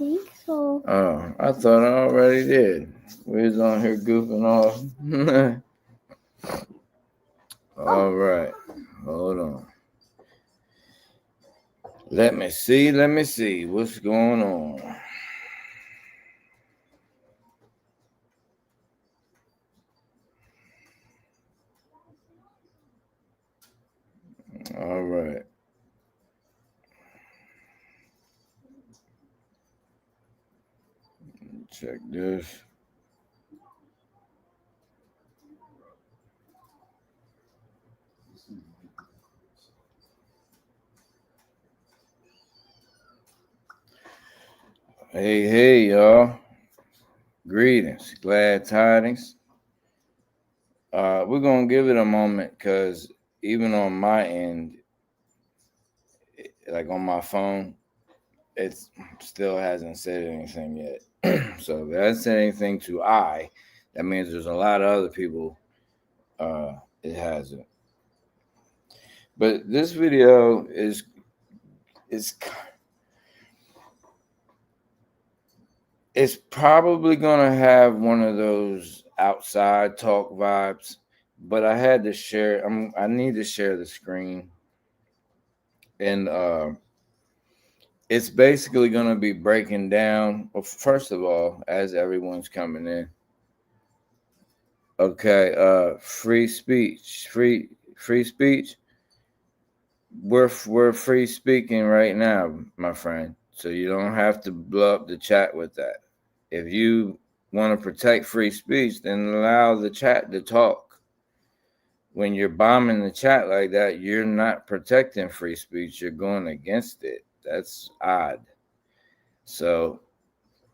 think so. Oh, I thought I already did. We was on here goofing off. All right. Hold on. Let me see what's going on. All right. Check this. Hey, y'all. Greetings. Glad tidings. We're going to give it a moment because even on my end, like on my phone, it still hasn't said anything yet. So if it hasn't said anything to that means there's a lot of other people it hasn't. But this video is it's probably gonna have one of those outside talk vibes, but I had to share. I need to share the screen, and it's basically gonna be breaking down. Well, first of all, as everyone's coming in, okay, free speech, free speech. We're free speaking right now, my friend. So you don't have to blow up the chat with that. If you want to protect free speech, then allow the chat to talk. When you're bombing the chat like that, you're not protecting free speech. You're going against it. That's odd. So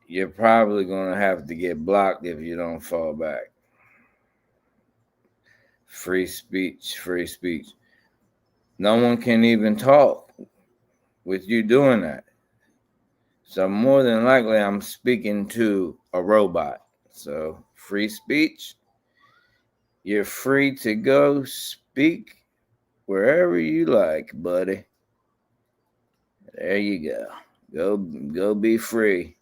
you're probably going to have to get blocked if you don't fall back. Free speech, free speech. No one can even talk with you doing that. So more than likely, I'm speaking to a robot. So free speech, you're free to go speak wherever you like, buddy. There you go. Go be free.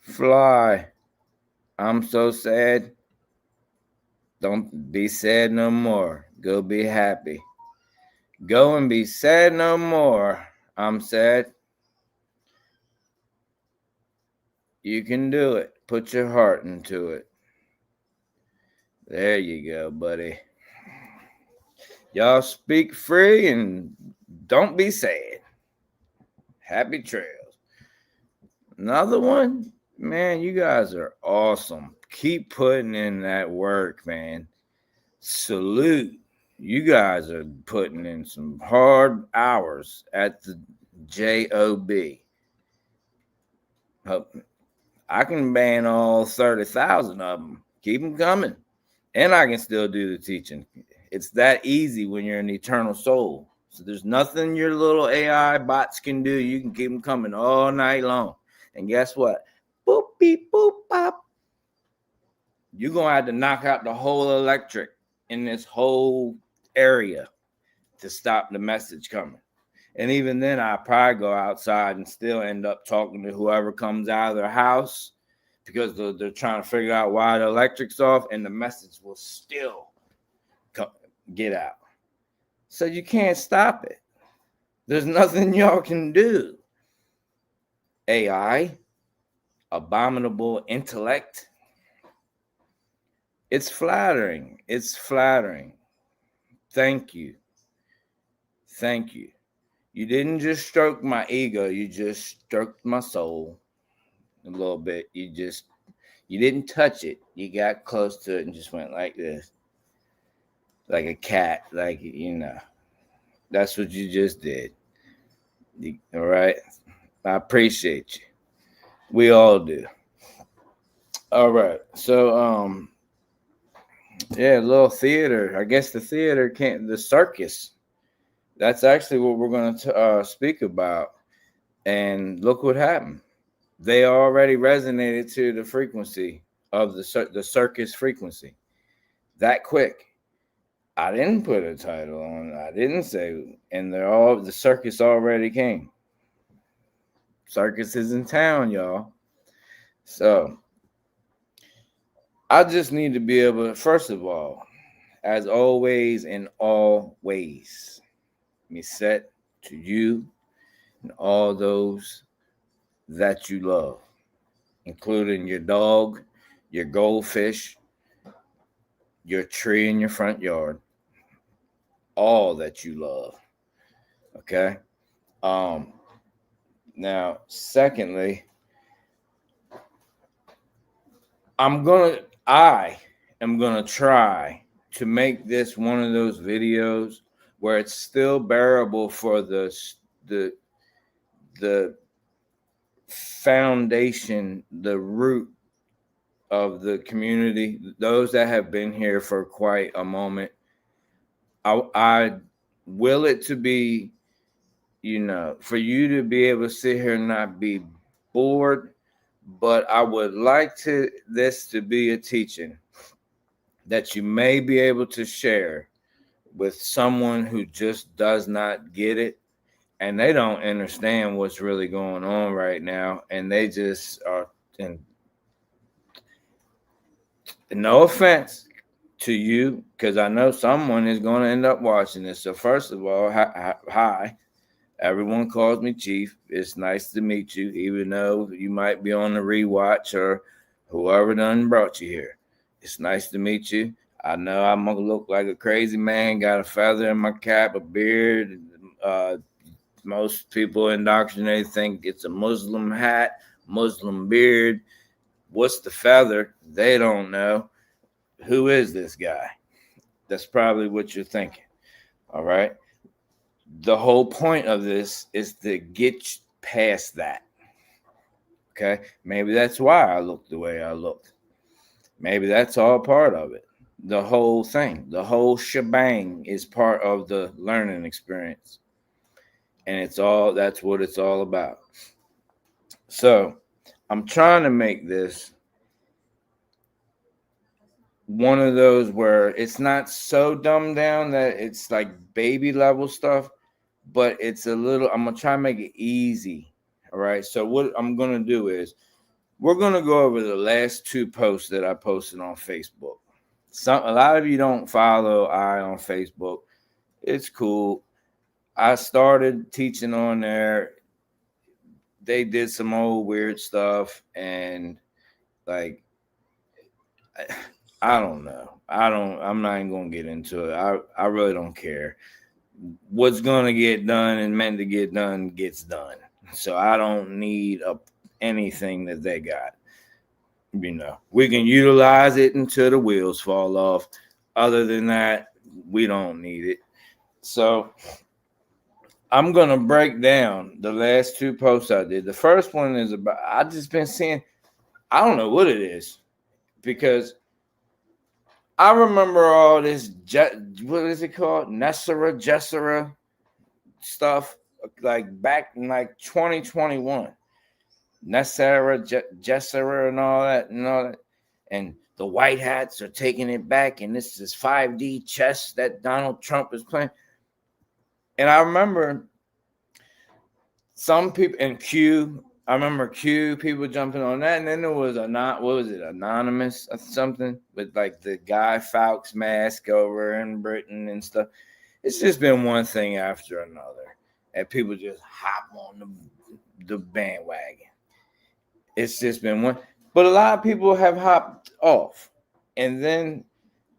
Fly. I'm so sad. Don't be sad no more. Go be happy. Go and be sad no more. I'm sad. You can do it. Put your heart into it. There you go, buddy. Y'all speak free and don't be sad. Happy trails. Another one? Man, you guys are awesome. Keep putting in that work, man. Salute. You guys are putting in some hard hours at the job. I can ban all 30,000 of them. Keep them coming. And I can still do the teaching. It's that easy when you're an eternal soul. So there's nothing your little AI bots can do. You can keep them coming all night long. And guess what? Boop, beep, boop, pop. You're going to have to knock out the whole electric in this whole area to stop the message coming. And even then, I probably go outside and still end up talking to whoever comes out of their house because they're trying to figure out why the electric's off, and the message will still get out. So you can't stop it. There's nothing y'all can do. AI, abominable intellect. It's flattering. It's flattering. Thank you. Thank you. You didn't just stroke my ego. You just stroked my soul a little bit. You didn't touch it. You got close to it and just went like this. Like a cat. Like, that's what you just did. All right? I appreciate you. We all do. All right. So, yeah, little theater. I guess the theater the circus. That's actually what we're going to speak about. And look what happened. They already resonated to the frequency of the circus frequency. That quick. I didn't put a title on. I didn't say, and the circus already came. Circus is in town, y'all. So I just need to be able to, first of all, as always and always, Mësët to you and all those that you love, including your dog, your goldfish, your tree in your front yard, all that you love. Okay. Now, secondly, I am gonna try to make this one of those videos where it's still bearable for the foundation, the root of the community, those that have been here for quite a moment. I will it to be, for you to be able to sit here and not be bored, but I would like this to be a teaching that you may be able to share with someone who just does not get it and they don't understand what's really going on right now, and they just are. And no offense to you, because I know someone is going to end up watching this. So first of all, hi. Everyone calls me Chief. It's nice to meet you, even though you might be on the rewatch or whoever done brought you here. It's nice to meet you. I know I'm going to look like a crazy man, got a feather in my cap, a beard. Most people indoctrinated think it's a Muslim hat, Muslim beard. What's the feather? They don't know. Who is this guy? That's probably what you're thinking. All right. The whole point of this is to get past that. Okay. Maybe that's why I look the way I look. Maybe that's all part of it. The whole thing, the whole shebang is part of the learning experience. And that's what it's all about. So I'm trying to make this one of those where it's not so dumbed down that it's like baby level stuff, but it's I'm going to try and make it easy. All right. So what I'm going to do is we're going to go over the last 2 posts that I posted on Facebook. A lot of you don't follow I on Facebook. It's cool. I started teaching on there. They did some old weird stuff, and like, I don't know. I'm not even going to get into it. I really don't care. What's going to get done and meant to get done gets done. So I don't need anything that they got. We can utilize it until the wheels fall off. Other than that, we don't need it. So I'm going to break down the last 2 posts I did. The first one is about, I just been seeing, I don't know what it is, because I remember all this, what is it called? Jessera stuff, like back in like 2021. Jessera and all that. And the white hats are taking it back, and this is 5D chess that Donald Trump is playing. And I remember some people, and I remember people jumping on that. And then there was Anonymous or something with like the Guy Fawkes mask over in Britain and stuff. It's just been one thing after another, and people just hop on the bandwagon. It's just been one, but a lot of people have hopped off, and then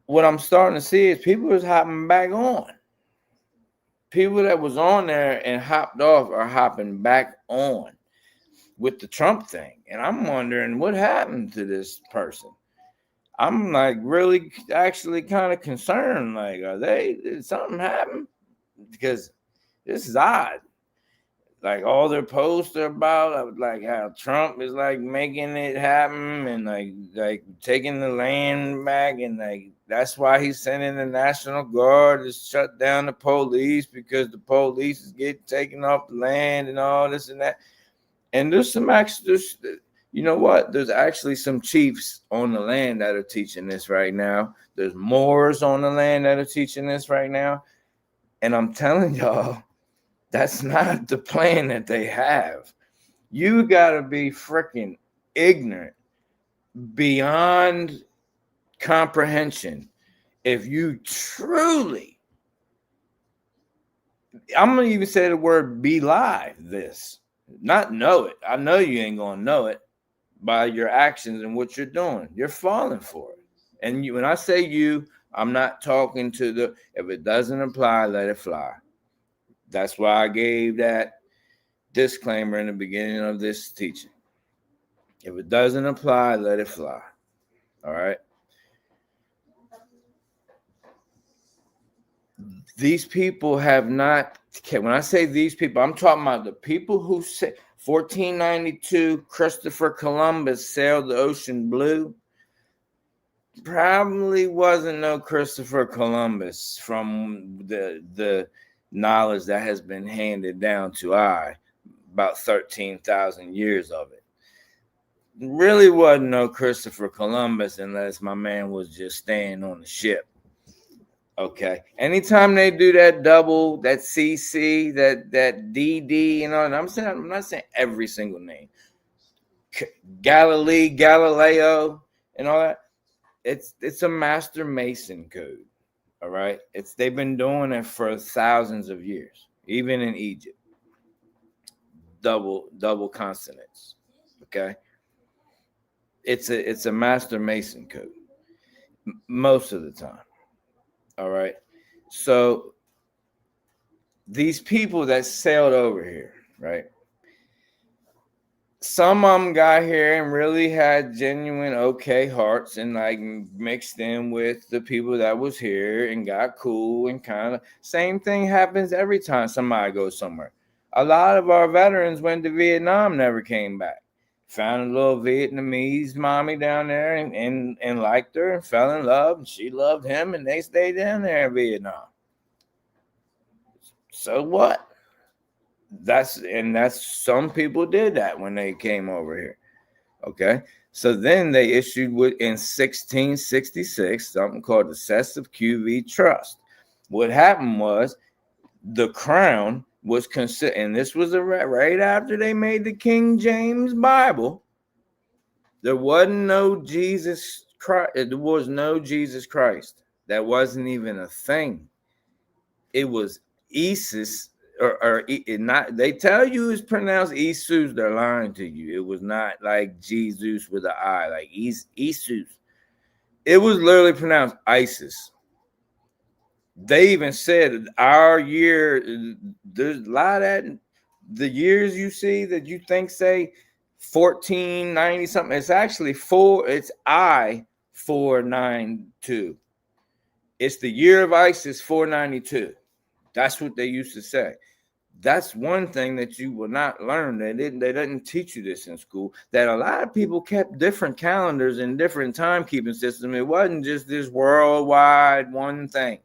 what I'm starting to see is people is hopping back on. People that was on there and hopped off are hopping back on with the Trump thing, and I'm wondering what happened to this person. I'm like really actually kind of concerned. Like, did something happen? Because this is odd. Like all their posts are about like how Trump is like making it happen and like taking the land back, and like that's why he's sending the National Guard to shut down the police, because the police is getting taken off the land and all this and that. And there's some actually, you know what? There's actually some chiefs on the land that are teaching this right now. There's Moors on the land that are teaching this right now. And I'm telling y'all, that's not the plan that they have. You gotta be freaking ignorant beyond comprehension if you truly, I'm gonna even say the word belie this, not know it. I know you ain't gonna know it by your actions and what you're doing. You're falling for it. And when I say you, I'm not talking to the, if it doesn't apply, let it fly. That's why I gave that disclaimer in the beginning of this teaching. If it doesn't apply, let it fly. All right. These people have not, when I say these people, I'm talking about the people who say 1492 Christopher Columbus sailed the ocean blue. Probably wasn't no Christopher Columbus from the knowledge that has been handed down to I, about 13,000 years of it. Really wasn't no Christopher Columbus unless my man was just staying on the ship. Okay. Anytime they do that double, that CC, that DD, you know, and I'm not saying every single name. Galileo, and all that. It's a master mason code. All right. They've been doing it for thousands of years, even in Egypt. Double consonants. Okay. It's a master mason code most of the time. All right. So these people that sailed over here, right? Some of them got here and really had genuine okay hearts and like mixed in with the people that was here and got cool and kind of same thing happens every time somebody goes somewhere. A lot of our veterans went to Vietnam, never came back. Found a little Vietnamese mommy down there and liked her and fell in love, and she loved him, and they stayed down there in Vietnam. So what? That's some people did that when they came over here. Okay. So then they issued in 1666 something called the Decessive QV Trust. What happened was the crown was considered, and this was right after they made the King James Bible. There wasn't no Jesus Christ. There was no Jesus Christ. That wasn't even a thing. It was Isis, or not. They tell you it's pronounced Isus. They're lying to you. It was not like Jesus with an I, like Isus. It was literally pronounced ISIS. They even said our year. There's a lot of that. The years you see that you think say 1490 something. It's actually it's I-492. It's the year of ISIS 492. That's what they used to say. That's one thing that you will not learn. They didn't teach you this in school, that a lot of people kept different calendars and different timekeeping system. It wasn't just this worldwide one thing.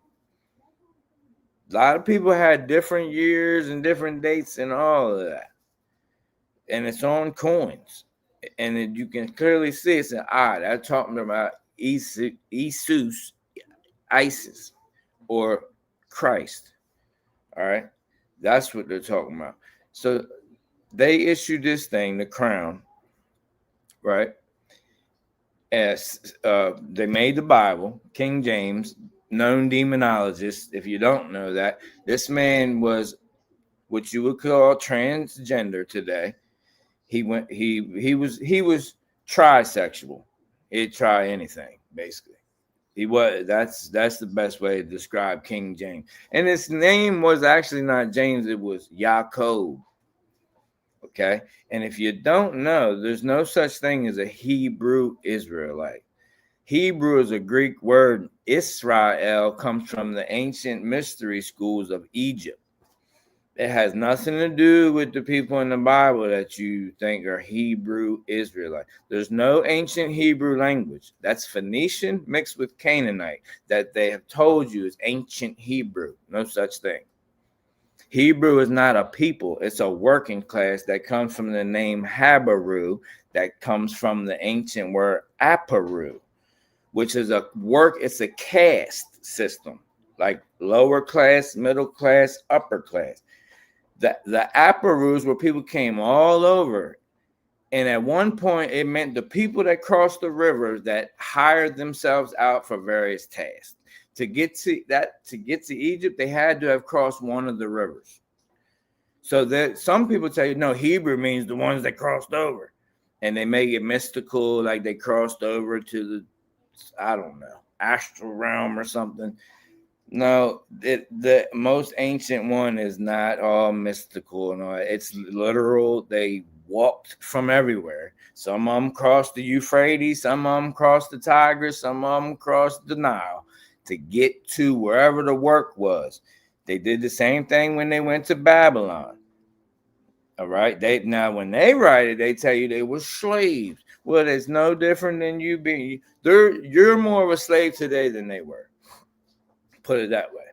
A lot of people had different years and different dates and all of that. And it's on coins. And you can clearly see it's an I. They're talking about Isus, ISIS, or Christ. All right. That's what they're talking about. So they issued this thing, the crown, right? As they made the Bible, King James, known demonologist. If you don't know that, this man was what you would call transgender today. He was trisexual. He'd try anything, basically. He was. That's the best way to describe King James. And his name was actually not James. It was Yaakov. Okay. And if you don't know, there's no such thing as a Hebrew Israelite. Hebrew is a Greek word. Israel comes from the ancient mystery schools of Egypt. It has nothing to do with the people in the Bible that you think are Hebrew Israelite. There's no ancient Hebrew language. That's Phoenician mixed with Canaanite that they have told you is ancient Hebrew. No such thing. Hebrew is not a people. It's a working class that comes from the name Habaru, that comes from the ancient word Aparu, which is it's a caste system, like lower class, middle class, upper class. The Aparus were people came all over And at one point, it meant the people that crossed the river that hired themselves out for various tasks. To get to Egypt, they had to have crossed one of the rivers. So that some people tell you, no, Hebrew means the ones that crossed over, and they make it mystical, like they crossed over to the, I don't know, astral realm or something. No, the most ancient one is not all mystical and all. It's literal. They walked from everywhere. Some of them crossed the Euphrates, some of them crossed the Tigris, some of them crossed the Nile to get to wherever the work was. They did the same thing when they went to Babylon. All right. When they write it, they tell you they were slaves. Well, it's no different than you being. You're more of a slave today than they were. Put it that way.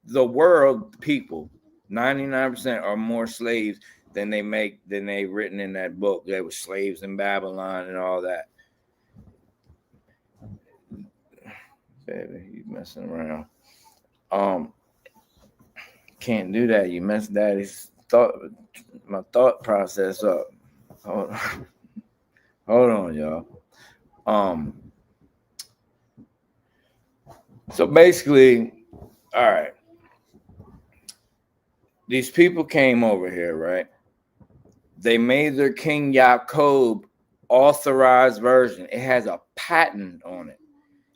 The world people, 99% are more slaves than they written in that book. They were slaves in Babylon and all that. Baby, you messing around. Can't do that. You messed daddy's my thought process up. Hold on, y'all. So basically, all right. These people came over here, right? They made their King Jacob authorized version. It has a patent on it.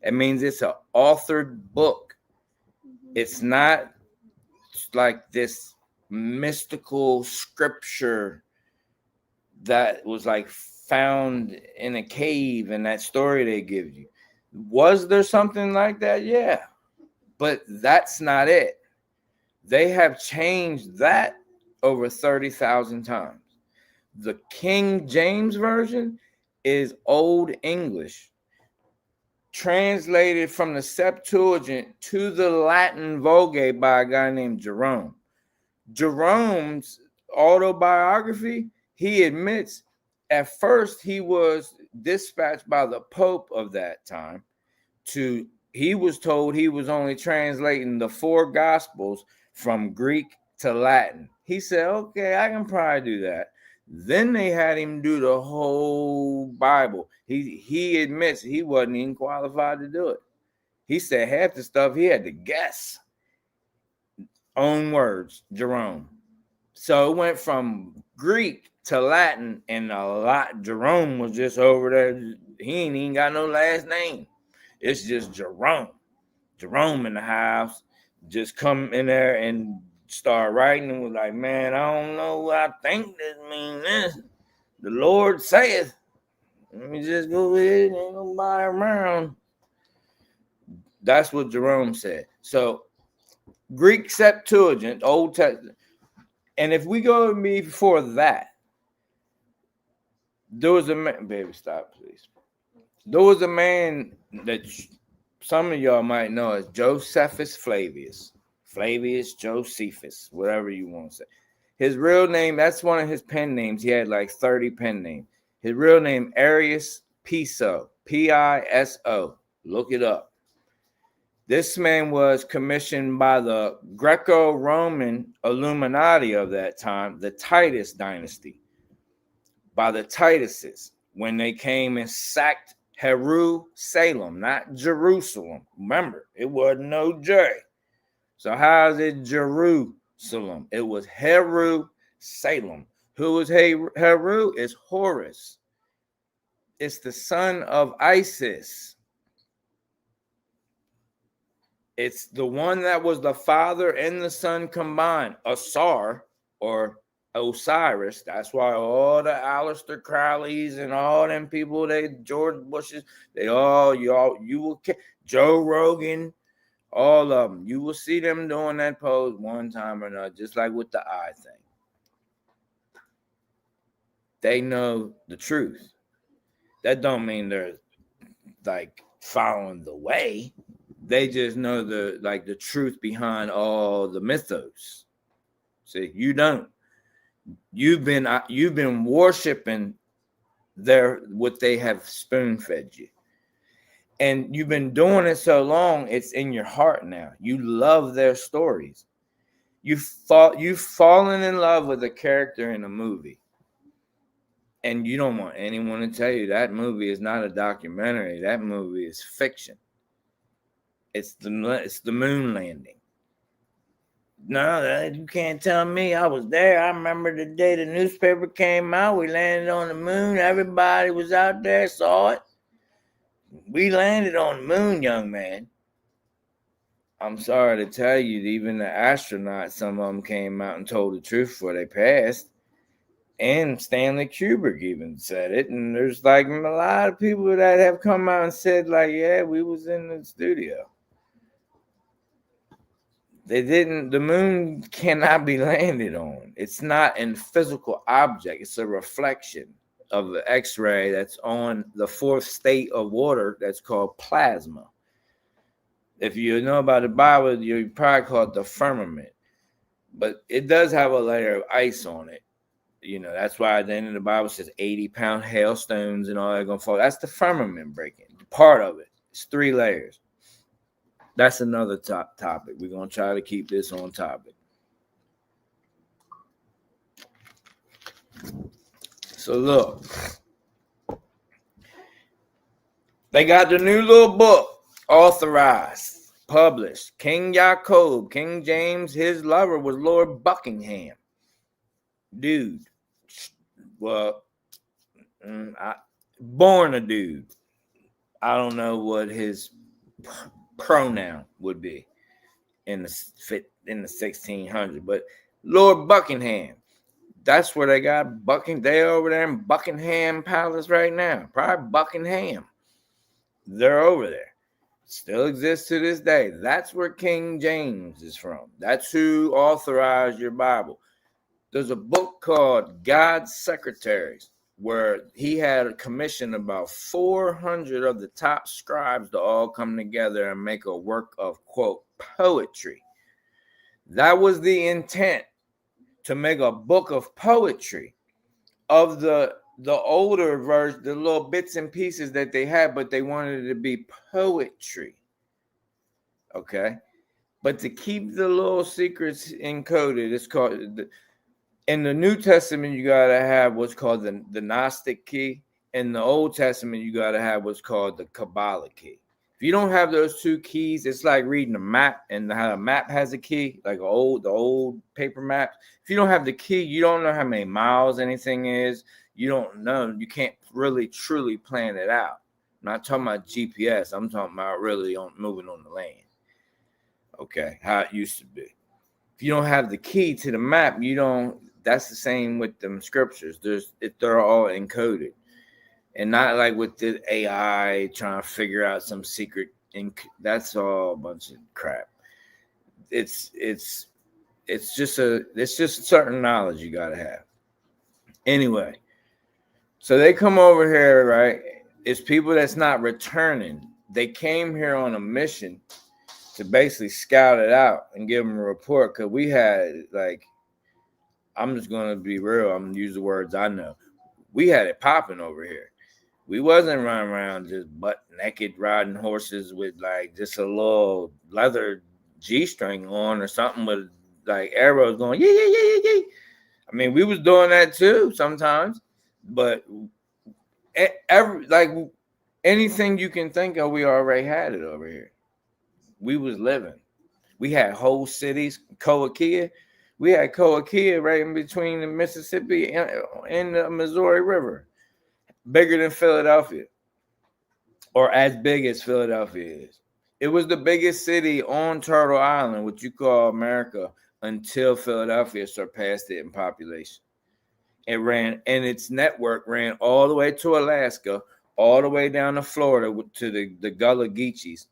It means it's an authored book. It's not like this mystical scripture that was like found in a cave in that story they give you. Was there something like that? Yeah. But that's not it. They have changed that over 30,000 times. The King James Version is Old English, translated from the Septuagint to the Latin Vulgate by a guy named Jerome. Jerome's autobiography, he admits at first he was dispatched by the Pope of that time he was told he was only translating the 4 Gospels from Greek to Latin. He said, okay, I can probably do that. Then they had him do the whole Bible. He admits he wasn't even qualified to do it. He said half the stuff he had to guess. Own words, Jerome. So it went from Greek to Latin, and Jerome was just over there. He ain't even got no last name. It's just Jerome. Jerome in the house just come in there and start writing and was like, man, I don't know what I think this means. This. The Lord saith. Let me just go ahead and ain't nobody around. That's what Jerome said. So Greek Septuagint, Old Testament. And if we go before that, there was a man, baby, stop, please. There was a man that some of y'all might know as Josephus Flavius. Flavius Josephus, whatever you want to say. His real name, that's one of his pen names. He had like 30 pen names. His real name, Arius Piso, Piso. Look it up. This man was commissioned by the Greco-Roman Illuminati of that time, the Titus dynasty, by the Tituses, when they came and sacked Jerusalem, not Jerusalem. Remember, it wasn't no J. So how is it Jerusalem? It was Jerusalem. Who was Heru? It's Horus. It's the son of Isis. It's the one that was the father and the son combined. Asar or Osiris. That's why all the Aleister Crowleys and all them people, George Bushes, you will, Joe Rogan, all of them, you will see them doing that pose one time or another, just like with the eye thing. They know the truth. That don't mean they're like following the way. They just know the truth behind all the mythos. See, you don't. You've been worshiping what they have spoon-fed you. And you've been doing it so long, it's in your heart now. You love their stories. You've fallen in love with a character in a movie, and you don't want anyone to tell you that movie is not a documentary. That movie is fiction. It's the moon landing. No, you can't tell me. I was there. I remember the day the newspaper came out. We landed on the moon. Everybody was out there, saw it. We landed on the moon, young man. I'm sorry to tell you, even the astronauts, some of them came out and told the truth before they passed. And Stanley Kubrick even said it. And there's like a lot of people that have come out and said, like, yeah, we was in the studio. They didn't, the moon cannot be landed on. It's not a physical object. It's a reflection of the X-ray that's on the fourth state of water that's called plasma. If you know about the Bible, you probably call it the firmament. But it does have a layer of ice on it. You know, that's why at the end of the Bible says 80-pound hailstones and all that going to fall. That's the firmament breaking. Part of it. It's 3 layers. That's another topic. We're going to try to keep this on topic. So look. They got the new little book, authorized, published. King Jacob, King James, his lover was Lord Buckingham. Dude. Well, born a dude. I don't know what his pronoun would be in the 1600s, but Lord Buckingham, that's where they got they're over there in Buckingham Palace right now. Probably Buckingham. They're over there. Still exists to this day. That's where King James is from. That's who authorized your Bible. There's a book called God's Secretaries, where he had a commission about 400 of the top scribes to all come together and make a work of, quote, poetry. That was the intent, to make a book of poetry of the older version, the little bits and pieces that they had, but they wanted it to be poetry. Okay? But to keep the little secrets encoded, it's called... In the New Testament, you got to have what's called the Gnostic key. In the Old Testament, you got to have what's called the Kabbalah key. If you don't have those 2 keys, it's like reading a map, and how a map has a key, like the old paper maps. If you don't have the key, you don't know how many miles anything is. You don't know. You can't really truly plan it out. I'm not talking about GPS. I'm talking about really moving on the land. Okay, how it used to be. If you don't have the key to the map, you don't. That's the same with them scriptures. They're all encoded, and not like with the AI trying to figure out some secret. That's all a bunch of crap. It's just certain knowledge you gotta have. Anyway, so they come over here, right? It's people that's not returning. They came here on a mission to basically scout it out and give them a report, because we had, like, I'm just going to be real. I'm going to use the words I know. We had it popping over here. We wasn't running around just butt naked riding horses with like just a little leather G-string on or something with like arrows going, yeah. I mean, we was doing that too sometimes, but like anything you can think of, we already had it over here. We was living. We had whole cities, Coahuila. We had Coahuila right in between the Mississippi and the Missouri River, bigger than Philadelphia, or as big as Philadelphia is. It was the biggest city on Turtle Island, what you call America, until Philadelphia surpassed it in population. It ran, and its network ran all the way to Alaska, all the way down to Florida to the Gullah Geechees,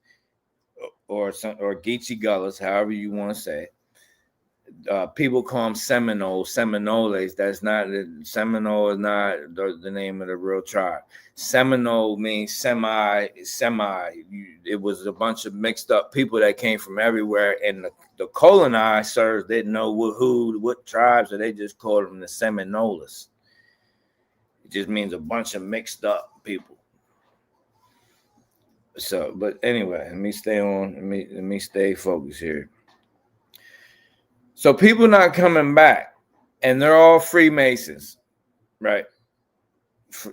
or Geechee Gullahs, however you want to say it. People call them Seminoles. That's not Seminole is not the name of the real tribe. Seminole means semi. It was a bunch of mixed up people that came from everywhere, and the colonizers didn't know what tribes, so they just called them the Seminoles. It just means a bunch of mixed up people. So, but anyway, let me stay focused here. So people not coming back, and they're all Freemasons, right?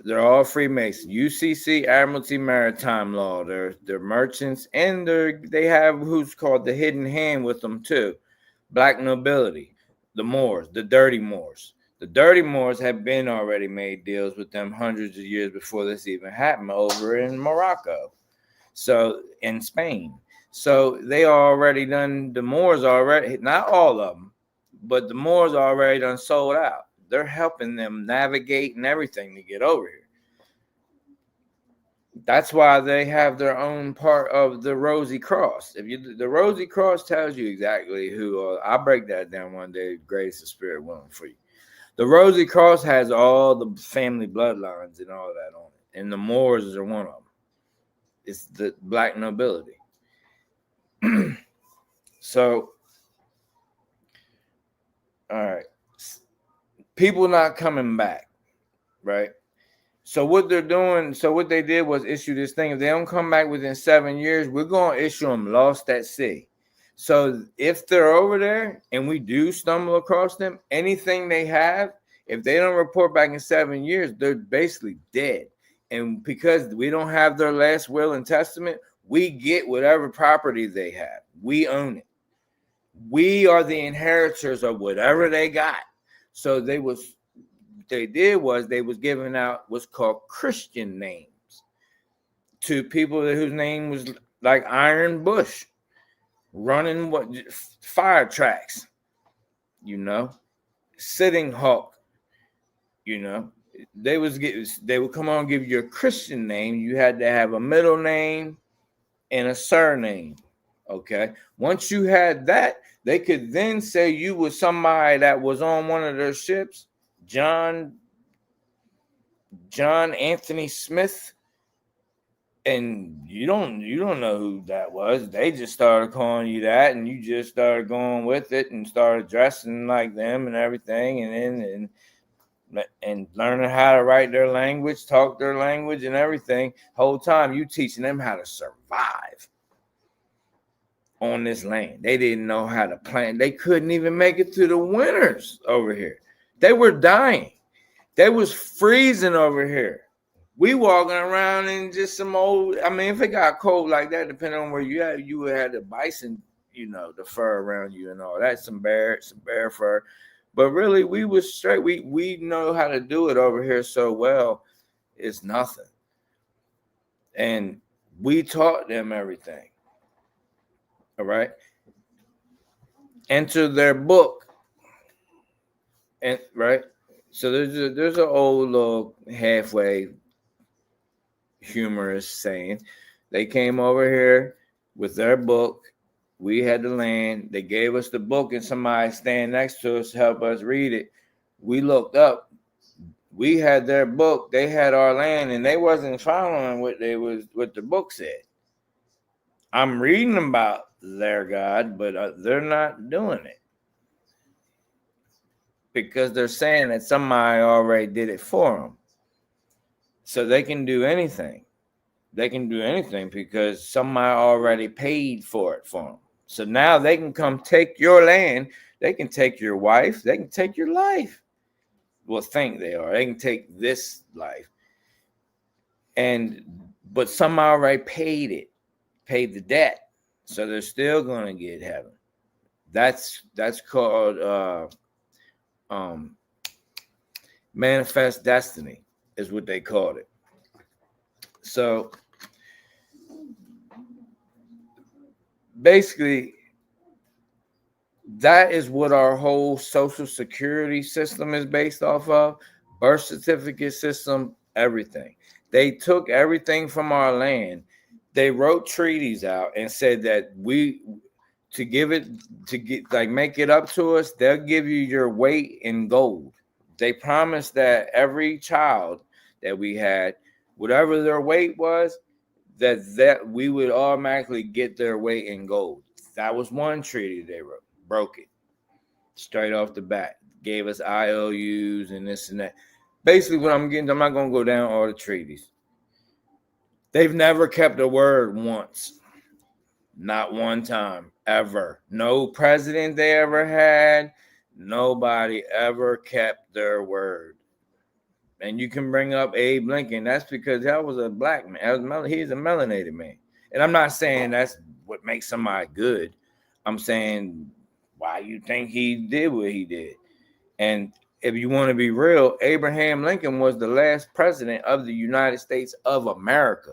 They're all Freemasons. UCC, Admiralty Maritime Law. They're merchants, and they have who's called the hidden hand with them too. Black nobility, the Moors, the dirty Moors. The dirty Moors have been already made deals with them hundreds of years before this even happened over in Morocco. So in Spain. So they already done, the Moors already, not all of them, but the Moors already done sold out. They're helping them navigate and everything to get over here. That's why they have their own part of the Rosy Cross. The Rosy Cross tells you exactly who. I'll break that down one day. Grace the Spirit willing for you. The Rosy Cross has all the family bloodlines and all that on it, and the Moors are one of them. It's the black nobility. So, all right, people not coming back, right? So what they're doing, so what they did was issue this thing. If they don't come back within 7 years, we're going to issue them lost at sea. So if they're over there and we do stumble across them, anything they have, if they don't report back in 7 years, they're basically dead. And because we don't have their last will and testament, we get whatever property they have. We own it. We are the inheritors of whatever they got. So they was giving out what's called Christian names to people whose name was like Iron Bush, running fire tracks, Sitting Hawk, they would come on and give you a Christian name. You had to have a middle name and a surname. Okay. Once you had that, they could then say you was somebody that was on one of their ships, John Anthony Smith, and you don't know who that was. They just started calling you that, and you just started going with it and started dressing like them and everything, and learning how to write their language, talk their language, and everything. Whole time you teaching them how to survive on this land. They didn't know how to plant. They couldn't even make it through the winters over here. They were dying. They was freezing over here. We walking around in just some old, if it got cold like that, depending on where you at, you would have the bison, the fur around you and all that, some bear fur. But really, we was straight. We know how to do it over here so well. It's nothing. And we taught them everything. All right. Enter their book. And right. So there's an old little halfway humorous saying. They came over here with their book. We had the land. They gave us the book, and somebody stand next to us to help us read it. We looked up. We had their book. They had our land, and they wasn't following what the book said. I'm reading about their God, but they're not doing it because they're saying that somebody already did it for them. So they can do anything. They can do anything because somebody already paid for it for them. So now they can come take your land. They can take your wife. They can take your life. Well, think they are. They can take this life. But somebody already paid the debt. So they're still going to get heaven. That's called manifest destiny is what they called it. So basically, that is what our whole social security system is based off of. Birth certificate system, everything. They took everything from our land. They wrote treaties out and said that make it up to us, they'll give you your weight in gold. They promised that every child that we had, whatever their weight was, that we would automatically get their weight in gold. That was one treaty they wrote. Broke it straight off the bat. Gave us IOUs and this and that. Basically, what I'm not going to go down all the treaties. They've never kept a word once. Not one time, ever. No president they ever had, nobody ever kept their word. And you can bring up Abe Lincoln. That's because that was a black man. He's a melanated man. And I'm not saying that's what makes somebody good. I'm saying why you think he did what he did. And if you want to be real, Abraham Lincoln was the last president of the United States of America.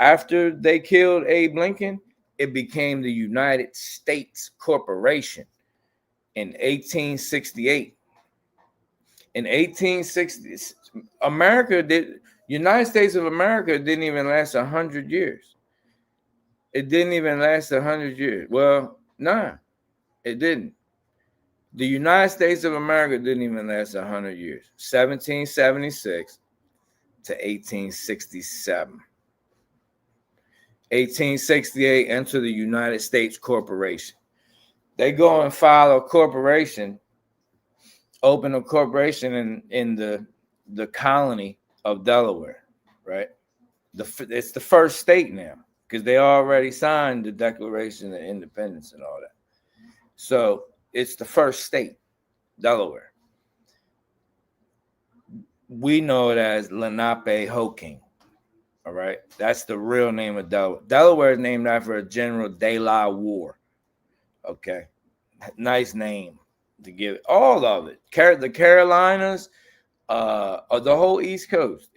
After they killed Abe Lincoln, it became the United States Corporation in 1868. In 1860, United States of America didn't even last 100 years. It didn't even last 100 years. Well, nah, it didn't. The United States of America didn't even last 100 years. 1776 to 1867. 1868, enter the United States Corporation. They go and file a corporation, open a corporation in the colony of Delaware, right? It's the first state now because they already signed the Declaration of Independence and all that. So it's the first state, Delaware. We know it as Lenape-Hoking. All right, that's the real name of Delaware. Delaware is named after a General De La War. Okay, nice name to give it. All of it. The Carolinas, the whole East Coast,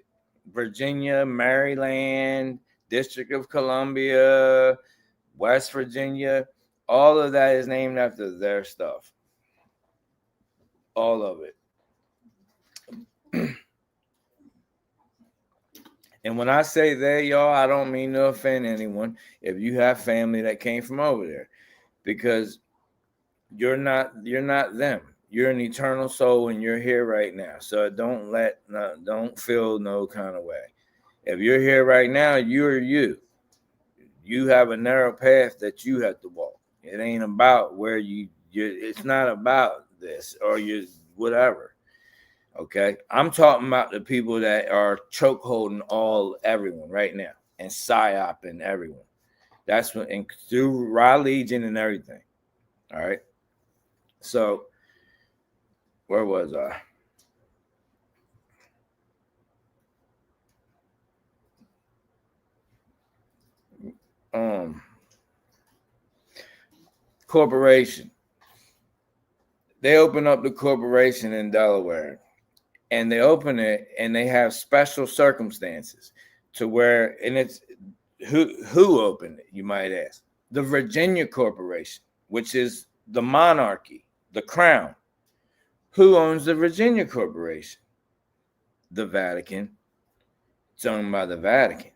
Virginia, Maryland, District of Columbia, West Virginia, all of that is named after their stuff. All of it. And when I say they, y'all, I don't mean to offend anyone if you have family that came from over there, because you're not them. You're an eternal soul and you're here right now. So don't feel no kind of way. If you're here right now, you're you. You have a narrow path that you have to walk. It ain't about where it's not about this or you whatever. Okay, I'm talking about the people that are chokeholding everyone right now and psyoping everyone. That's what, and through Raw Legion and everything. All right. So, where was I? Corporation. They open up the corporation in Delaware. And they open it and they have special circumstances to where, and it's who opened it, you might ask. The Virginia Corporation, which is the monarchy, the crown. Who owns the Virginia Corporation? The Vatican. It's owned by the Vatican,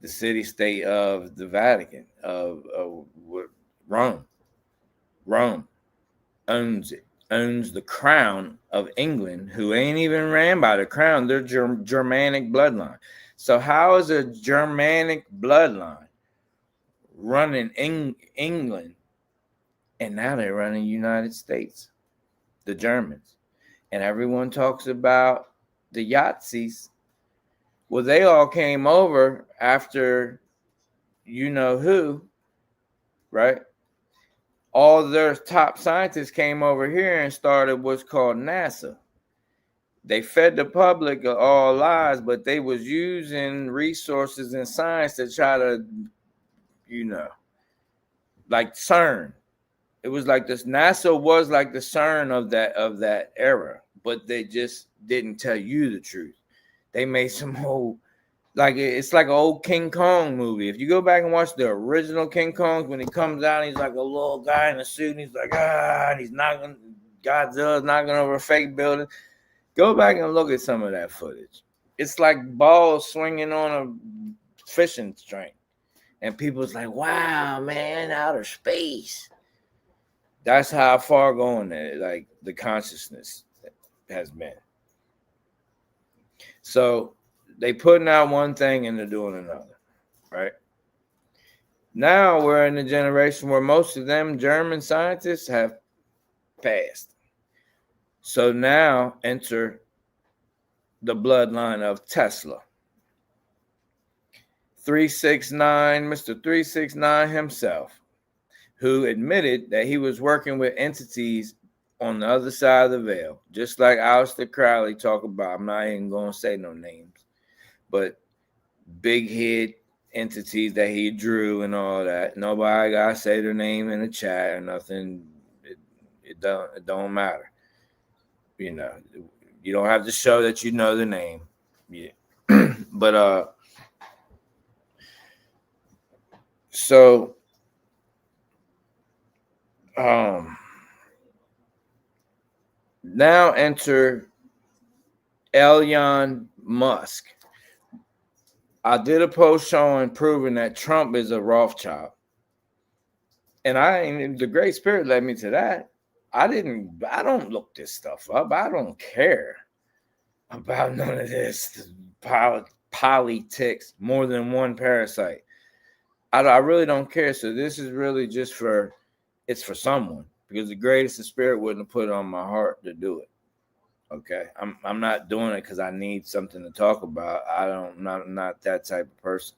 the city-state of the Vatican, of Rome. Rome owns it. Owns the crown of England, who ain't even ran by the crown. They're Germanic bloodline. So how is a Germanic bloodline running England, and now they're running United States, the Germans? And everyone talks about the Yahtzees. Well, they all came over after you know who, right? All their top scientists came over here and started what's called NASA. They fed the public all lies, but they was using resources and science to try to, like CERN. It was like this. NASA was like the CERN of that era, but they just didn't tell you the truth. They made some whole, like it's like an old King Kong movie. If you go back and watch the original King Kong, when he comes out, he's like a little guy in a suit, and he's like, and he's knocking, Godzilla's knocking over a fake building. Go back and look at some of that footage. It's like balls swinging on a fishing string. And people's like, wow, man, outer space. That's how far going like the consciousness has been. So they putting out one thing and they're doing another, right? Now we're in a generation where most of them German scientists have passed. So now enter the bloodline of Tesla. 369, Mr. 369 himself, who admitted that he was working with entities on the other side of the veil, just like Aleister Crowley talked about. I'm not even going to say no names, but big head entities that he drew and all that. Nobody got to say their name in the chat or nothing. It don't matter. You know, you don't have to show that you know the name. Yeah. But so now enter Elon Musk. I did a post showing proving that Trump is a Rothschild. And the Great Spirit led me to that. I don't look this stuff up. I don't care about none of this politics, more than one parasite. I really don't care. So this is really just it's for someone, because the greatest of spirit wouldn't have put it on my heart to do it. Okay. I'm not doing it because I need something to talk about. I'm not that type of person.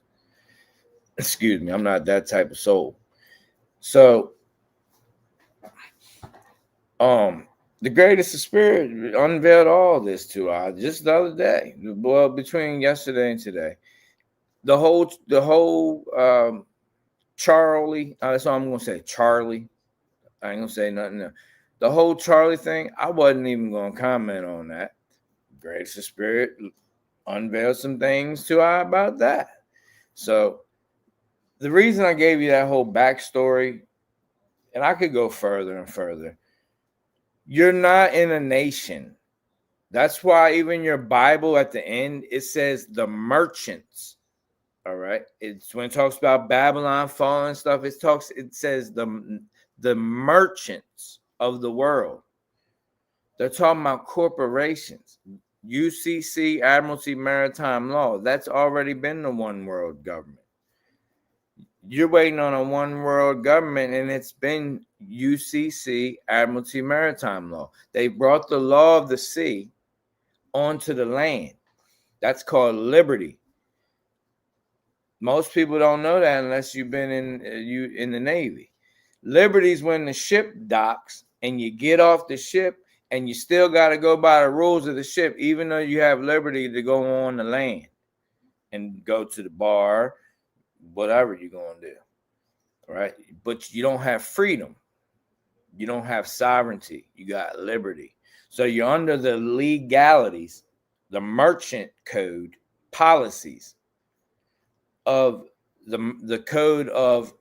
Excuse me. I'm not that type of soul. So the greatest of spirit unveiled all this to us just the other day. Well, between yesterday and today. The whole Charlie, that's all I'm gonna say. Charlie. I ain't gonna say nothing else. The whole Charlie thing, I wasn't even gonna comment on that. Greatest of Spirit unveiled some things to I about that. So the reason I gave you that whole backstory, and I could go further and further, you're not in a nation. That's why even your Bible at the end, it says the merchants. All right. It's when it talks about Babylon falling and stuff, it says the merchants of the world. They're talking about corporations. UCC, Admiralty Maritime Law. That's already been the one world government. You're waiting on a one world government, and it's been UCC, Admiralty Maritime Law. They brought the law of the sea onto the land. That's called liberty. Most people don't know that unless you've been in the Navy. Liberty is when the ship docks and you get off the ship and you still got to go by the rules of the ship, even though you have liberty to go on the land and go to the bar, whatever you're going to do. All right. But you don't have freedom. You don't have sovereignty. You got liberty. So you're under the legalities, the merchant code policies of the code of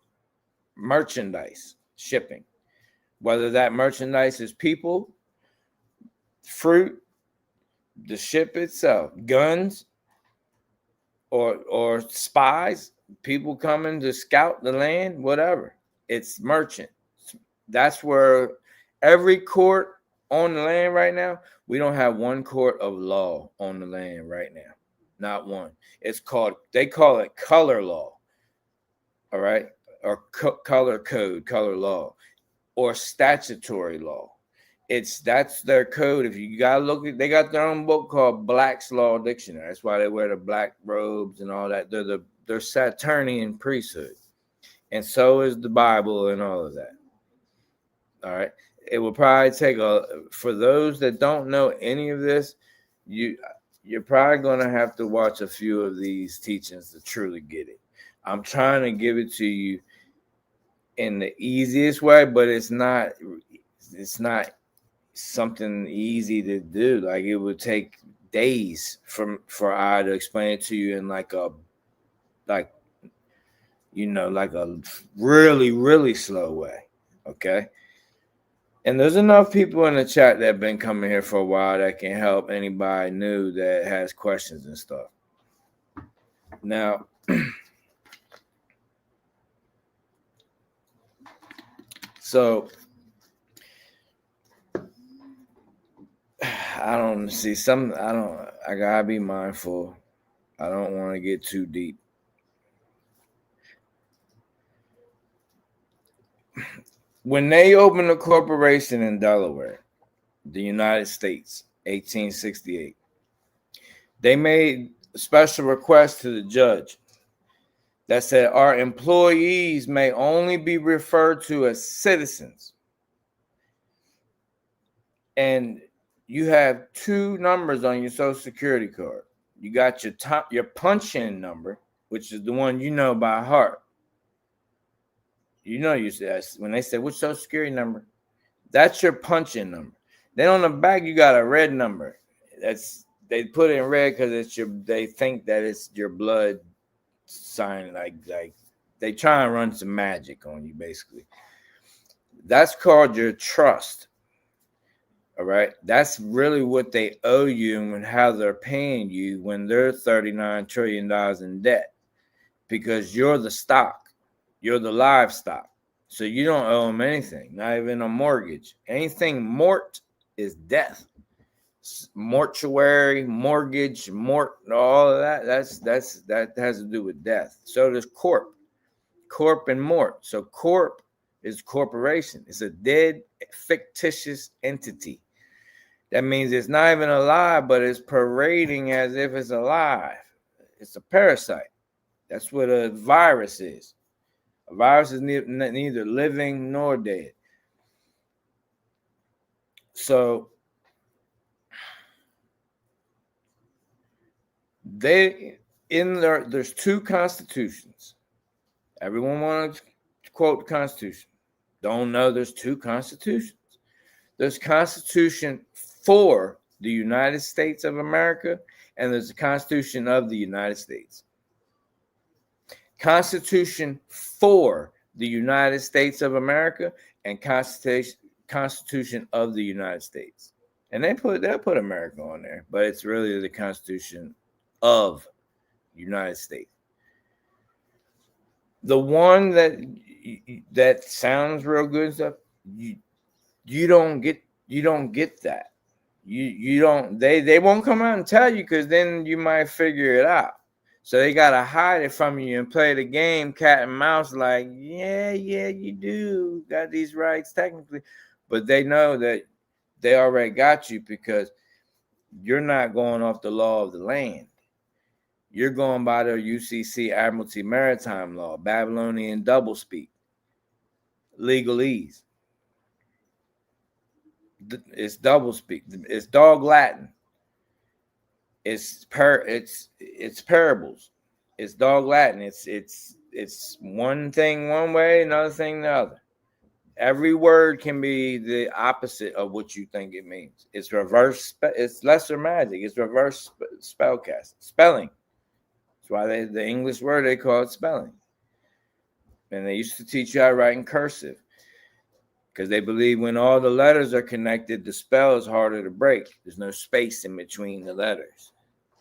merchandise shipping, whether that merchandise is people, fruit, the ship itself, guns, or spies, people coming to scout the land, whatever. It's merchant. That's where every court on the land right now, we don't have one court of law on the land right now. Not one. They call it color law. All right. Or color code, color law, or statutory law. That's their code. If you gotta look at, they got their own book called Black's Law Dictionary. That's why they wear the black robes and all that. They're Saturnian priesthood, and so is the Bible and all of that. All right. It will probably take for those that don't know any of this, you're probably gonna have to watch a few of these teachings to truly get it. I'm trying to give it to you in the easiest way, but it's not something easy to do. Like, it would take days for I to explain it to you in like a really, really slow way. Okay. And there's enough people in the chat that have been coming here for a while that can help anybody new that has questions and stuff. Now, so I gotta be mindful. I don't want to get too deep. When they opened a corporation in Delaware, the United States, 1868, they made a special request to the judge that said our employees may only be referred to as citizens. And you have two numbers on your Social Security card. You got your punch-in number, which is the one you know by heart. You know, you said when they say which Social Security number, that's your punch-in number. Then on the back you got a red number. They put it in red because they think that it's your blood sign, like they try and run some magic on you, basically. That's called your trust. All right, that's really what they owe you and how they're paying you when they're $39 trillion in debt, because you're the stock, you're the livestock. So you don't owe them anything, not even a mortgage. Anything mort is death. Mortuary, mortgage, all of that. That has to do with death. So does corp and mort. So corp is corporation. It's a dead, fictitious entity. That means it's not even alive, but it's parading as if it's alive. It's a parasite. That's what a virus is. A virus is neither living nor dead. So there's two constitutions. Everyone wants to quote the Constitution. Don't know there's two constitutions. There's Constitution for the United States of America, and there's the Constitution of the United States. Constitution for the United States of America and Constitution of the United States. And they'll put America on there, but it's really the Constitution of the United States. The one that sounds real good and stuff, you don't get that. You don't, they won't come out and tell you, because then you might figure it out. So they gotta hide it from you and play the game cat and mouse, like, yeah, you do got these rights technically, but they know that they already got you, because you're not going off the law of the land. You're going by the UCC Admiralty Maritime Law, Babylonian doublespeak, legalese. It's doublespeak. It's dog Latin. It's parables. It's dog Latin. It's one thing one way, another thing the other. Every word can be the opposite of what you think it means. It's reverse. It's lesser magic. It's reverse spelling. That's why the English word they call it spelling. And they used to teach you how to write in cursive, because they believe when all the letters are connected, the spell is harder to break. There's no space in between the letters.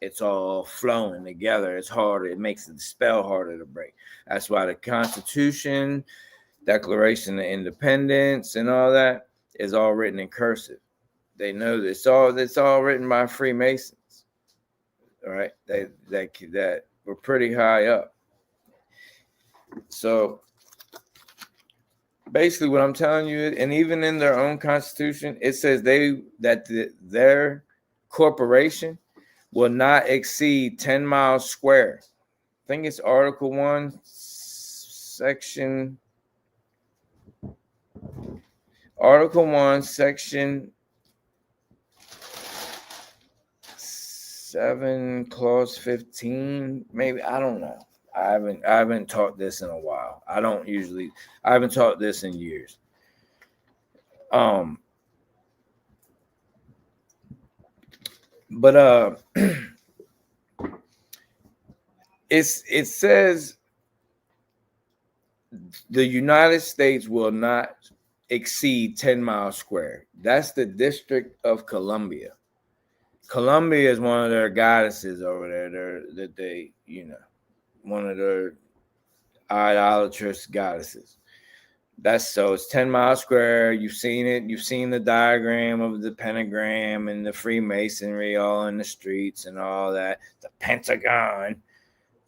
It's all flowing together. It's harder. It makes the spell harder to break. That's why the Constitution, Declaration of Independence, and all that is all written in cursive. They know this. It's all written by Freemasons. All right, that were pretty high up. So basically what I'm telling you, and even in their own constitution, it says their corporation will not exceed 10 miles square. I think it's Article 1, Section 7, Clause 15, maybe. I don't know. I haven't taught this in a while. I haven't taught this in years. But it says the United States will not exceed 10 miles square. That's the District of Columbia. Columbia is one of their goddesses over there. One of their idolatrous goddesses. It's 10 miles square. You've seen it. You've seen the diagram of the pentagram and the Freemasonry all in the streets and all that. The Pentagon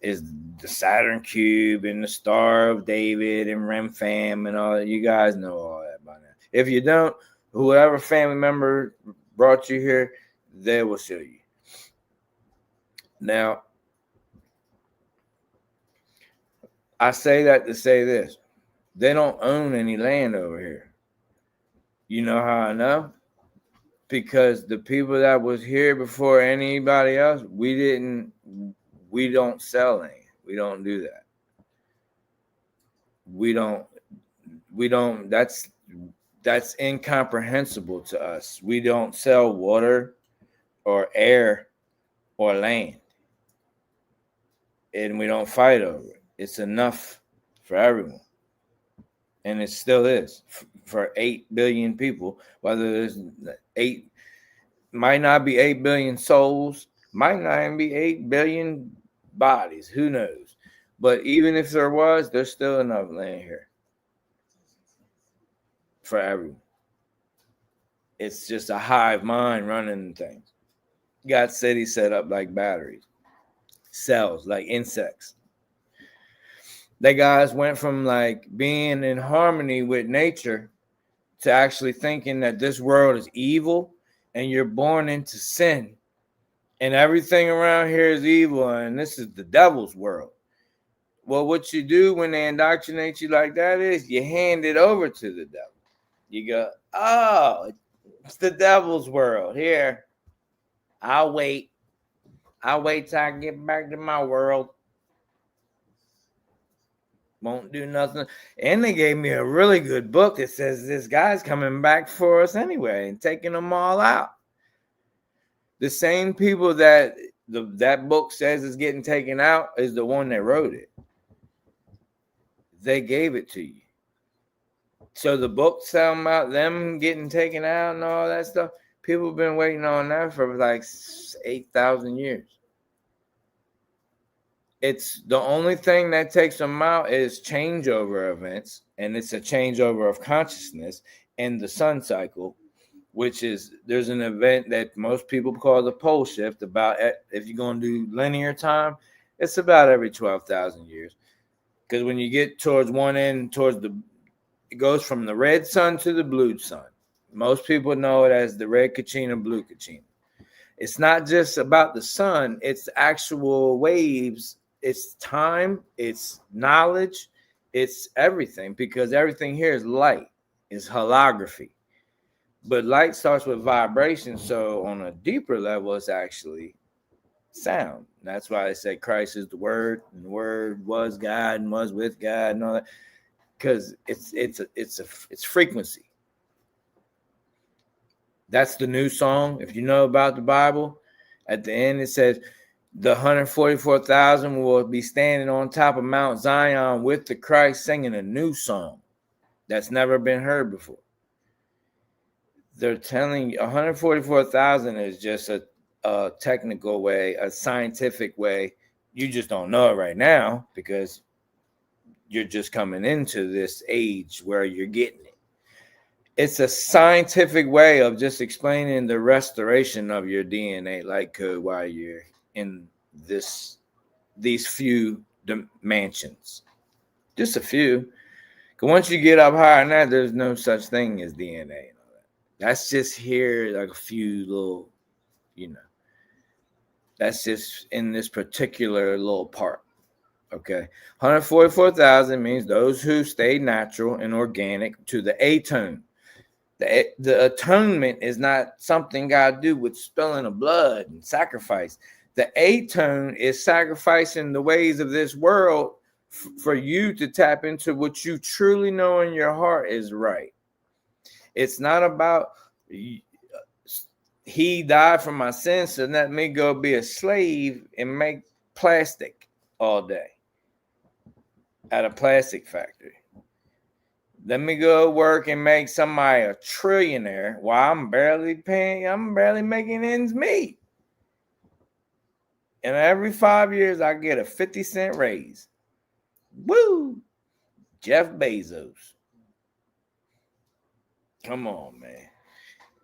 is the Saturn cube and the Star of David and Remphan and all that. You guys know all that by now. If you don't, whoever family member brought you here, they will show you. Now, I say that to say this. They don't own any land over here. You know how I know? Because the people that was here before anybody else, we don't sell any. We don't do that. We don't, that's incomprehensible to us. We don't sell water or air or land. And we don't fight over it. It's enough for everyone. And it still is for 8 billion people, whether there's might not be 8 billion souls, might not even be 8 billion bodies, who knows? But even if there was, there's still enough land here for everyone. It's just a hive mind running things. Got cities set up like batteries, cells like insects. They guys went from like being in harmony with nature to actually thinking that this world is evil and you're born into sin and everything around here is evil and this is the devil's world. Well, what you do when they indoctrinate you like that is you hand it over to the devil. You go, oh, it's the devil's world. Here, I'll wait till I get back to my world. Won't do nothing. And they gave me a really good book that says this guy's coming back for us anyway and taking them all out. The same people that that book says is getting taken out is the one that wrote it. They gave it to you. So the book talking about them getting taken out and all that stuff, people have been waiting on that for like 8,000 years. It's the only thing that takes them out is changeover events, and it's a changeover of consciousness and the sun cycle, which is there's an event that most people call the pole shift. About if you're going to do linear time, it's about every 12,000 years. Because when you get towards one end, it goes from the red sun to the blue sun. Most people know it as the red Kachina, blue Kachina. It's not just about the sun, it's actual waves. It's time, it's knowledge, it's everything, because everything here is light, it's holography. But light starts with vibration, so on a deeper level, it's actually sound. That's why they say Christ is the Word, and the Word was God and was with God and all that, because it's frequency. That's the new song. If you know about the Bible, at the end it says, the 144,000 will be standing on top of Mount Zion with the Christ singing a new song that's never been heard before. They're telling you 144,000 is just a technical way, a scientific way. You just don't know it right now because you're just coming into this age where you're getting it. It's a scientific way of just explaining the restoration of your DNA light code while you're in these few dimensions, just a few. Because once you get up higher than that, there's no such thing as DNA and all that. That's just here, like a few little, that's just in this particular little part. Okay, 144,000 means those who stay natural and organic to the atone. The atonement is not something God do with spilling of blood and sacrifice. The atone is sacrificing the ways of this world for you to tap into what you truly know in your heart is right. It's not about he died for my sins, so let me go be a slave and make plastic all day at a plastic factory. Let me go work and make somebody a trillionaire while I'm barely making ends meet. And every 5 years, I get a 50-cent raise. Woo! Jeff Bezos. Come on, man.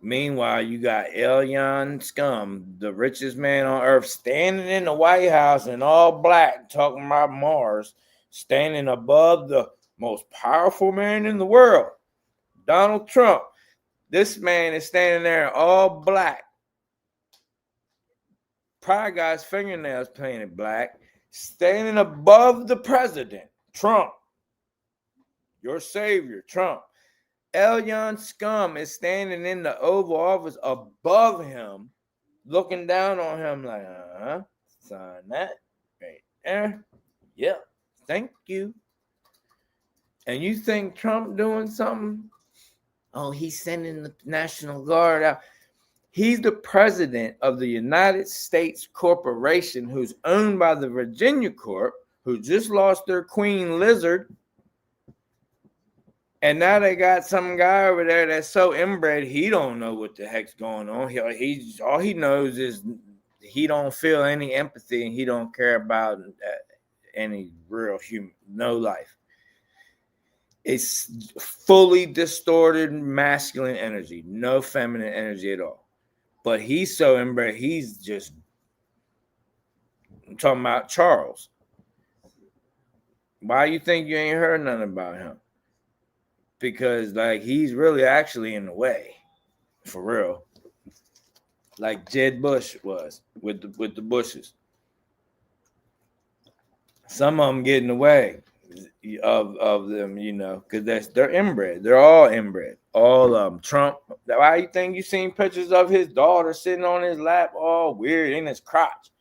Meanwhile, you got Elon Scum, the richest man on earth, standing in the White House in all black, talking about Mars, standing above the most powerful man in the world, Donald Trump. This man is standing there in all black. Probably got his fingernails painted black, standing above the president, Trump, your savior, Trump. Elyon Scum is standing in the Oval Office above him, looking down on him like, sign that right there. Yep, thank you. And you think Trump doing something? Oh, he's sending the National Guard out. He's the president of the United States Corporation, who's owned by the Virginia Corp, who just lost their Queen Lizard. And now they got some guy over there that's so inbred, he don't know what the heck's going on. He's all he knows is he don't feel any empathy and he don't care about any real human, no life. It's fully distorted masculine energy, no feminine energy at all. But he's so inbred, he's just, I'm talking about Charles. Why you think you ain't heard nothing about him? Because like he's really actually in the way, for real. Like Jed Bush was with the Bushes. Some of them get in the way of them, you know, because they're inbred. They're all inbred. All of them. Trump. Why you think you seen pictures of his daughter sitting on his lap, all weird in his crotch?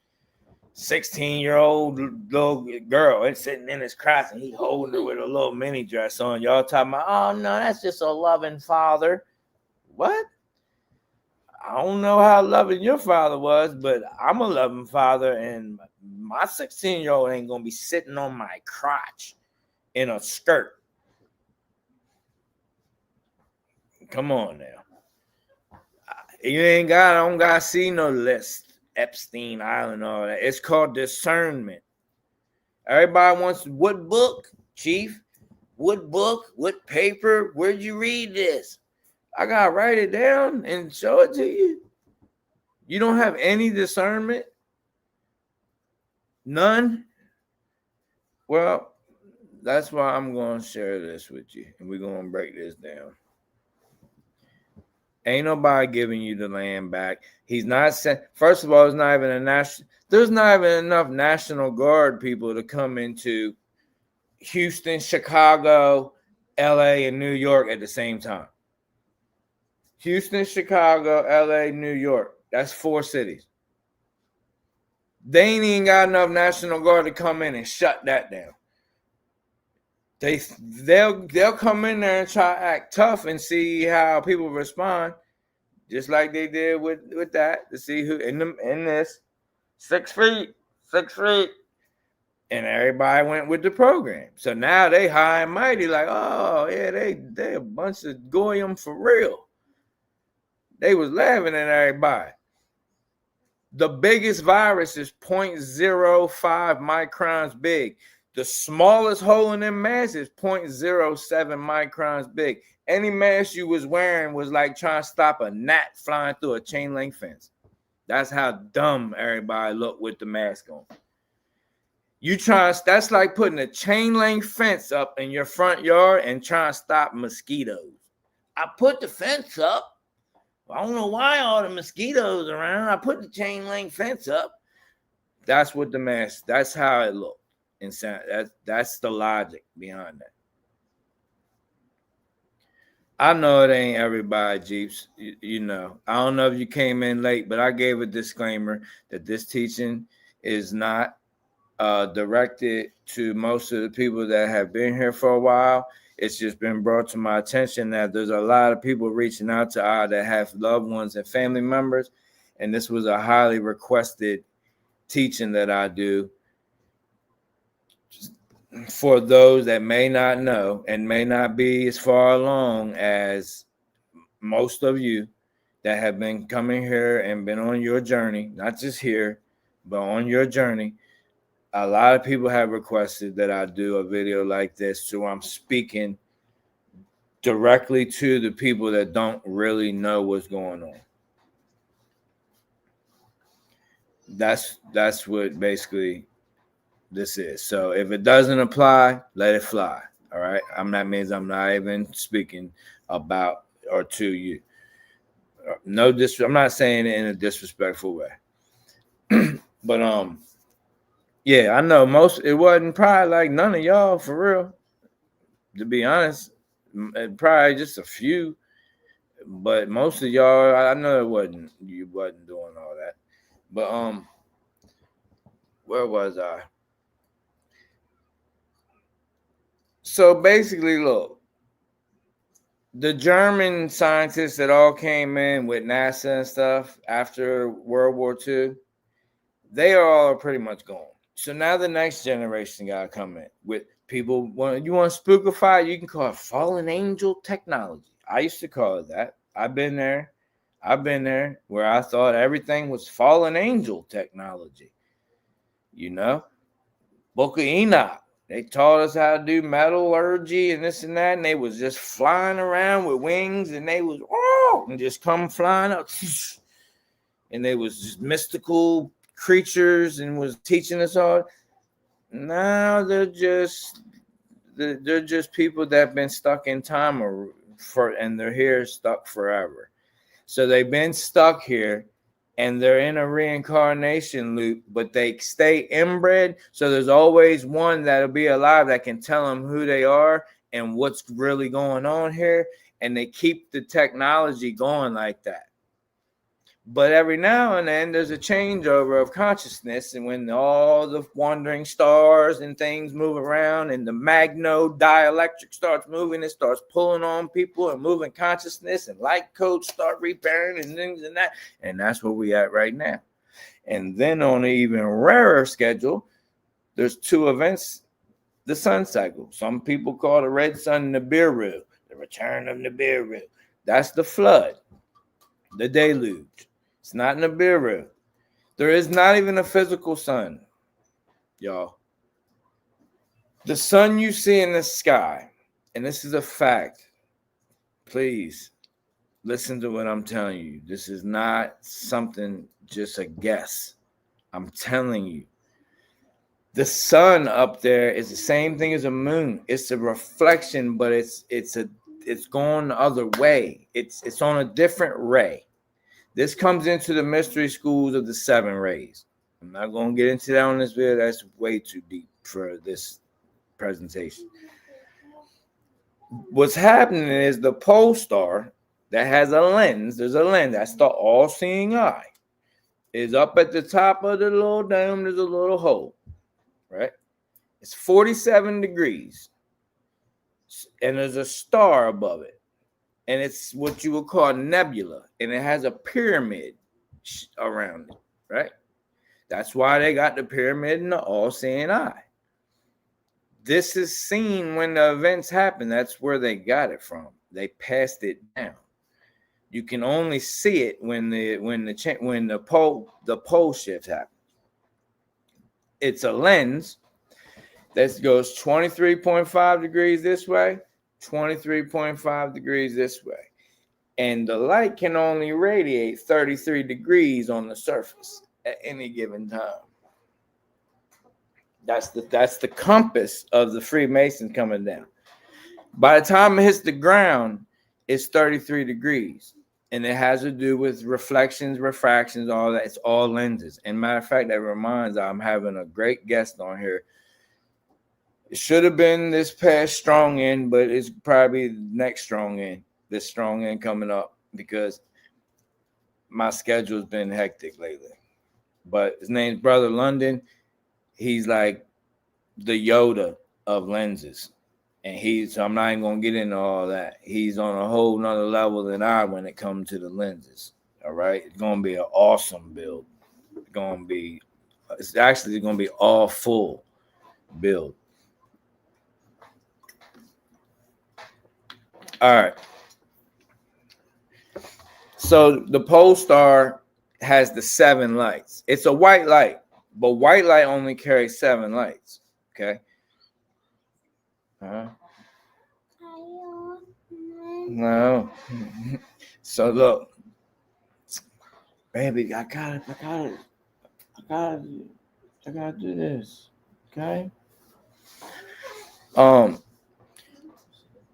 16-year-old little girl and sitting in his crotch and he holding her with a little mini dress on. Y'all talking about, oh no, that's just a loving father. What? I don't know how loving your father was, but I'm a loving father, and my 16-year-old ain't gonna be sitting on my crotch in a skirt. Come on now. I don't gotta see no list. Epstein Island, all that. It's called discernment. Everybody wants, what book, Chief? What book? What paper? Where'd you read this? I gotta write it down and show it to you. You don't have any discernment? None? Well, that's why I'm gonna share this with you, and we're gonna break this down. Ain't nobody giving you the land back. He's not sent. First of all, there's not even enough National Guard people to come into Houston, Chicago, LA, and New York at the same time. Houston, Chicago, LA, New York. That's 4 cities. They ain't even got enough National Guard to come in and shut that down. They'll come in there and try to act tough and see how people respond, just like they did with that, to see who in this 6 feet, and everybody went with the program. So now they high and mighty, like, oh yeah, they a bunch of goyim for real. They was laughing at everybody. The biggest virus is 0.05 microns big. The smallest hole in them masks is 0.07 microns big. Any mask you was wearing was like trying to stop a gnat flying through a chain link fence. That's how dumb everybody looked with the mask on. That's like putting a chain link fence up in your front yard and trying to stop mosquitoes. I put the fence up. I don't know why all the mosquitoes around. I put the chain link fence up. That's what the mask, that's how it looked. That's the logic behind that. I know it ain't everybody, Jeeps. You know, I don't know if you came in late, but I gave a disclaimer that this teaching is not directed to most of the people that have been here for a while. It's just been brought to my attention that there's a lot of people reaching out to that have loved ones and family members, and this was a highly requested teaching that I do for those that may not know and may not be as far along as most of you that have been coming here and been on your journey, not just here, but on your journey. A lot of people have requested that I do a video like this, so I'm speaking directly to the people that don't really know what's going on. That's what basically this is. So if it doesn't apply, let it fly. All right. That means I'm not even speaking about or to you. No, I'm not saying it in a disrespectful way. But Yeah, I know it wasn't probably like none of y'all for real. To be honest, probably just a few, but most of y'all, I know you wasn't doing all that. But where was I? So basically, look, the German scientists that all came in with NASA and stuff after World War II, they are all pretty much gone. So now the next generation got to come in with people. You want to spookify? You can call it fallen angel technology. I used to call it that. I've been there where I thought everything was fallen angel technology. You know, Book of Enoch. They taught us how to do metallurgy and this and that, and they was just flying around with wings, and they was and just come flying up, and they was just mystical creatures and was teaching us all. Now they're just people that have been stuck in time and they're here stuck forever. So they've been stuck here and they're in a reincarnation loop, but they stay inbred. So there's always one that'll be alive that can tell them who they are and what's really going on here. And they keep the technology going like that. But every now and then there's a changeover of consciousness, and when all the wandering stars and things move around and the magno dielectric starts moving, it starts pulling on people and moving consciousness, and light codes start repairing and things and that. And that's where we at right now. And then on an even rarer schedule, there's two events, the sun cycle. Some people call the red sun Nibiru, the return of Nibiru. That's the flood, the deluge. It's not Nibiru. There is not even a physical sun, y'all. The sun you see in the sky, and this is a fact. Please listen to what I'm telling you. This is not something just a guess. I'm telling you. The sun up there is the same thing as a moon. It's a reflection, but it's going the other way. It's on a different ray. This comes into the mystery schools of the 7 rays. I'm not going to get into that on this video. That's way too deep for this presentation. What's happening is the pole star that has a lens, there's a lens, that's the all-seeing eye, is up at the top of the little dome. There's a little hole, right? It's 47 degrees, and there's a star above it. And it's what you would call nebula, and it has a pyramid around it, right? That's why they got the pyramid and the all-seeing eye. This is seen when the events happen. That's where they got it from. They passed it down. You can only see it when the pole shift happens. It's a lens that goes 23.5 degrees this way, 23.5 degrees this way. And the light can only radiate 33 degrees on the surface at any given time. That's the compass of the Freemasons coming down. By the time it hits the ground, it's 33 degrees. And it has to do with reflections, refractions, all that. It's all lenses. And matter of fact, that reminds I'm having a great guest on here. It should have been this past strong end, but it's probably the next strong end. This strong end coming up, because my schedule's been hectic lately. But his name's Brother London. He's like the Yoda of lenses. And so I'm not even going to get into all that. He's on a whole nother level than I when it comes to the lenses. All right. It's going to be an awesome build. It's actually going to be all full build. All right. So the pole star has the 7 lights. It's a white light, but white light only carries 7 lights. Okay. No. So look, baby, I gotta do this. Okay.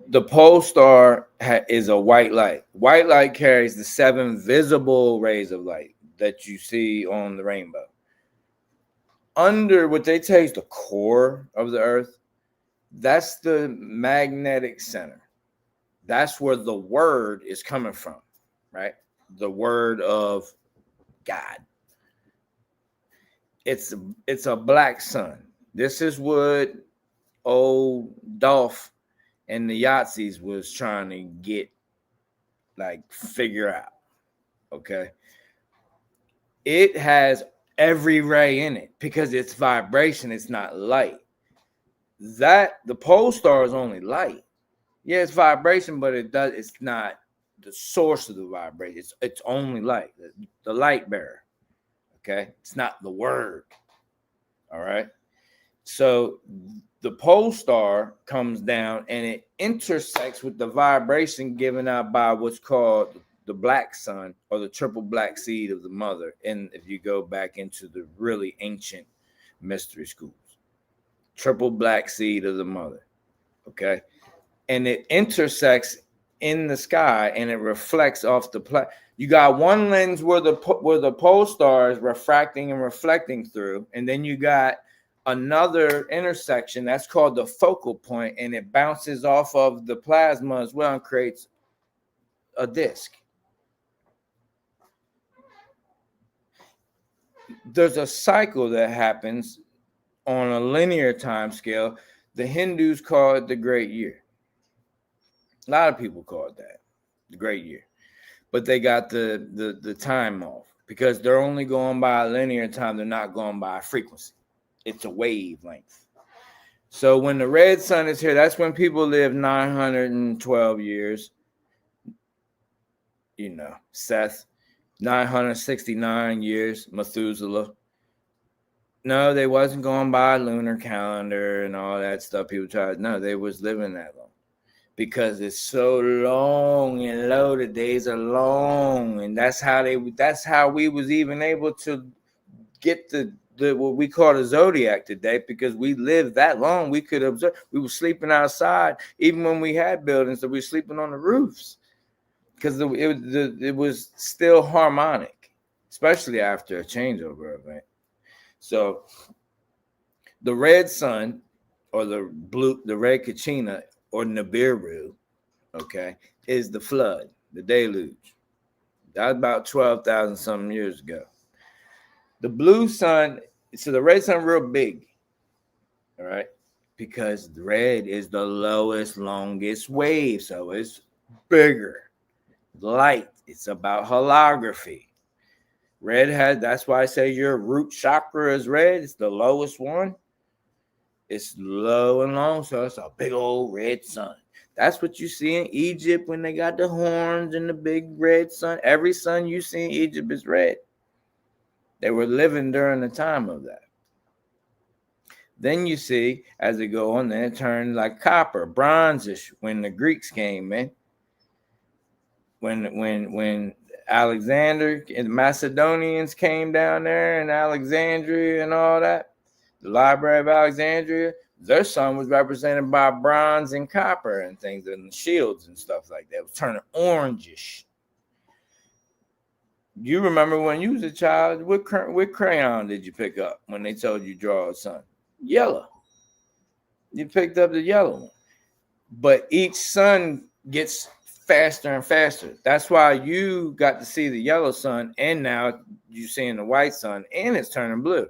The pole star is a white light. White light carries the 7 visible rays of light that you see on the rainbow. under what they say is the core of the earth, that's the magnetic center. That's where the word is coming from, right? The word of God. It's a black sun. This is what old Dolph and the Yahtzees was trying to get, like, figure out. Okay. It has every ray in it because it's vibration, it's not light. That the pole star is only light. Yeah, it's vibration, but it's not the source of the vibration. It's only light, the light bearer. Okay, it's not the word. All right. So the pole star comes down and it intersects with the vibration given out by what's called the black sun, or the triple black seed of the mother. And if you go back into the really ancient mystery schools, triple black seed of the mother. Okay. And it intersects in the sky and it reflects off the you got one lens where the pole star is refracting and reflecting through, and then you got another intersection that's called the focal point, and it bounces off of the plasma as well and creates a disc. There's a cycle that happens on a linear time scale. The Hindus call it the great year. A lot of people call it that, the great year. But they got the time off because they're only going by a linear time. They're not going by a frequency. It's a wavelength. So when the red sun is here, that's when people live 912 years. You know, Seth, 969 years, Methuselah. No, they wasn't going by a lunar calendar and all that stuff. People try. No, they was living that long. Because it's so long and low, the days are long, and that's how we was even able to get the what we call the zodiac today, because we lived that long. We could observe. We were sleeping outside even when we had buildings, so we were sleeping on the roofs because it was still harmonic, especially after a changeover event. So the red sun, or the red Kachina, or Nibiru, okay, is the flood, the deluge. That was about 12,000 something years ago. The blue sun, so the red sun real big, all right, because the red is the lowest, longest wave, so it's bigger. Light, it's about holography. Red that's why I say your root chakra is red. It's the lowest one. It's low and long, so it's a big old red sun. That's what you see in Egypt when they got the horns and the big red sun. Every sun you see in Egypt is red. They were living during the time of that. Then you see, as they go on, then it turned like copper, bronzish when the Greeks came, man. When Alexander and the Macedonians came down there in Alexandria and all that, the Library of Alexandria, their sun was represented by bronze and copper and things, and shields and stuff like that. It was turning orangish. You remember when you was a child, what crayon did you pick up when they told you draw a sun? Yellow. You picked up the yellow one. But each sun gets faster and faster. That's why you got to see the yellow sun, and now you're seeing the white sun, and it's turning blue.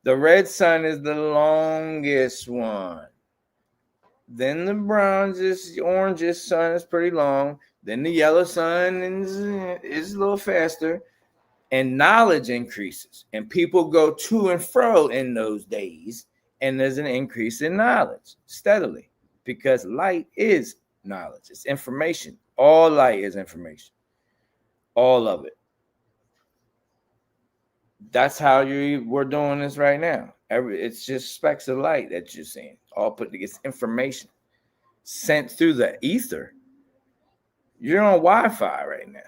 The red sun is the longest one. Then the bronzish, orangish sun is pretty long. Then the yellow sun is a little faster. And knowledge increases. And people go to and fro in those days. And there's an increase in knowledge steadily. Because light is knowledge. It's information. All light is information. All of it. That's how we're doing this right now. It's just specks of light that you're seeing, all put together. It's information sent through the ether. You're on Wi-Fi right now.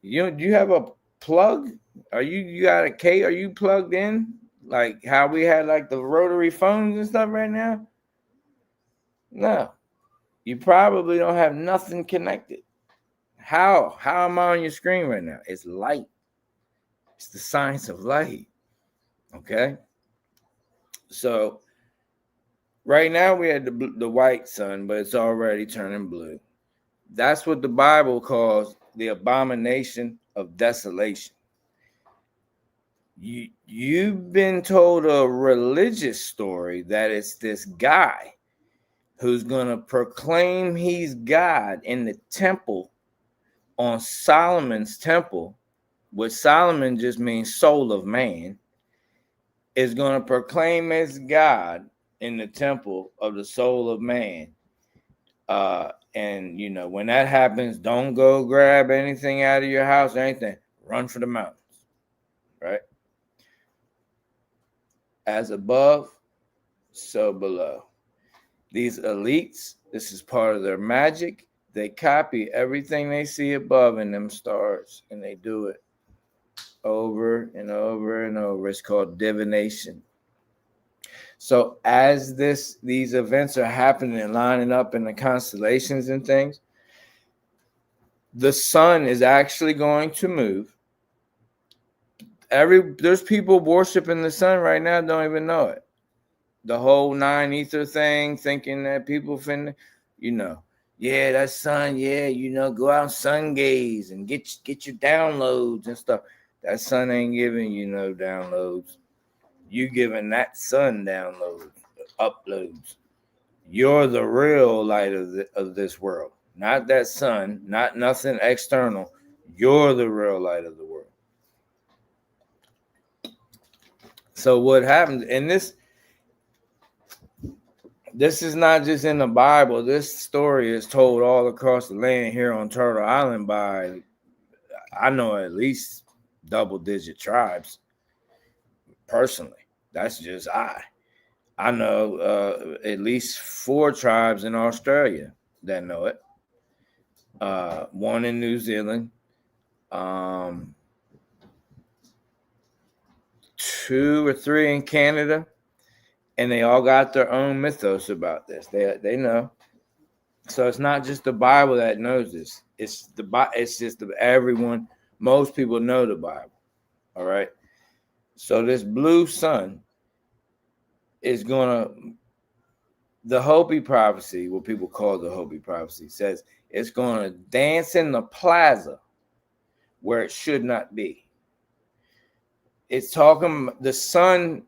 You have a plug? You got a K? Are you plugged in? Like how we had like the rotary phones and stuff right now? No. You probably don't have nothing connected. How am I on your screen right now? It's light. It's the science of light. Okay? So right now we had the white sun, but it's already turning blue. That's what the Bible calls the abomination of desolation. You've been told a religious story that it's this guy who's going to proclaim he's God in the temple on Solomon's temple, which Solomon just means soul of man, is going to proclaim as God in the temple of the soul of man. And, you know, when that happens, don't go grab anything out of your house or anything. Run for the mountains, right? As above, so below. These elites, this is part of their magic. They copy everything they see above in them stars, and they do it over and over and over. It's called divination. So as these events are happening and lining up in the constellations and things, the sun is actually going to move. There's people worshiping the sun right now, don't even know it. The whole nine ether thing, thinking that people finna, you know, yeah, that sun, yeah, you know, go out and sun gaze and get your downloads and stuff. That sun ain't giving you no downloads. You giving that sun downloads, uploads. You're the real light of this world, not that sun, not nothing external. You're the real light of the world. So what happens, and this is not just in the Bible. This story is told all across the land here on Turtle Island by, I know, at least double-digit tribes. Personally, that's just I know at least 4 tribes in Australia that know it. 1 in New Zealand, 2 or 3 in Canada, and they all got their own mythos about this. They know. So it's not just the Bible that knows this. It's just everyone. Most people know the Bible. All right. So this blue sun is gonna. The Hopi prophecy, what people call the Hopi prophecy, says it's gonna dance in the plaza where it should not be. It's talking. The sun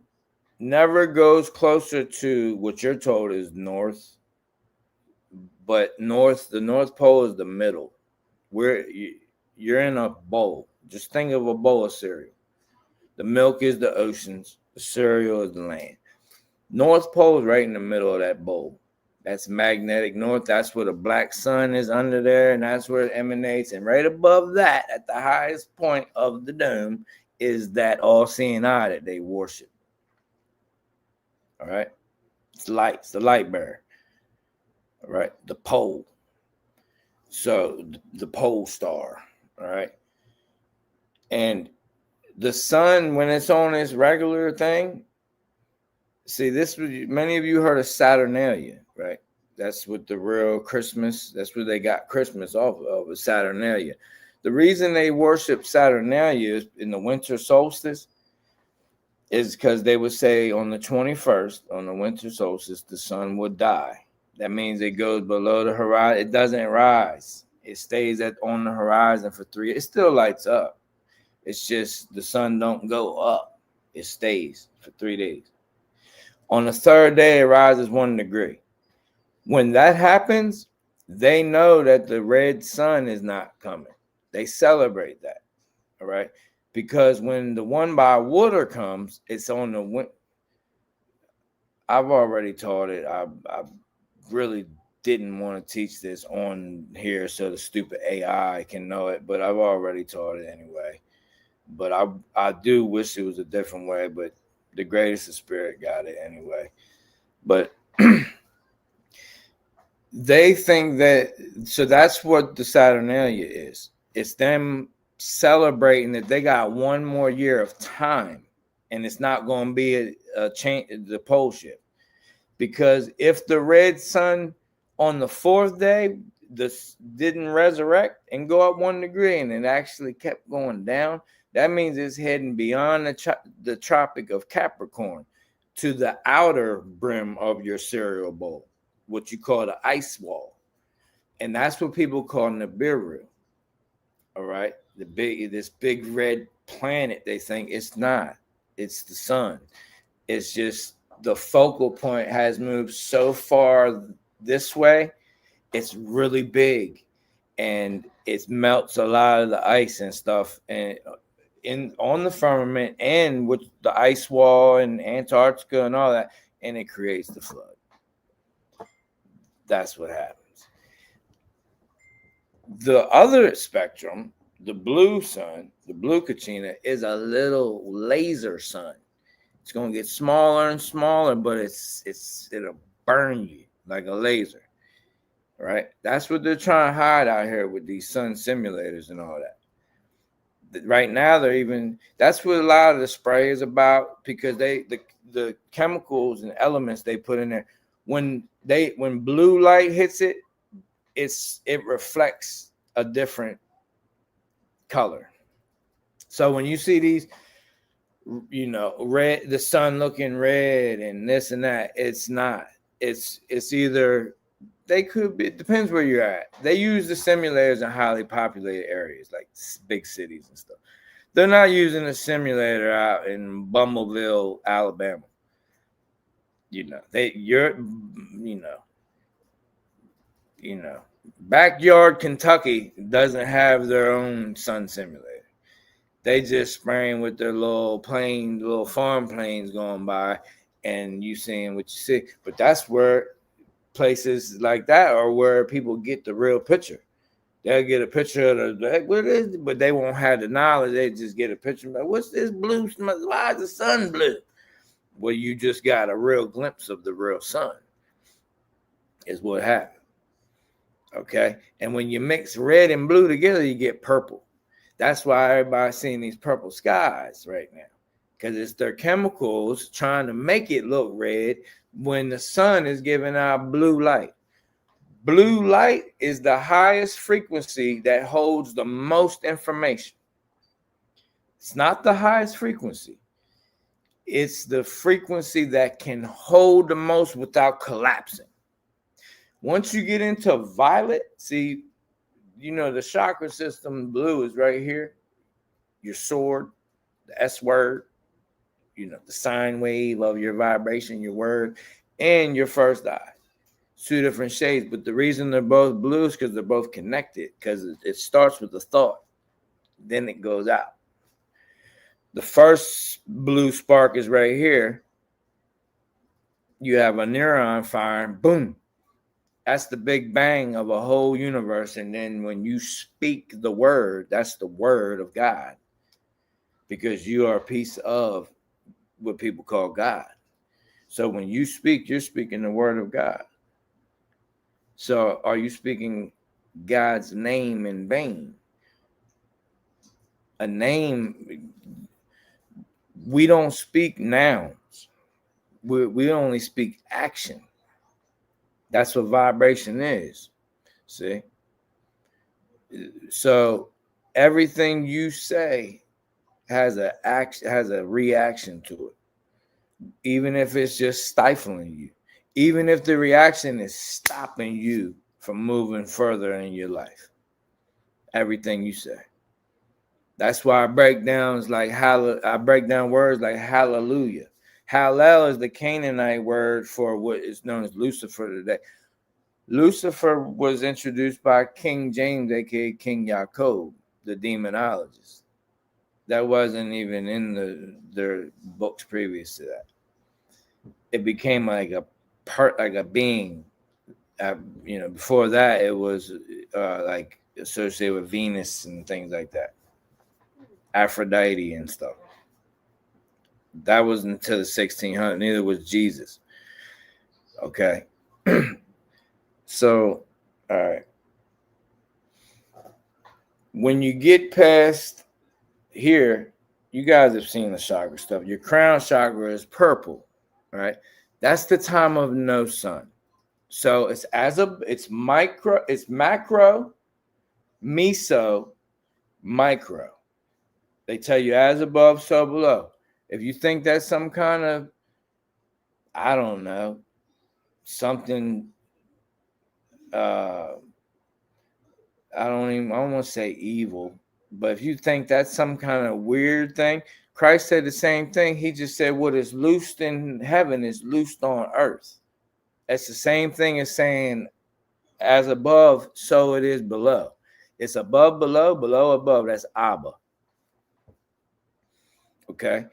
never goes closer to what you're told is north, but the North Pole is the middle. You're in a bowl. Just think of a bowl of cereal. The milk is the oceans. The cereal is the land. North Pole is right in the middle of that bowl. That's magnetic north. That's where the black sun is under there, and that's where it emanates. And right above that, at the highest point of the dome, is that all-seeing eye that they worship. All right? It's light. It's the light bearer. All right? The pole. So the pole star. All right? And the sun, when it's on its regular thing, see, many of you heard of Saturnalia, right? That's what the real Christmas, that's what they got Christmas off of, is Saturnalia. The reason they worship Saturnalia in the winter solstice is because they would say on the 21st, on the winter solstice, the sun would die. That means it goes below the horizon. It doesn't rise. It stays on the horizon for 3. It still lights up. It's just the sun don't go up. It stays for 3 days. On the 3rd day, it rises 1 degree. When that happens, they know that the red sun is not coming. They celebrate that, all right? Because when the one by water comes, it's on the wind. I've already taught it. I really didn't want to teach this on here so the stupid AI can know it, but I've already taught it anyway. But I do wish it was a different way, but the greatest of spirit got it anyway. But they think that, so that's what the Saturnalia is. It's them celebrating that they got 1 more year of time, and it's not going to be a change, the pole shift. Because if the red sun on the 4th day didn't resurrect and go up 1 degree, and it actually kept going down, that means it's heading beyond the Tropic of Capricorn to the outer brim of your cereal bowl, what you call the ice wall. And that's what people call Nibiru. All right. This big red planet, they think it's not. It's the sun. It's just the focal point has moved so far this way. It's really big, and it melts a lot of the ice and stuff, and on the firmament and with the ice wall and Antarctica and all that, and it creates the flood. That's what happens. The other spectrum, the blue sun, the blue Kachina, is a little laser sun. It's gonna get smaller and smaller, but it'll burn you like a laser. Right? That's what they're trying to hide out here with these sun simulators and all that. Right now, that's what a lot of the spray is about, because the chemicals and elements they put in there, when blue light hits it, it reflects a different color. So when you see these, red, the sun looking red and this and that, it's not. It's either. They could be, it depends where you're at. They use the simulators in highly populated areas like big cities and stuff. They're not using a simulator out in Bumbleville, Alabama. Backyard Kentucky doesn't have their own sun simulator. They just spraying with their little farm planes going by, and you seeing what you see. But that's where places like that are where people get the real picture. They'll get a picture of what is it, but they won't have the knowledge. They just get a picture. Like, what's this blue? Why is the sun blue? Well, you just got a real glimpse of the real sun, is what happened. Okay. And when you mix red and blue together, you get purple. That's why everybody's seeing these purple skies right now, because it's their chemicals trying to make it look red when the sun is giving out blue light. Blue light is the highest frequency that holds the most information. It's not the highest frequency. It's the frequency that can hold the most without collapsing. Once you get into violet, see, the chakra system, blue is right here. Your sword, the S word, the sine wave of your vibration, your word, and your first eye. 2 different shades, but the reason they're both blue is because they're both connected, because it starts with a thought, then it goes out. The first blue spark is right here. You have a neuron firing, boom. That's the big bang of a whole universe. And then when you speak the word, that's the word of God, because you are a piece of what people call God. So when you speak, you're speaking the word of God. So are you speaking God's name in vain? A name, we don't speak nouns. We only speak action. That's what vibration is. See? So everything you say has a reaction to it. Even if it's just stifling you. Even if the reaction is stopping you from moving further in your life. Everything you say. That's why I break down words like hallelujah. Hallel is the Canaanite word for what is known as Lucifer today. Lucifer was introduced by King James, aka King Yaakov, the demonologist. That wasn't even in their books previous to that. It became like a being. Before that, it was like associated with Venus and things like that, Aphrodite and stuff. That wasn't until the 1600s. Neither was Jesus. Okay. So, all right. When you get past here, you guys have seen the chakra stuff. Your crown chakra is purple, right? That's the time of no sun. So it's macro, meso, micro. They tell you as above, so below. If you think that's some kind of I don't know, something, I don't want to say evil, but if you think that's some kind of weird thing, Christ said the same thing. He just said what is loosed in heaven is loosed on earth. That's the same thing as saying as above, so it is below. It's above, below, below, above. That's Abba. Okay.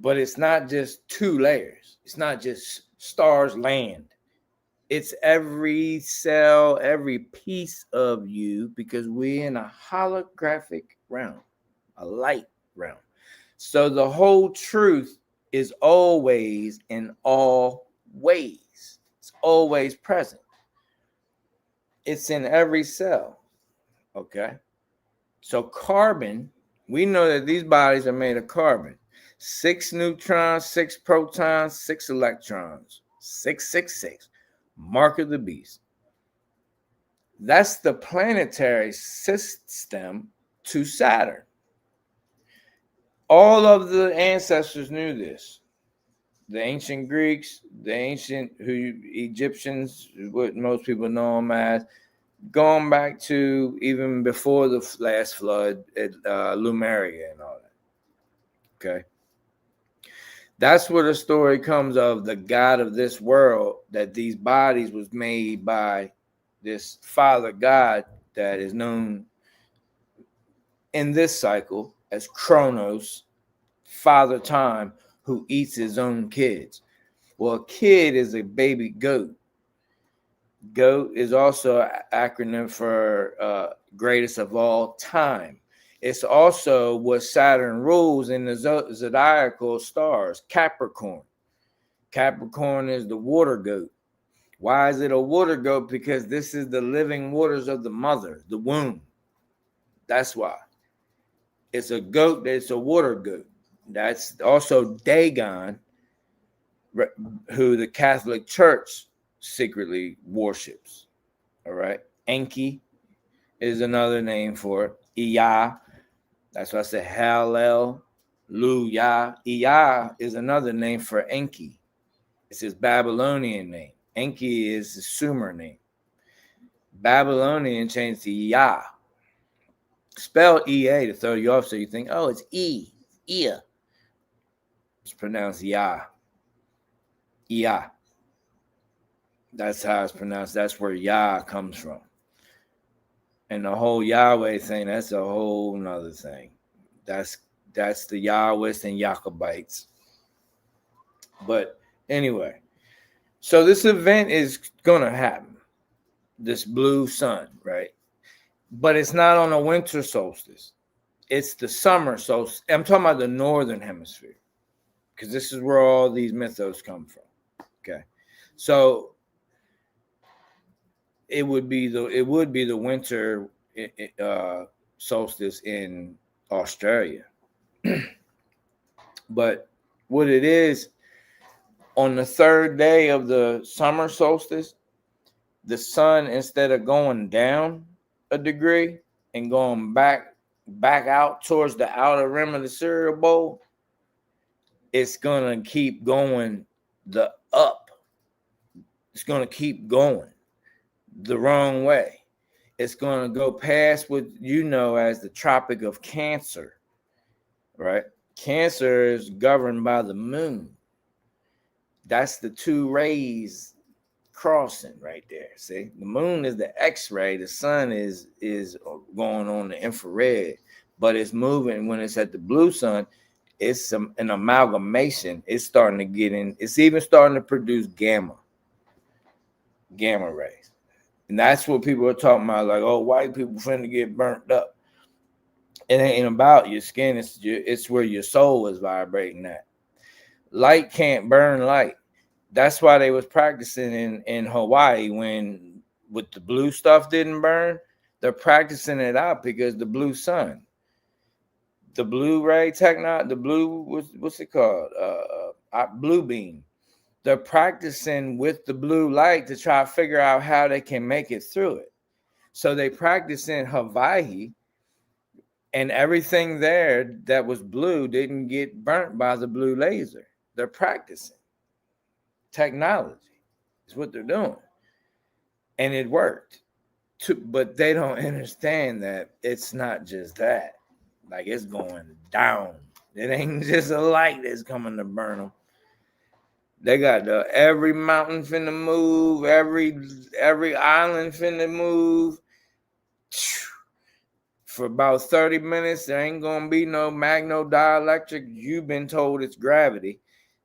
But it's not just two layers. It's not just stars, land. It's every cell, every piece of you, because we're in a holographic realm, a light realm. So the whole truth is always in all ways. It's always present. It's in every cell. Okay. So carbon, we know that these bodies are made of carbon. 6 neutrons, 6 protons, 6 electrons. 666. Mark of the beast. That's the planetary system to Saturn. All of the ancestors knew this. The ancient Greeks, the ancient Egyptians, what most people know them as, going back to even before the last flood at Lemuria and all that. Okay. That's where the story comes of the God of this world, that these bodies was made by this Father God that is known in this cycle as Kronos, Father Time, who eats his own kids. Well, a kid is a baby goat. Goat is also an acronym for greatest of all time. It's also what Saturn rules in the zodiacal stars, Capricorn. Capricorn is the water goat. Why is it a water goat? Because this is the living waters of the mother, the womb. That's why. It's a goat, it's a water goat. That's also Dagon, who the Catholic Church secretly worships. All right. Enki is another name for it. Iyah. That's why I said Hallel. Lu-Yah. Iyah is another name for Enki. It's his Babylonian name. Enki is his Sumer name. Babylonian changed to Yah. Spell E-A to throw you off so you think, oh, it's E. Ia. It's pronounced Yah. Yah. That's how it's pronounced. That's where Yah comes from. And the whole Yahweh thing, that's a whole nother thing. That's the Yahwists and Jacobites. But anyway, so this event is going to happen. This blue sun, right? But it's not on a winter solstice. It's the summer solstice. I'm talking about the northern hemisphere, because this is where all these mythos come from. Okay. So it would be the winter solstice in Australia. But what it is, on the third day of the summer solstice, the sun, instead of going down a degree and going back out towards the outer rim of the cereal bowl, it's gonna keep going up. It's gonna keep going the wrong way. It's gonna go past what you know as the Tropic of Cancer, right? Cancer is governed by the moon. That's the two rays crossing right there. See, the moon is the X-ray. The sun is going on the infrared, but it's moving when it's at the blue sun. It's an amalgamation. It's starting to get in. It's even starting to produce gamma rays, and that's what people are talking about. Like, oh, white people finna get burnt up. It ain't about your skin. It's where your soul is vibrating at. Light can't burn light. That's why they was practicing in Hawaii when with the blue stuff didn't burn. They're practicing it out because the blue sun, the blue ray technology, the blue, what's it called? Blue beam. They're practicing with the blue light to try to figure out how they can make it through it. So they practice in Hawaii, and everything there that was blue didn't get burnt by the blue laser. They're practicing technology. It's what they're doing. And it worked. But they don't understand that it's not just that. Like, it's going down. It ain't just a light that's coming to burn them. They got every mountain finna move, every island finna move. For about 30 minutes, there ain't gonna be no magno-dielectric. You've been told it's gravity.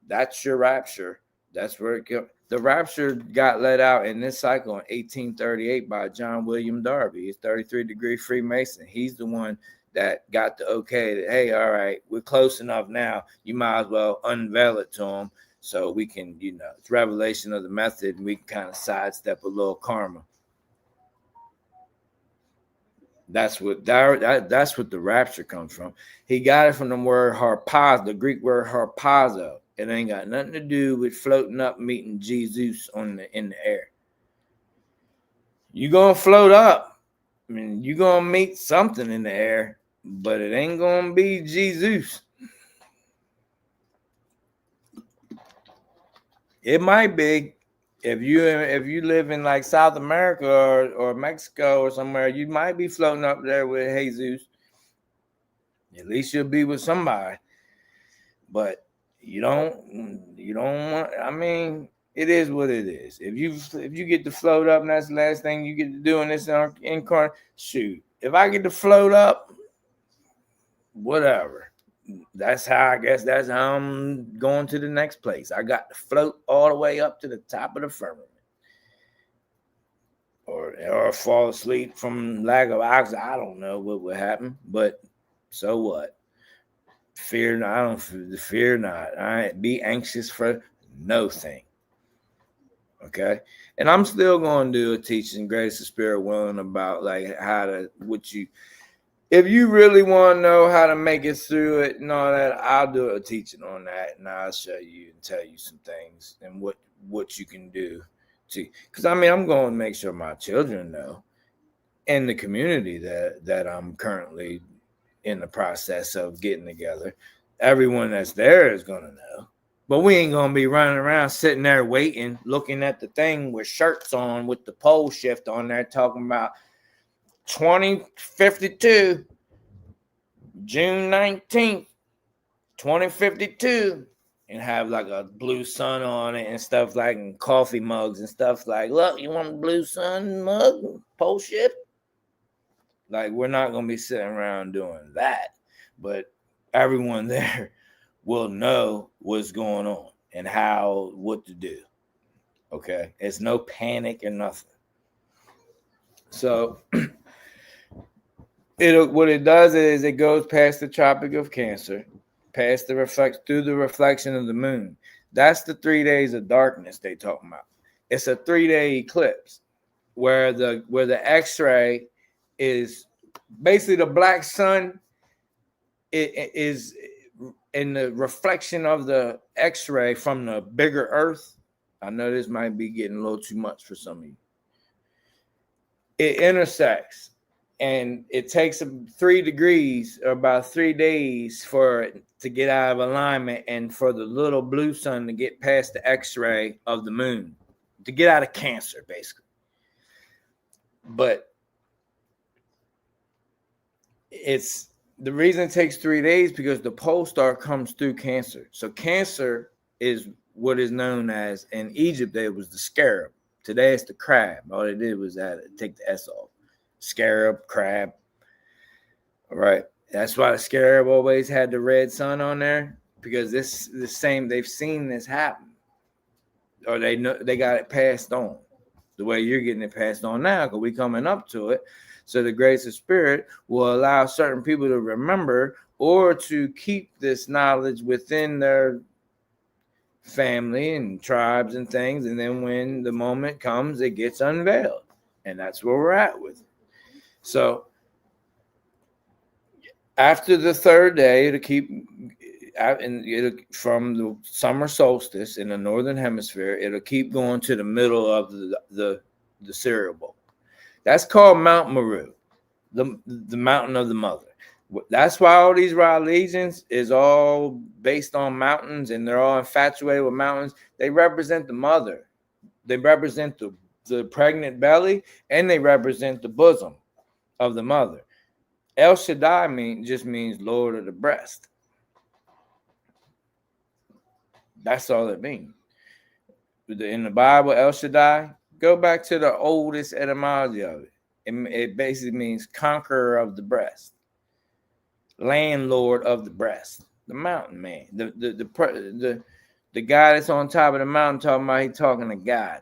That's your rapture. That's where it goes. The rapture got let out in this cycle in 1838 by John William Darby. He's 33-degree Freemason. He's the one that got the okay that, hey, all right, we're close enough now. You might as well unveil it to them so we can, it's revelation of the method, and we can kind of sidestep a little karma. That's what the rapture comes from. He got it from the word harpazo, the Greek word harpazo. It ain't got nothing to do with floating up, meeting Jesus in the air. You gonna float up. I mean, you gonna meet something in the air, but it ain't gonna be Jesus. It might be. If you live in like South America or Mexico or somewhere, you might be floating up there with Jesus. At least you'll be with somebody. But you don't want. I mean, it is what it is. If you get to float up, and that's the last thing you get to do in this incarnate, shoot. If I get to float up, whatever. That's how I'm going to the next place. I got to float all the way up to the top of the firmament. Or fall asleep from lack of oxygen. I don't know what would happen, but so what? Fear not. I be anxious for no thing. Okay, and I'm still going to do a teaching, Grace of Spirit willing, about like if you really want to know how to make it through it and all that, I'll do a teaching on that, and I'll show you and tell you some things and what you can do. Because I mean, I'm going to make sure my children know, and the community that I'm currently in the process of getting together, everyone that's there is going to know. But we ain't going to be running around sitting there waiting, looking at the thing with shirts on with the pole shift on there, talking about 2052, June 19th, 2052. And have like a blue sun on it and stuff like, and coffee mugs and stuff like, look, you want a blue sun mug, pole shift? Like, we're not going to be sitting around doing that, but everyone there will know what's going on and what to do. Okay. It's no panic or nothing. So what it does is it goes past the Tropic of Cancer, past through the reflection of the moon. That's the 3 days of darkness they talking about. It's a 3-day eclipse where the X-ray is basically the black sun. It is in the reflection of the X-ray from the bigger Earth. I know this might be getting a little too much for some of you. It intersects. And it takes 3 degrees or about 3 days for it to get out of alignment and for the little blue sun to get past the X-ray of the moon, to get out of Cancer, basically. But it's the reason it takes 3 days because the pole star comes through Cancer. So Cancer is what is known as, in Egypt, it was the scarab. Today it's the crab. All they did was take the S off. Scarab, crab. All right. That's why the scarab always had the red sun on there, because they've seen this happen. Or they know they got it passed on the way you're getting it passed on now, because we're coming up to it. So the grace of spirit will allow certain people to remember or to keep this knowledge within their family and tribes and things. And then when the moment comes, it gets unveiled. And that's where we're at with it. So after the 3rd day, it'll keep from the summer solstice in the northern hemisphere. It'll keep going to the middle of the cereal bowl. That's called Mount Meru, the mountain of the mother. That's why all these religions is all based on mountains, and they're all infatuated with mountains. They represent the mother. They represent the pregnant belly, and they represent the bosom of the mother. El Shaddai just means Lord of the breast. That's all it means. In the Bible, El Shaddai, go back to the oldest etymology of it. It basically means conqueror of the breast, landlord of the breast, the mountain man, the guy that's on top of the mountain talking about he talking to God.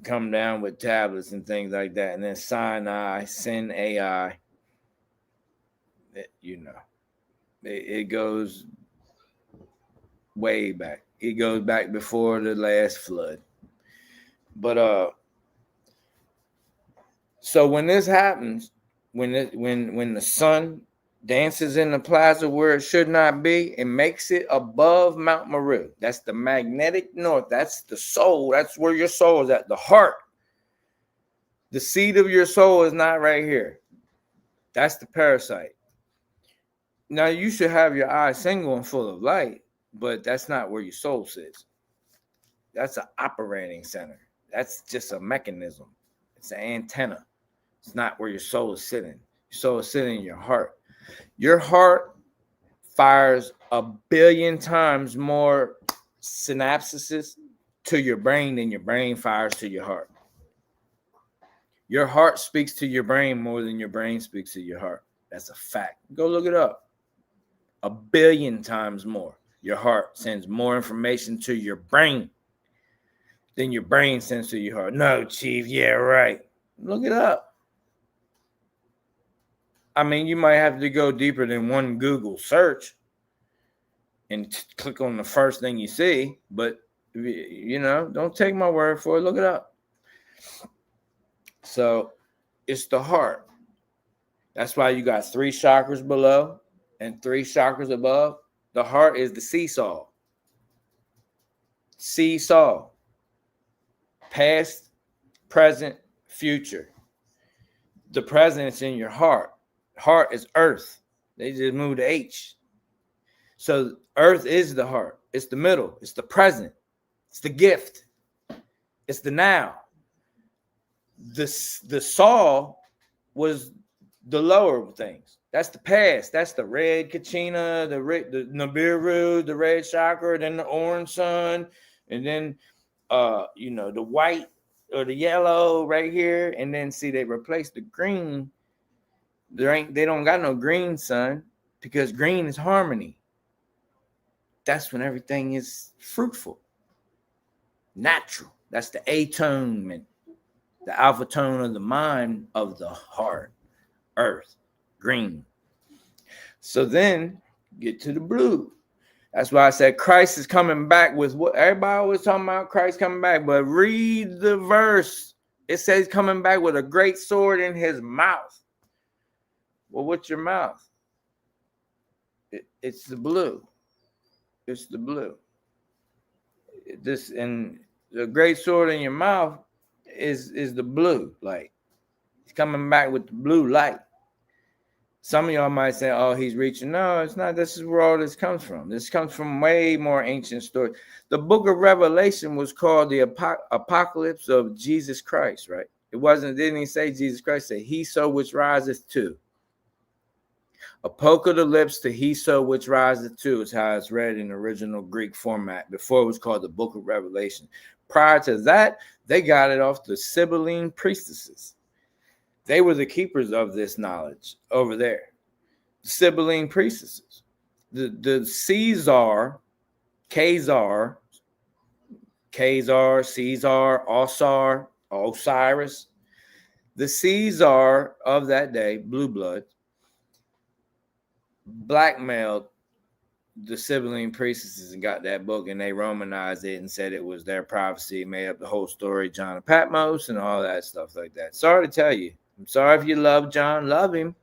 Come down with tablets and things like that, and then Sinai, Sin AI. It goes way back. It goes back before the last flood. But so when this happens, when the sun dances in the plaza where it should not be and makes it above Mount Meru, that's the magnetic north. That's the soul. That's where your soul is at, the heart. The seed of your soul is not right here. That's the parasite. Now, you should have your eyes single and full of light, but that's not where your soul sits. That's an operating center. That's just a mechanism. It's an antenna. It's not where your soul is sitting. Your soul is sitting in your heart. Your heart fires 1 billion times more synapses to your brain than your brain fires to your heart. Your heart speaks to your brain more than your brain speaks to your heart. That's a fact. Go look it up. 1 billion times more. Your heart sends more information to your brain than your brain sends to your heart. No, Chief. Yeah, right. Look it up. I mean, you might have to go deeper than one Google search and click on the first thing you see, but don't take my word for it. Look it up. So it's the heart. That's why you got 3 chakras below and 3 chakras above. The heart is the seesaw. Seesaw. Past, present, future. The present is in your heart. Heart is earth. They just moved the H. So earth is the heart. It's the middle. It's the present. It's the gift. It's the now. The saw was the lower things. That's the past. That's the red Kachina, the Nibiru, the red chakra, then the orange sun, and then the white or the yellow right here. And then see, they replaced the green. They don't got no green sun, because green is harmony. That's when everything is fruitful, natural. That's the atonement, the alpha tone of the mind of the heart, earth, green. So then get to the blue. That's why I said Christ is coming back with what everybody always talking about, Christ coming back. But read the verse. It says coming back with a great sword in his mouth. Well, what's your mouth? It's the blue. It's the blue. And the great sword in your mouth is the blue light. He's coming back with the blue light. Some of y'all might say, oh, he's reaching. No, it's not. This is where all this comes from. This comes from way more ancient stories. The book of Revelation was called the apocalypse of Jesus Christ, right? Didn't he say Jesus Christ? Say, he so which riseth to. Apocalypse to he so which riseth to is how it's read in the original Greek format before it was called the book of Revelation. Prior to that, they got it off the Sibylline priestesses. They were the keepers of this knowledge over there. The Sibylline priestesses. The Caesar, Osiris. The Caesar of that day, blue blood, blackmailed the Sibylline priestesses and got that book, and they Romanized it and said it was their prophecy, made up the whole story, John of Patmos and all that stuff like that. Sorry to tell you. I'm sorry if you love John, love him.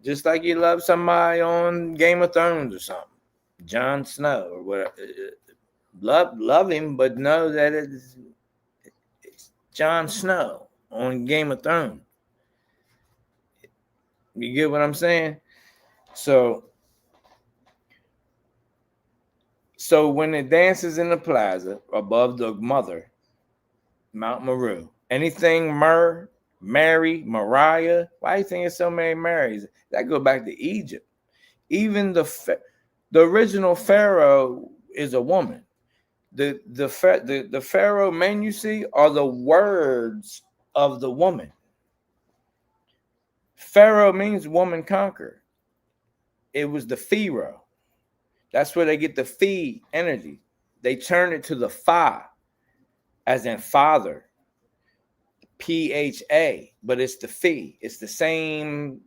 Just like you love somebody on Game of Thrones or something. Jon Snow or whatever. Love him, but know that it's Jon Snow on Game of Thrones. You get what I'm saying? So when it dances in the plaza above the mother, Mount Meru, anything Mary, Mariah, why do you think there's so many Marys? That go back to Egypt. Even the original Pharaoh is a woman. The Pharaoh men you see are the words of the woman. Pharaoh means woman conquer. It was the Pharaoh. That's where they get the Phi energy. They turn it to the Fa, as in father, PHA, but it's the Phi. It's the same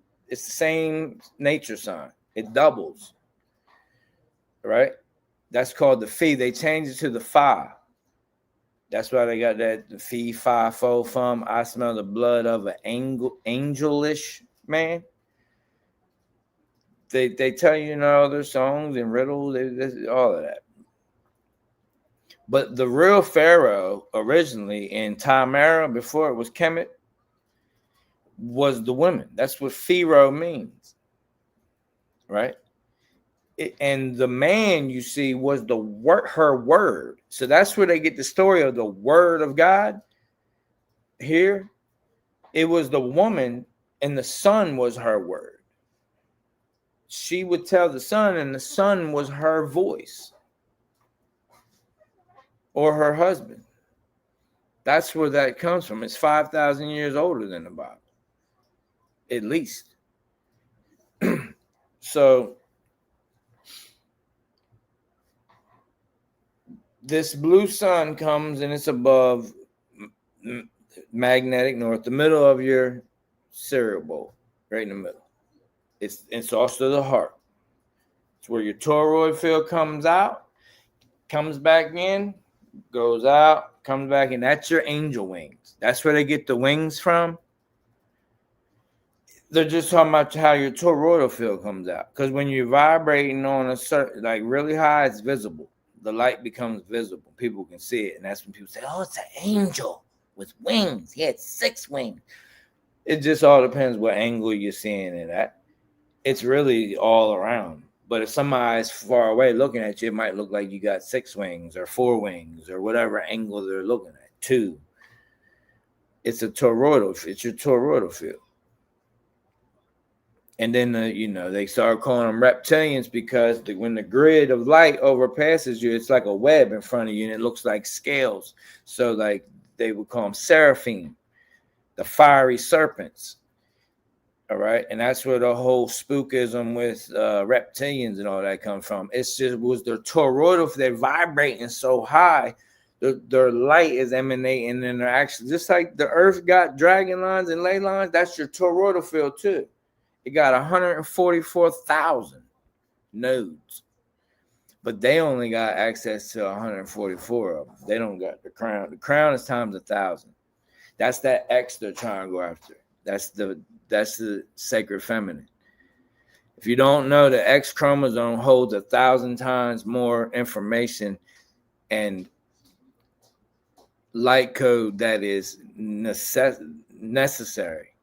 nature sign. It doubles. Right? That's called the Phi. They changed it to the Fa. That's why they got that the Phi, Phi, Fo, Fum. I smell the blood of an angelish man. They tell you, their songs and riddles, all of that. But the real Pharaoh originally in Tamara, before it was Kemet, was the women. That's what Pharaoh means, right? And the man you see was her word. So that's where they get the story of the word of God. Here, it was the woman, and the son was her word. She would tell the son, and the son was her voice or her husband. That's where that comes from. It's 5,000 years older than the Bible, at least. So this blue sun comes, and it's above magnetic north, the middle of your cereal bowl, right in the middle. It's also the heart. It's where your toroid field comes out, comes back in, goes out, comes back in. That's your angel wings. That's where they get the wings from. They're just talking about how your toroidal field comes out. Because when you're vibrating on a certain, like really high, it's visible. The light becomes visible. People can see it. And that's when people say, oh, it's an angel with wings. He had 6 wings. It just all depends what angle you're seeing it at. It's really all around. But if somebody's far away looking at you, it might look like you got 6 wings or 4 wings or whatever angle they're looking at. 2. It's a toroidal. It's your toroidal field. And then, they start calling them reptilians because when the grid of light overpasses you, it's like a web in front of you and it looks like scales. So like they would call them seraphim, the fiery serpents. All right. And that's where the whole spookism with reptilians and all that comes from. It's just was their toroidal, they're vibrating so high, their light is emanating, and they're actually just like the earth got dragon lines and ley lines, that's your toroidal field too. It got 144,000 nodes, but they only got access to 144 of them. They don't got the crown. The crown is times 1,000. That's that X they're trying to go after. That's the sacred feminine. If you don't know, the X chromosome holds 1,000 times more information and light code that is necessary.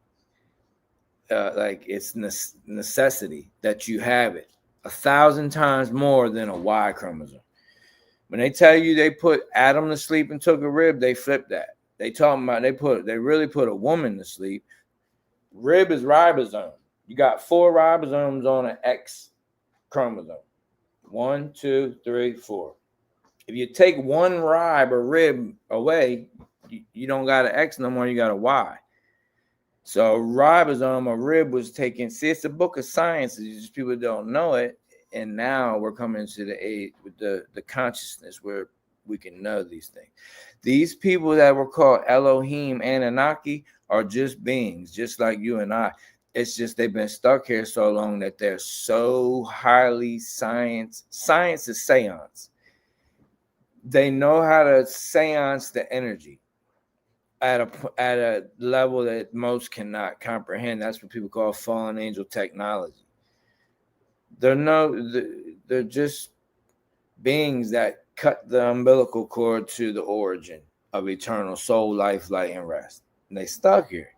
Like it's necessity that you have it 1,000 times more than a Y chromosome. When they tell you they put Adam to sleep and took a rib, they flip that. They talking about they really put a woman to sleep. Rib is ribosome. You got 4 ribosomes on an X chromosome. 1, 2, 3, 4. If you take one rib or rib away, you don't got an X no more. You got a Y. So ribosome or rib was taken. See, it's a book of science. It's just people don't know it. And now we're coming to the age with the consciousness where we can know these things. These people that were called Elohim, Anunnaki, are just beings, just like you and I. It's just they've been stuck here so long that they're so highly science. Science is seance. They know how to seance the energy at a level that most cannot comprehend. That's what people call fallen angel technology. They're just beings that cut the umbilical cord to the origin of eternal soul, life, light, and rest. And they stuck here.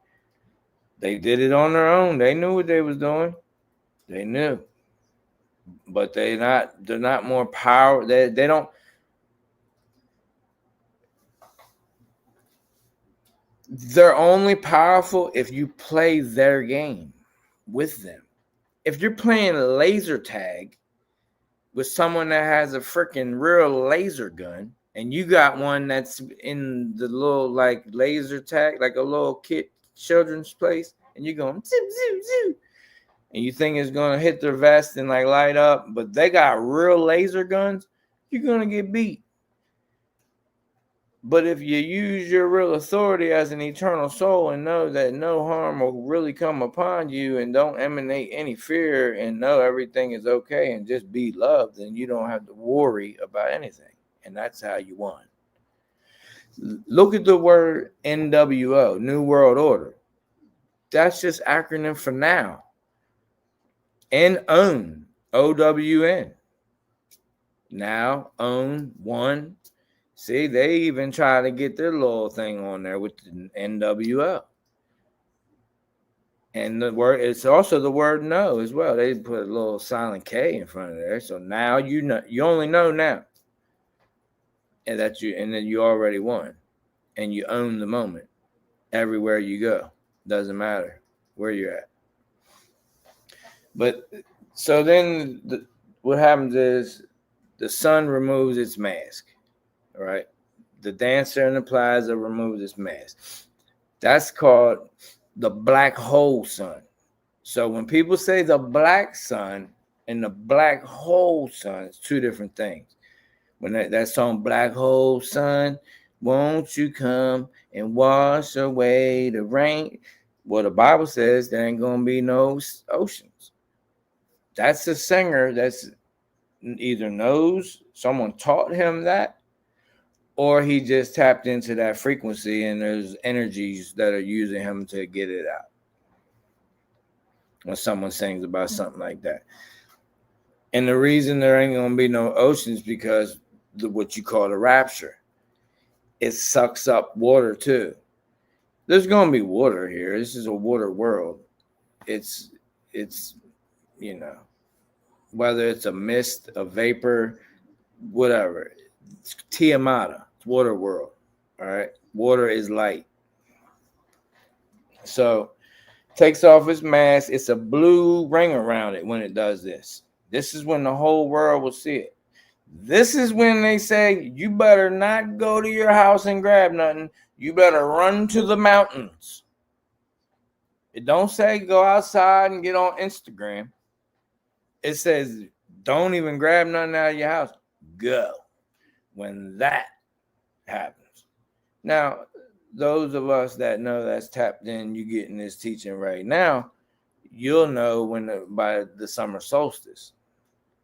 They did it on their own. They knew what they was doing. They knew. But they're not more power. They don't. They're only powerful if you play their game with them. If you're playing laser tag with someone that has a freaking real laser gun, and you got one that's in the little like laser tag, like a little kid children's place, and you're going zip zip zip, and you think it's gonna hit their vest and like light up, but they got real laser guns, you're gonna get beat. But if you use your real authority as an eternal soul and know that no harm will really come upon you and don't emanate any fear and know everything is okay and just be loved, then you don't have to worry about anything. And that's how you won. Look at the word NWO, New World Order. That's just acronym for now. And own, OWN. Now, own, one. See, they even try to get their little thing on there with the NWO. And the word, it's also the word no as well. They put a little silent K in front of there. So now you know, you only know now. And that and then you already won. And you own the moment everywhere you go. Doesn't matter where you're at. But so then what happens is the sun removes its mask. All right. The dancer in the plaza removes its mask. That's called the black hole sun. So when people say the black sun and the black hole sun, it's two different things. When that song Black Hole Sun, won't you come and wash away the rain? Well, the Bible says there ain't gonna be no oceans. That's a singer that's either knows someone taught him that, or he just tapped into that frequency and there's energies that are using him to get it out. When someone sings about something like that. And the reason there ain't going to be no oceans because what you call the rapture, it sucks up water too. There's going to be water here. This is a water world. It's you know, whether it's a mist, a vapor, whatever. It's Tiamata. It's water world. All right. Water is light. So takes off its mask. It's a blue ring around it when it does this. This is when the whole world will see it. This is when they say, you better not go to your house and grab nothing. You better run to the mountains. It don't say go outside and get on Instagram. It says don't even grab nothing out of your house. Go. When that happens. Now, those of us that know that's tapped in, you getting this teaching right now, you'll know by the summer solstice.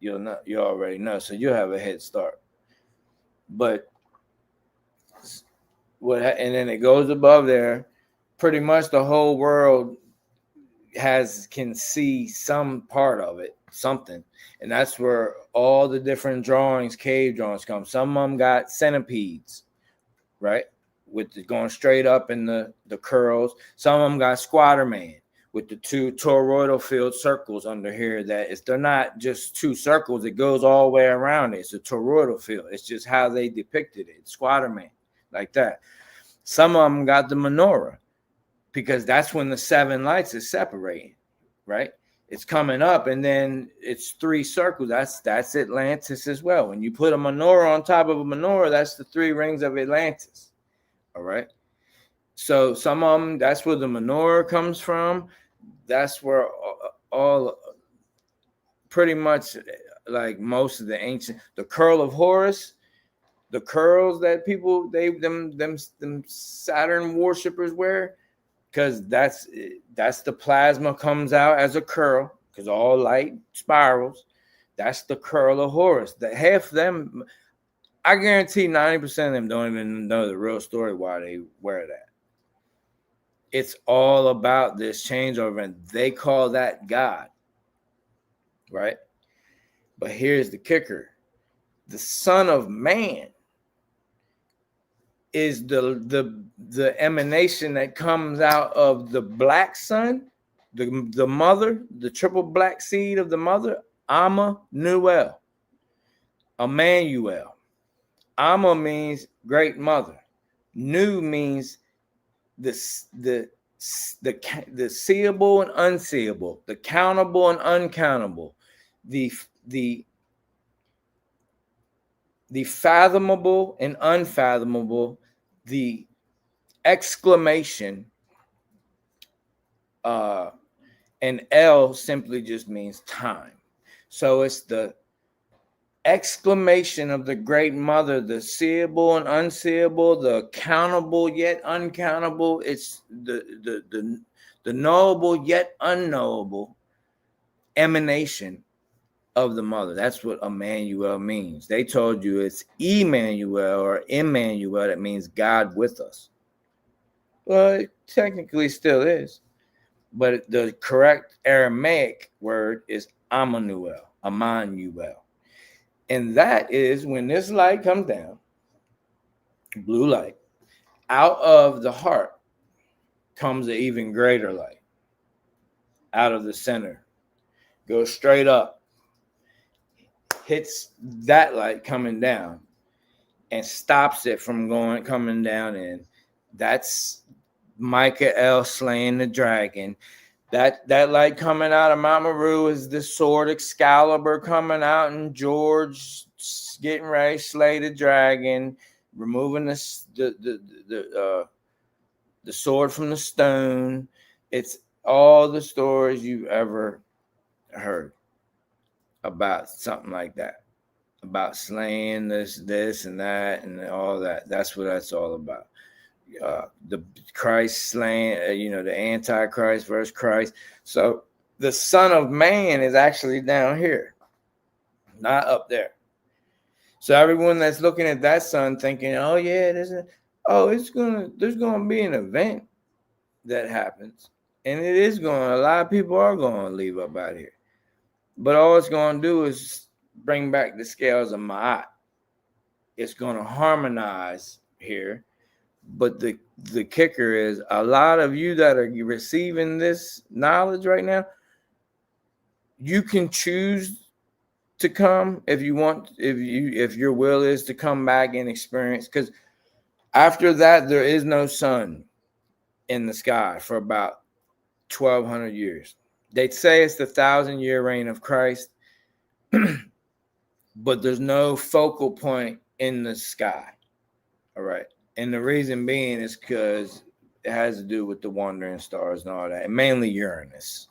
You'll know, you already know, so you'll have a head start. But and then it goes above there. Pretty much the whole world can see some part of it, something, and that's where all the different drawings, cave drawings, come. Some of them got centipedes, right, going straight up in the curls. Some of them got squatter man with the two toroidal field circles under here. They're not just two circles, it goes all the way around it. It's a toroidal field. It's just how they depicted it. Squatter man, like that. Some of them got the menorah because that's when the seven lights is separating, right? It's coming up and then it's three circles. That's Atlantis as well. When you put a menorah on top of a menorah, that's the three rings of Atlantis. All right. So some of them, that's where the menorah comes from. That's where all pretty much like most of the ancient, the curl of Horus, the curls that people them Saturn worshippers wear, because that's the plasma comes out as a curl, because all light spirals. That's the curl of Horus. The half of them, I guarantee 90% of them don't even know the real story why they wear that. It's all about this changeover, and they call that God, right? But here's the kicker. The Son of Man is the emanation that comes out of the black sun, the mother, the triple black seed of the mother, Emmanuel. Emmanuel. Amma means great mother. Nu means the seeable and unseeable, the countable and uncountable, the fathomable and unfathomable, the exclamation, and L simply just means time. So it's the exclamation of the great mother, the seeable and unseeable, the countable yet uncountable. It's the knowable yet unknowable emanation of the mother. That's what Emmanuel means. They told you it's Emmanuel or Emmanuel. That means God with us. Well, it technically still is, but the correct Aramaic word is Emmanuel. And that is when this light comes down, blue light, out of the heart comes an even greater light. Out of the center, goes straight up, hits that light coming down, and stops it from coming down in. That's Michael slaying the dragon. That light coming out of Mount Meru is the sword Excalibur coming out, and George getting ready to slay the dragon, removing the sword from the stone. It's all the stories you've ever heard about something like that, about slaying this and that and all that. That's what that's all about. The Christ slaying, the Antichrist versus Christ. So the Son of Man is actually down here, not up there. So everyone that's looking at that sun thinking, oh yeah, there's gonna be an event that happens, and a lot of people are gonna leave up out here, but all it's gonna do is bring back the scales of Ma'at. It's gonna harmonize here. But the kicker is a lot of you that are receiving this knowledge right now, you can choose to come if you want, if your will is to come back and experience, because after that there is no sun in the sky for about 1,200 years. They'd say it's the 1,000-year reign of Christ, but there's no focal point in the sky. All right. And the reason being is because it has to do with the wandering stars and all that, and mainly Uranus.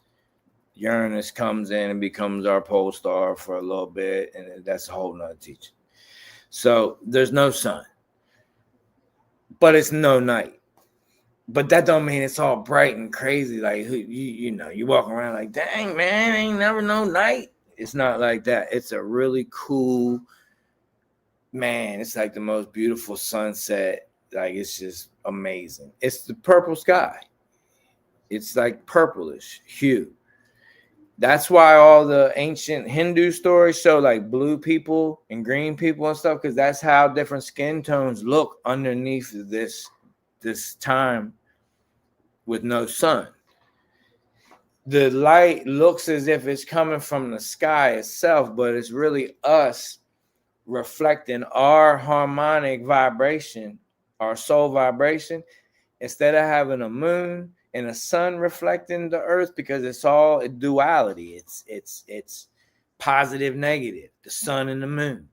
Uranus comes in and becomes our pole star for a little bit, and that's a whole nother teaching. So there's no sun, but it's no night. But that don't mean it's all bright and crazy. Like you walk around like, dang man, ain't never no night. It's not like that. It's a really cool, man. It's like the most beautiful sunset. Like, it's just amazing. It's the purple sky. It's like purplish hue. That's why all the ancient Hindu stories show like blue people and green people and stuff, because that's how different skin tones look underneath this time with no sun. The light looks as if it's coming from the sky itself, but it's really us reflecting our harmonic vibration, our soul vibration, instead of having a moon and a sun reflecting the earth, because it's all a duality. It's positive, negative, the sun and the moon.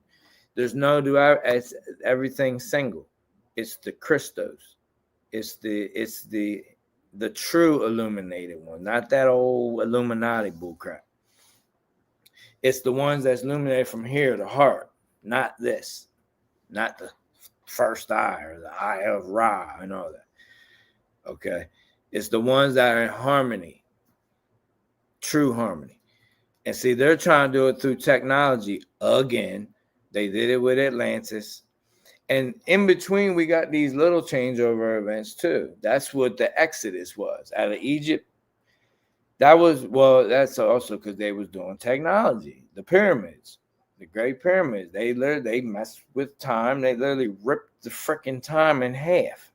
There's no duality. It's everything single. It's the Christos. It's the true illuminated one, not that old Illuminati bullcrap. It's the ones that's illuminated from here, the heart, not this, not the first eye or the eye of Ra and all that. Okay. It's the ones that are in harmony, true harmony. And see, they're trying to do it through technology again. They did it with Atlantis. And in between, we got these little changeover events too. That's what the Exodus was out of Egypt. That's also because they was doing technology, the pyramids. The Great Pyramids, they mess with time. They literally ripped the freaking time in half.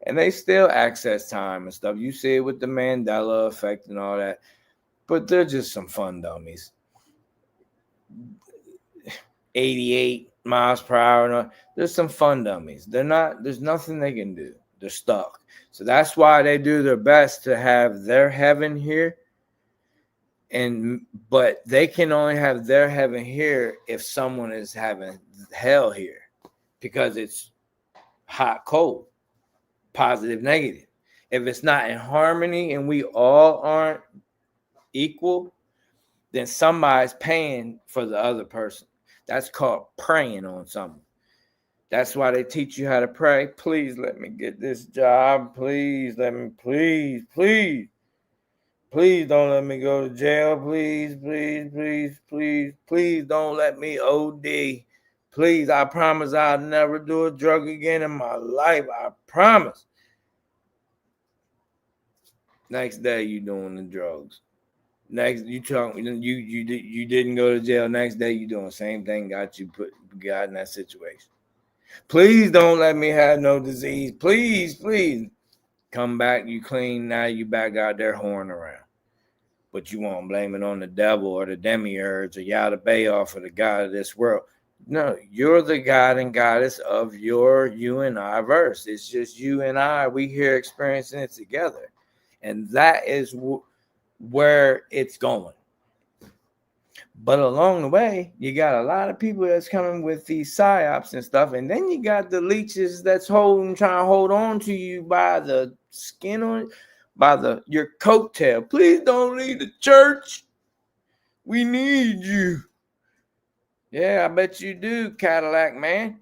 And they still access time and stuff. You see it with the Mandela effect and all that. But they're just some fun dummies. 88 miles per hour. There's some fun dummies. There's nothing they can do. They're stuck. So that's why they do their best to have their heaven here. But they can only have their heaven here if someone is having hell here, because it's hot, cold, positive, negative. If it's not in harmony and we all aren't equal, then somebody's paying for the other person. That's called preying on someone. That's why they teach you how to pray. Please let me get this job. Please let me, please don't let me go to jail. Please don't let me OD. Please, I promise I'll never do a drug again in my life. I promise. Next day, you doing the drugs. Next, you didn't go to jail. Next day, you doing the same thing. Got in that situation. Please don't let me have no disease. Please. Come back, you clean. Now you back out there whoring around. But you won't blame it on the devil or the demiurge or Yada Bayoff or the God of this world. No, you're the God and Goddess of you and I verse. It's just you and I. We here experiencing it together. And that is where it's going. But along the way, you got a lot of people that's coming with these psyops and stuff. And then you got the leeches that's trying to hold on to you by the skin on it, by your coattail. Please don't leave the church. We need you. Yeah, I bet you do, Cadillac man.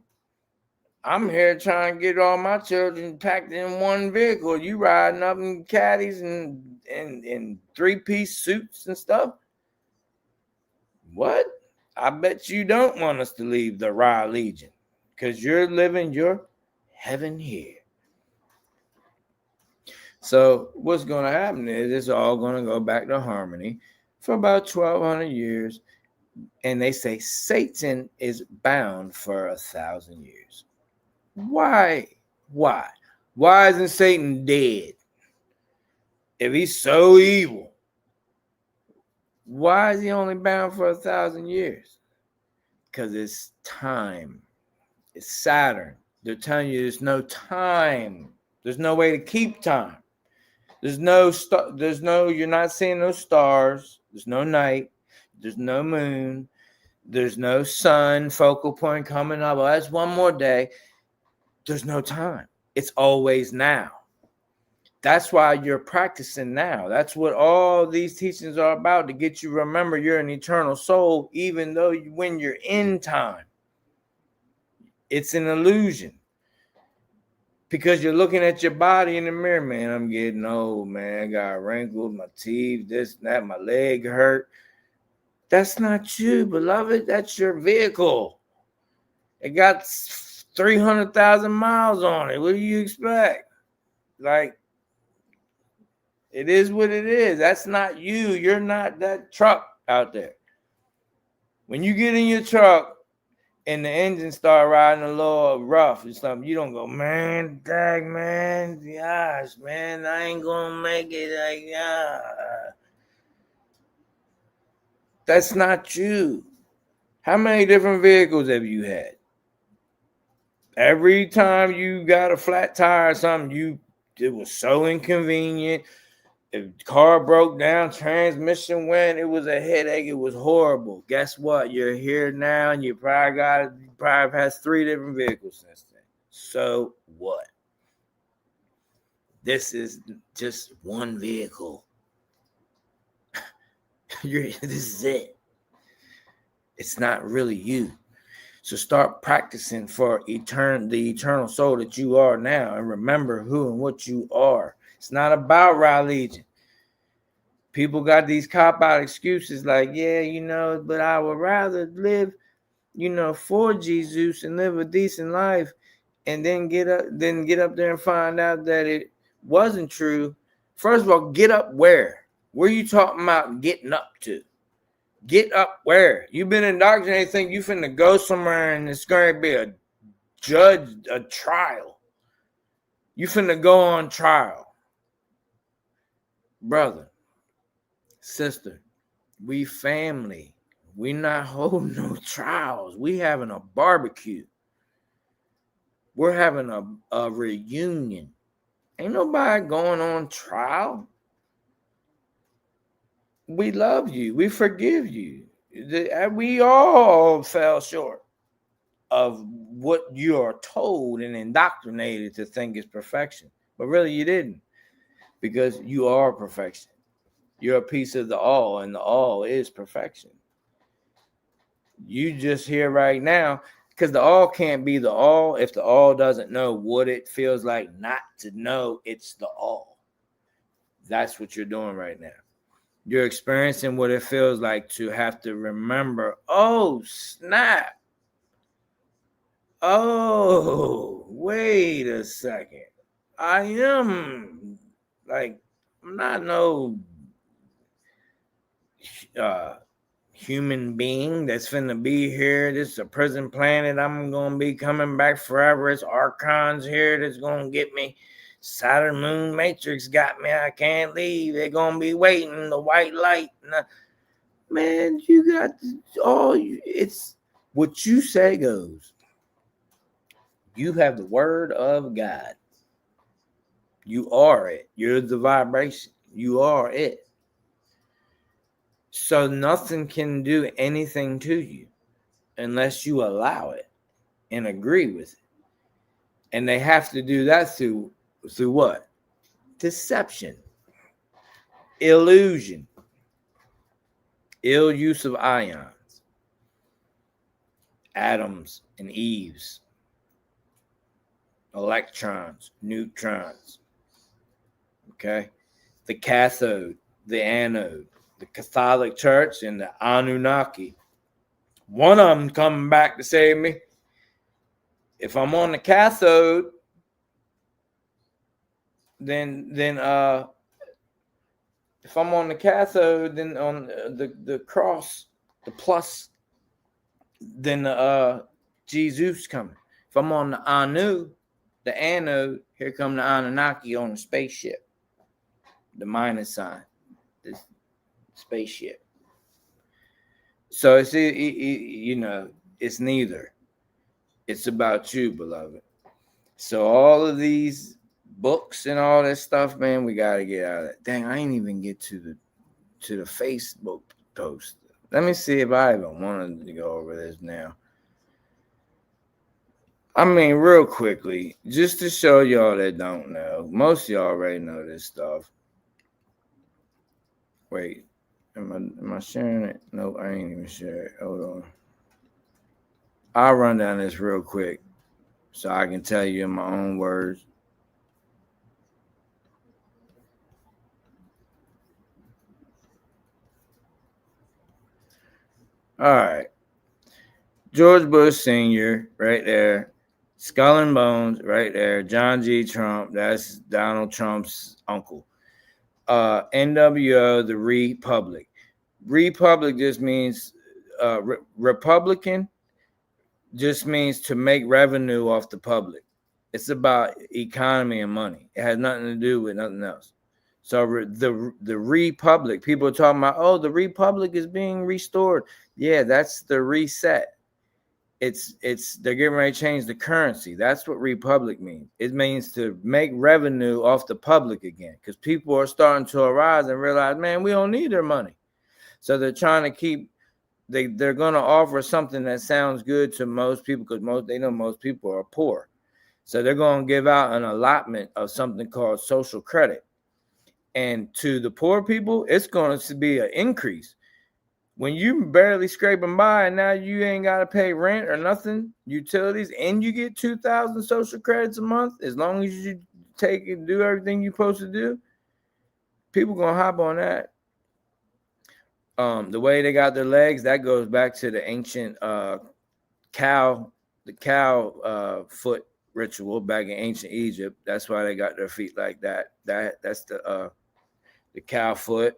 I'm here trying to get all my children packed in one vehicle. You riding up in caddies and three-piece suits and stuff. What? I bet you don't want us to leave the Ra Legion, because you're living your heaven here. So what's going to happen is it's all going to go back to harmony for about 1,200 years. And they say Satan is bound for 1,000 years. Why? Why isn't Satan dead? If he's so evil, why is he only bound for 1,000 years? Because it's time. It's Saturn. They're telling you there's no time. There's no way to keep time. You're not seeing no stars. There's no night. There's no moon. There's no sun focal point coming up. Well, that's one more day. There's no time. It's always now. That's why you're practicing now. That's what all these teachings are about, to get you to remember you're an eternal soul, even though when you're in time, it's an illusion. Because you're looking at your body in the mirror, man. I'm getting old, man. I got wrinkles, my teeth, this, that, my leg hurt. That's not you, beloved. That's your vehicle. It got 300,000 miles on it. What do you expect? Like, it is what it is. That's not you. You're not that truck out there. When you get in your truck and the engine start riding a little rough or something, you don't go, man, dang, man, gosh, man, I ain't gonna make it. That's not you. How many different vehicles have you had? Every time you got a flat tire or something, it was so inconvenient. If the car broke down, transmission went, it was a headache. It was horrible. Guess what? You're here now, and you probably has 3 different vehicles since then. So what? This is just one vehicle. This is it. It's not really you. So start practicing for the eternal soul that you are now, and remember who and what you are. It's not about Ra Legion. People got these cop-out excuses like, yeah, but I would rather live, for Jesus and live a decent life, and then get up there and find out that it wasn't true. First of all, get up where? Where are you talking about getting up to? Get up where? You've been indoctrinated, think you finna go somewhere and it's going to be a trial. You finna go on trial. Brother, sister, we family. We not holding no trials. We having a barbecue. We're having a reunion. Ain't nobody going on trial. We love you. We forgive you. We all fell short of what you are told and indoctrinated to think is perfection. But really you didn't, because you are perfection. You're a piece of the all, and the all is perfection. You just here right now, because the all can't be the all if the all doesn't know what it feels like not to know it's the all. That's what you're doing right now. You're experiencing what it feels like to have to remember, oh, snap. Oh, wait a second. I am like, I'm not no human being that's finna be here. This is a prison planet. I'm gonna be coming back forever. It's archons here that's gonna get me. Saturn Moon Matrix got me. I can't leave. They're gonna be waiting. The white light. Man, you got all. It's what you say goes. You have the word of God. You are it. You're the vibration. You are it. So nothing can do anything to you unless you allow it and agree with it. And they have to do that through what? Deception, illusion, ill use of ions, atoms and eves, electrons, neutrons. Okay? The cathode, the anode, the Catholic Church, and the Anunnaki. One of them coming back to save me. If I'm on the cathode, then if I'm on the cathode, then on the cross, the plus, then Jesus coming. If I'm on the Anu, the anode, here come the Anunnaki on the spaceship. The minus sign, the spaceship. So it's it's neither. It's about you, beloved. So all of these books and all that stuff, man, we gotta get out of that. Dang, I ain't even get to the Facebook post. Let me see if I even wanted to go over this now. I mean, real quickly, just to show y'all that don't know. Most of y'all already know this stuff. Wait, am I sharing it? Nope, I ain't even share it. Hold on. I'll run down this real quick so I can tell you in my own words. All right. George Bush Sr. right there. Skull and Bones right there. John G. Trump. That's Donald Trump's uncle. NWO, the Republic. Republic just means Republican just means to make revenue off the public. It's about economy and money. It has nothing to do with nothing else. So the Republic, people are talking about, oh, the Republic is being restored. Yeah, that's the reset. It's they're getting ready to change the currency. That's what Republic means. It means to make revenue off the public again, because people are starting to arise and realize, man, we don't need their money. So they're trying to keep. They're going to offer something that sounds good to most people, because they know most people are poor. So they're going to give out an allotment of something called social credit. And to the poor people, it's going to be an increase. When you barely scraping by and now you ain't got to pay rent or nothing, utilities, and you get 2,000 social credits a month, as long as you take and do everything you're supposed to do, people going to hop on that. The way they got their legs, that goes back to the ancient cow foot ritual back in ancient Egypt. That's why they got their feet like that. That's the cow foot.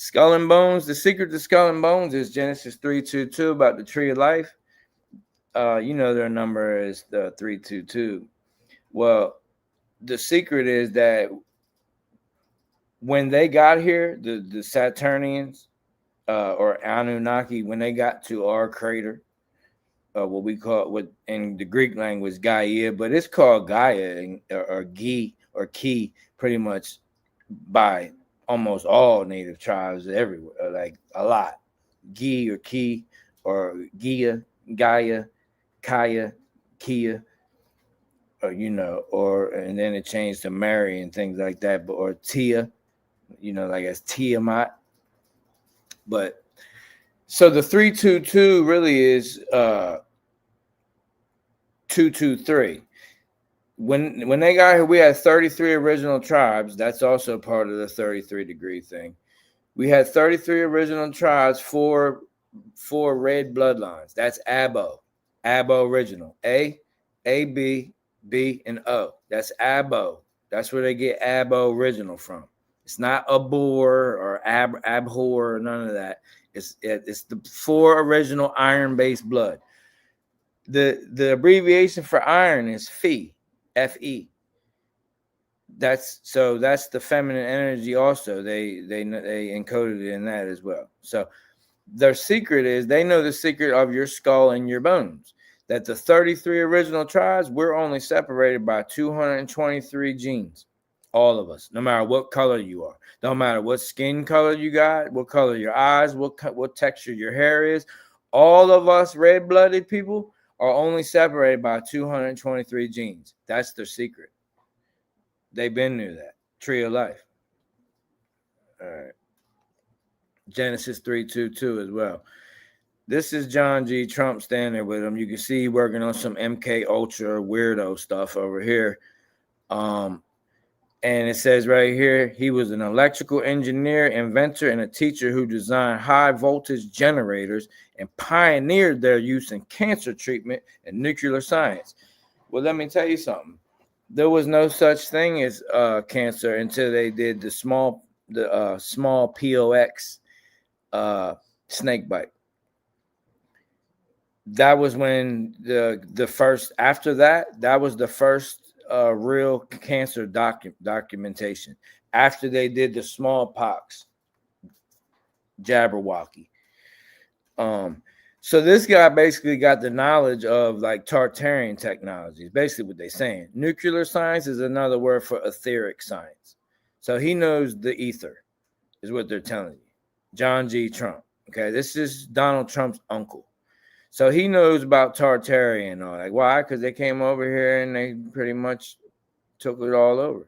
Skull and Bones. The secret to Skull and Bones is Genesis 3:22 about the tree of life. You know their number is the 322. Well, the secret is that when they got here, the Saturnians or Anunnaki, when they got to our crater, what we call what in the Greek language Gaia, but it's called Gaia or Gi or Ki, pretty much by almost all native tribes everywhere, like a lot. Gi or Ki or Gia, Gaia, Kaya, Kia, or or and then it changed to Mary and things like that, but or Tia, like as Tiamat. But so the 322 really is 223. When they got here, we had 33 original tribes. That's also part of the 33 degree thing. We had 33 original tribes, four red bloodlines. That's Abo original. A, B, B, and O. That's Abo. That's where they get Abo original from. It's not Abhor or Abhor or none of that. It's the four original iron-based blood. The abbreviation for iron is Fe, Fe. That's the feminine energy. Also, they encoded it in that as well. So their secret is they know the secret of your skull and your bones. That the 33 original tribes, we're only separated by 223 genes. All of us, no matter what color you are, no matter what skin color you got, what color your eyes, what texture your hair is, all of us red-blooded people are only separated by 223 genes. That's their secret. They've been knew that. Tree of life. All right. Genesis 3:22 as well. This is John G. Trump standing with him. You can see working on some MK Ultra weirdo stuff over here. And it says right here, he was an electrical engineer, inventor, and a teacher who designed high voltage generators and pioneered their use in cancer treatment and nuclear science. Well, let me tell you something. There was no such thing as cancer until they did the small POX snake bite. That was when the first. After that was the first real cancer documentation. After they did the smallpox Jabberwocky. So this guy basically got the knowledge of like Tartarian technologies. Basically what they're saying. Nuclear science is another word for etheric science. So he knows the ether is what they're telling you. John G. Trump. Okay, this is Donald Trump's uncle. So he knows about Tartarian and all. Like, why? Because they came over here and they pretty much took it all over.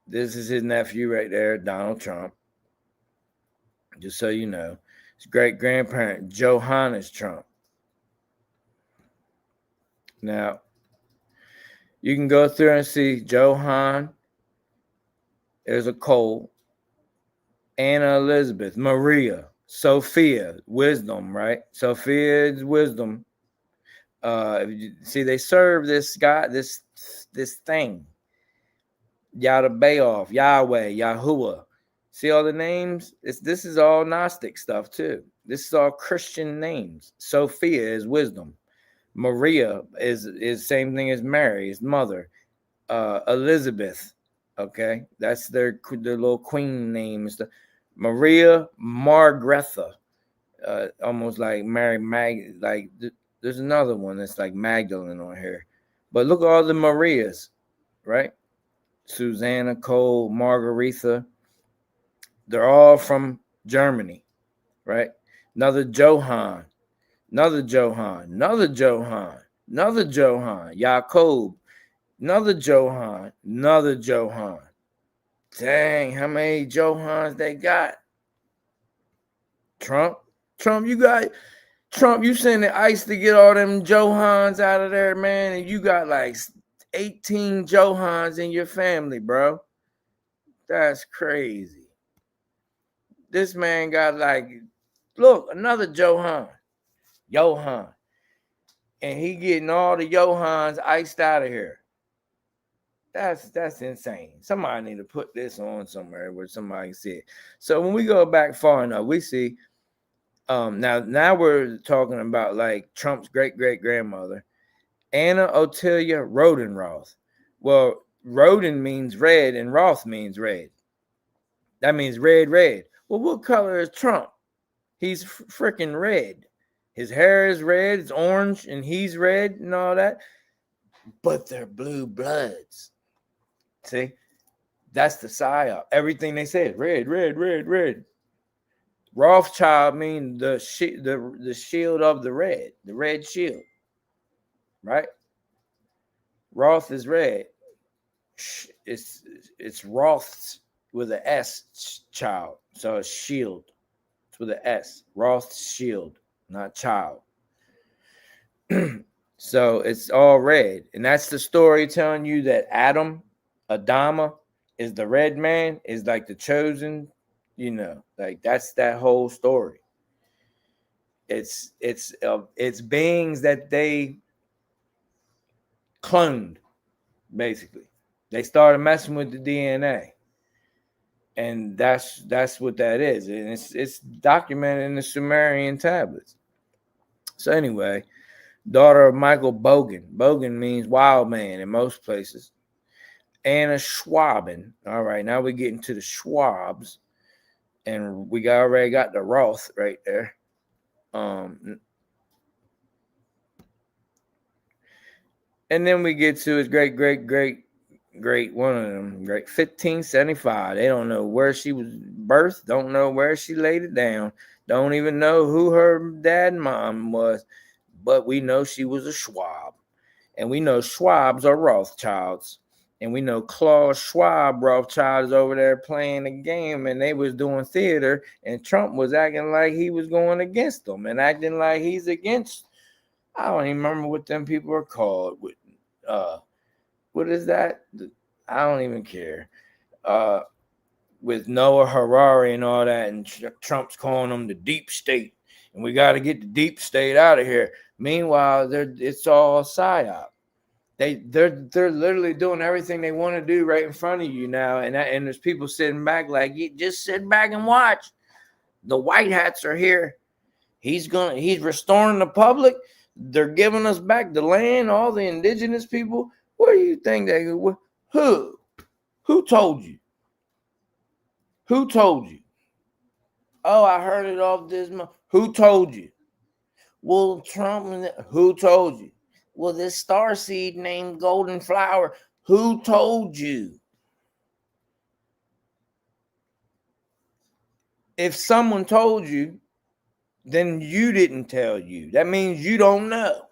This is his nephew right there, Donald Trump. Just so you know. His great-grandparent, Johannes Trump. Now, you can go through and see Johann. There's a Cole. Anna Elizabeth. Maria. Sophia. Wisdom, right? Sophia is wisdom. See, they serve this guy, this thing. Yadabaoth, Yahweh, Yahuwah. See all the names? This is all Gnostic stuff too. This is all Christian names. Sophia is wisdom. Maria is same thing as Mary, his mother. Elizabeth, okay, that's their little queen names. Maria Margretha, almost like Mary like there's another one that's like Magdalene on here. But look at all the Marias, right? Susanna, Cole, Margaretha. They're all from Germany, right? Another Johann, another Johann, another Johann, another Johann, Jacob, another Johann, another Johann. Dang, how many Johanns they got? Trump, you sending ICE to get all them Johanns out of there, man, and you got like 18 Johanns in your family, bro. That's crazy. This man got like, look, another Johann. And he getting all the Johanns iced out of here. That's insane. Somebody need to put this on somewhere where somebody can see it. So when we go back far enough, we see now we're talking about like Trump's great grandmother, Anna Otilia Rodenroth. Well, Roden means red and Roth means red. That means red. Well, what color is Trump? He's freaking red. His hair is red, it's orange, and he's red and all that. But they're blue bloods. See? That's the psyop. Everything they say is red. Rothschild means the shield of the red shield. Right? Roth is red. It's Roth's with an S child. So it's shield. It's with an S. Roth's shield, not child. So it's all red. And that's the story telling you that Adama is the red man, is like the chosen, like that's that whole story. It's beings that they cloned, basically. They started messing with the DNA. And that's what that is. And it's documented in the Sumerian tablets. So anyway, daughter of Michael Bogan. Bogan means wild man in most places. Anna Schwaben. All right, now we get into the Schwabs. And we already got the Roth right there. And then we get to his great, one of them, great 1575. They don't know where she was birthed, don't know where she laid it down, don't even know who her dad and mom was, but we know she was a Schwab. And we know Schwabs are Rothschilds. And we know Klaus Schwab Rothschild is over there playing the game, and they was doing theater, and Trump was acting like he was going against them and acting like he's against, I don't even remember what them people are called. What is that? I don't even care. With Noah Harari and all that, and Trump's calling them the deep state, and we got to get the deep state out of here. Meanwhile, it's all psyop. They're literally doing everything they want to do right in front of you now, and there's people sitting back like, you just sit back and watch. The white hats are here. He's restoring the public. They're giving us back the land, all the indigenous people. What do you think they who told you? Who told you? Oh, I heard it off this month. Who told you? Well, Trump, who told you? Well, this starseed named Golden Flower, who told you? If someone told you, then you didn't tell you. That means you don't know.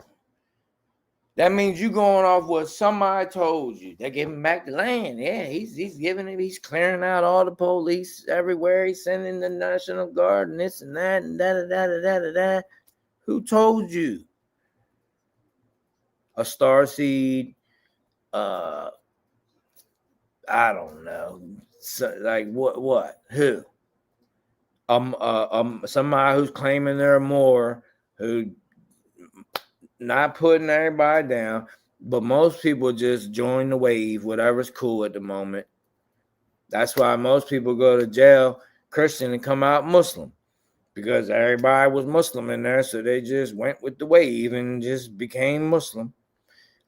That means you going off what somebody told you. They're giving back the land. Yeah, he's giving it. He's clearing out all the police everywhere. He's sending the National Guard and this and that and da. Who told you? A starseed, I don't know. So, like what? Who? Somebody who's claiming they're more, who not putting everybody down, but most people just join the wave, whatever's cool at the moment. That's why most people go to jail Christian and come out Muslim, because everybody was Muslim in there, so they just went with the wave and just became Muslim.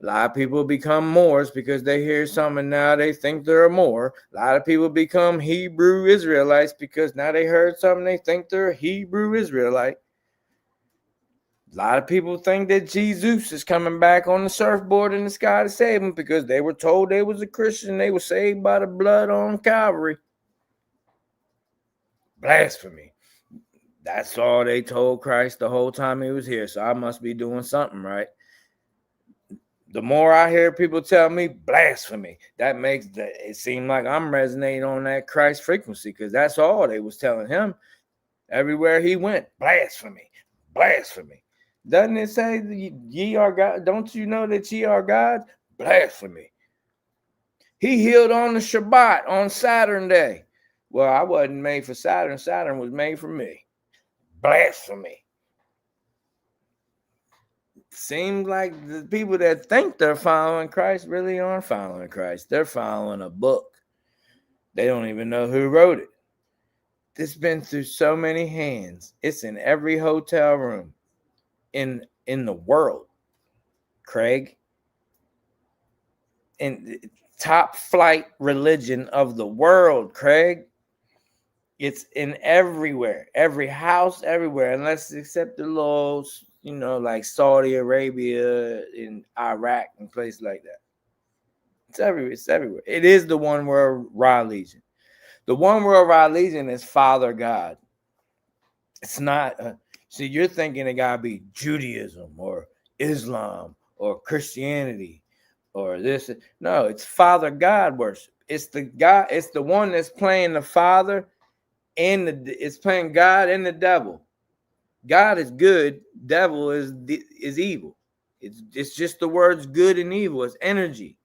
A lot of people become Moors because they hear something and now they think they're a Moor. A lot of people become Hebrew Israelites because now they heard something, they think they're a Hebrew Israelite. A lot of people think that Jesus is coming back on the surfboard in the sky to save them because they were told they was a Christian. They were saved by the blood on Calvary. Blasphemy. That's all they told Christ the whole time he was here. So I must be doing something right. The more I hear people tell me blasphemy, that makes it seem like I'm resonating on that Christ frequency, because that's all they was telling him everywhere he went. Blasphemy. Doesn't it say ye are God? Don't you know that ye are God? Blasphemy. He healed on the Shabbat on Saturn day. Well, I wasn't made for Saturn. Saturn was made for me. Blasphemy. seems like the people that think they're following Christ really aren't following Christ. They're following a book. They don't even know who wrote it. It's been through so many hands. It's in every hotel room in the world, Craig. And top flight religion of the world, Craig. It's in everywhere, every house, everywhere, unless except the laws, like Saudi Arabia, in Iraq, and places like that. It's everywhere. It's everywhere. It is the one world religion. The one world religion is Father God. It's not. See, you're thinking it gotta be Judaism or Islam or Christianity or this. No, it's Father God worship. It's the God. It's the one that's playing the Father and it's playing God and the devil. God is good. Devil is evil. It's just the words good and evil. It's energy,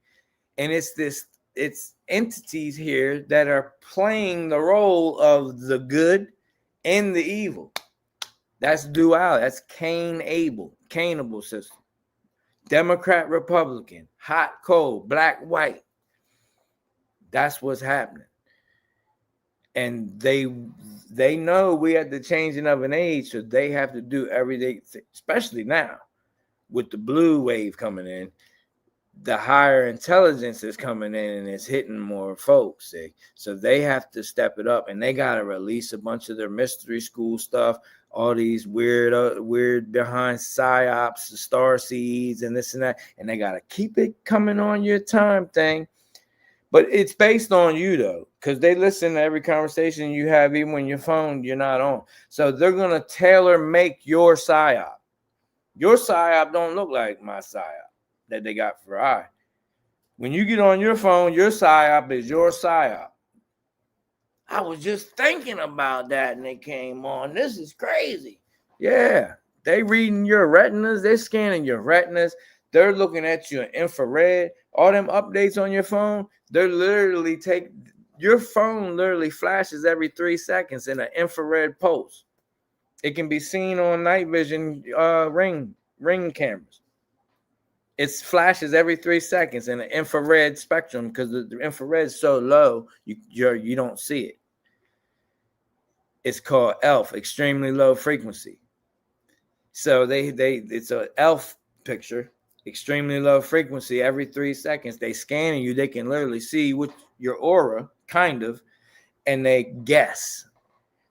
and it's entities here that are playing the role of the good and the evil. That's duality. That's Cainable system. Democrat, Republican, hot, cold, black, white. That's what's happening. And they know we at the changing of an age, so they have to do everything, especially now with the blue wave coming in. The higher intelligence is coming in and it's hitting more folks. So they have to step it up, and they got to release a bunch of their mystery school stuff, all these weird behind psyops, the star seeds, and this and that, and they got to keep it coming on your time thing. But it's based on you, though, because they listen to every conversation you have, even when your phone you're not on. So they're going to tailor make your psyop. Your psyop don't look like my psyop that they got for I. When you get on your phone, your psyop is your psyop. I was just thinking about that and they came on. This is crazy. Yeah, they reading your retinas. They're scanning your retinas. They're looking at your infrared. All them updates on your phone, they're literally your phone literally flashes every 3 seconds in an infrared pulse. It can be seen on night vision ring cameras. It flashes every 3 seconds in an infrared spectrum because the infrared is so low you don't see it. It's called ELF, extremely low frequency. So it's an ELF picture, extremely low frequency. Every 3 seconds they scanning you. They can literally see what your aura, kind of, and they guess.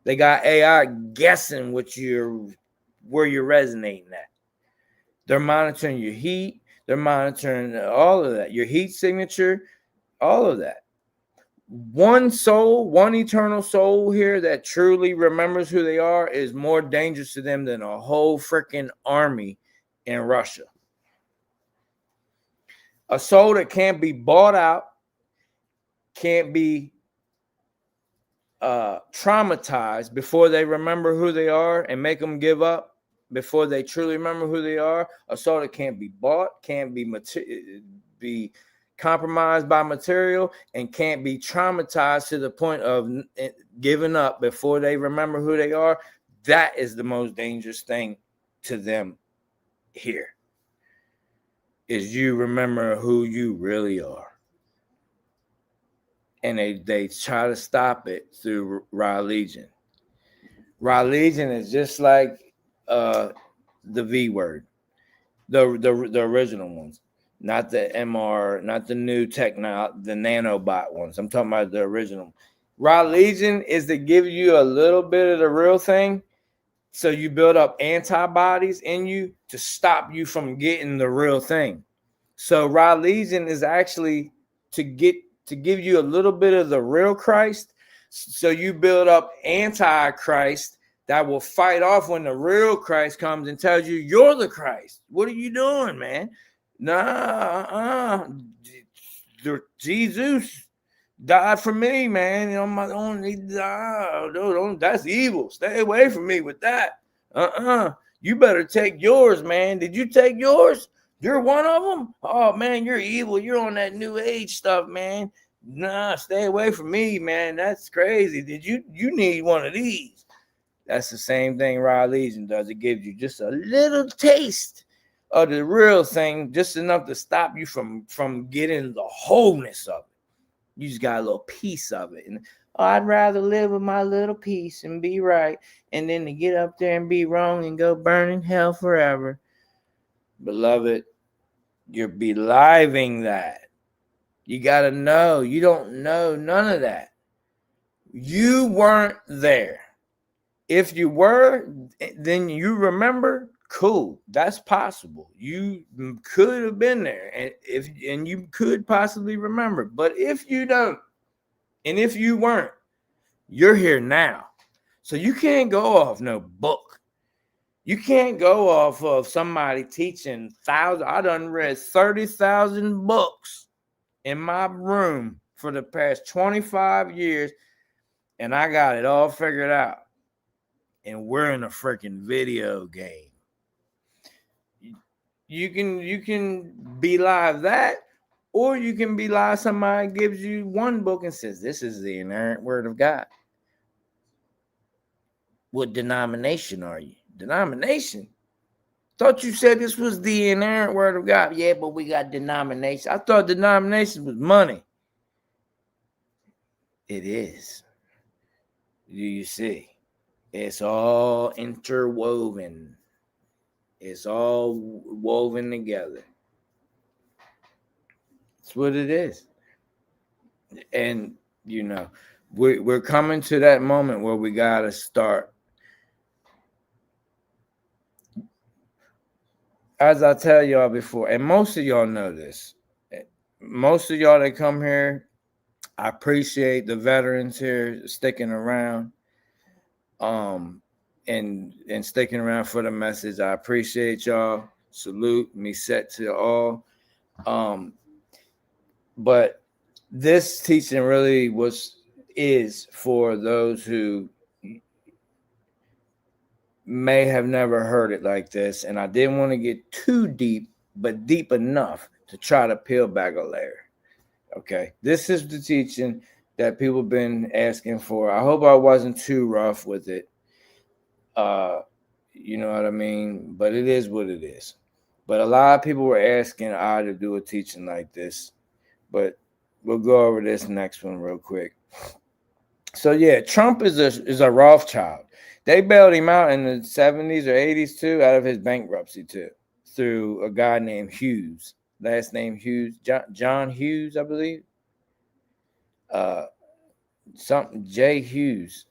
They got AI guessing where you're resonating at. They're monitoring your heat. They're monitoring all of that, your heat signature, all of that. One soul, one eternal soul here that truly remembers who they are is more dangerous to them than a whole freaking army in Russia. A soul that can't be bought out, can't be traumatized before they remember who they are and make them give up before they truly remember who they are. A soul that can't be bought, can't be compromised by material, and can't be traumatized to the point of giving up before they remember who they are. That is the most dangerous thing to them here, is you remember who you really are. And they try to stop it through religion. Religion is just like the V word, the original ones, not the MR, not the new the nanobot ones. I'm talking about the original. Religion is to give you a little bit of the real thing, so you build up antibodies in you to stop you from getting the real thing. So religion is actually to give you a little bit of the real Christ, so you build up anti-Christ that will fight off when the real Christ comes and tells you you're the Christ. What are you doing, man? Nah, Jesus died for me, man. On my own, that's evil. Stay away from me with that. You better take yours, man. Did you take yours? You're one of them? Oh, man, you're evil. You're on that new age stuff, man. Nah, stay away from me, man. That's crazy. You need one of these? That's the same thing religion does. It gives you just a little taste of the real thing, just enough to stop you from getting the wholeness of it. You just got a little piece of it. And I'd rather live with my little piece and be right, and then to get up there and be wrong and go burn in hell forever. Beloved, you're beliving that. You got to know. You don't know none of that. You weren't there. If you were, then you remember, cool. That's possible. You could have been there, and you could possibly remember. But if you don't, and if you weren't, you're here now. So you can't go off no book. You can't go off of somebody teaching thousands. I done read 30,000 books in my room for the past 25 years, and I got it all figured out. And we're in a freaking video game. You can be live that, or you can be live somebody gives you one book and says, this is the inerrant word of God. What denomination are you? Denomination? Thought you said this was the inerrant word of God. Yeah, but we got denomination. I thought denomination was money. It is. Do you see? It's all interwoven. It's all woven together. That's what it is. And, you know, we're coming to that moment where we got to start. As I tell y'all before, and most of y'all know this, most of y'all that come here, I appreciate the veterans here sticking around. And sticking around for the message. I appreciate y'all. Salute, Mësët to all. But this teaching really is for those who may have never heard it like this, and I didn't want to get too deep, but deep enough to try to peel back a layer. Okay, this is the teaching that people have been asking for. I hope I wasn't too rough with it. You know what I mean? But it is what it is. But a lot of people were asking I to do a teaching like this. But we'll go over this next one real quick. So yeah, Trump is a Rothschild. They bailed him out in the 70s or 80s too, out of his bankruptcy too, through a guy named Hughes. Last name Hughes, John Hughes, I believe. Something J. Hughes.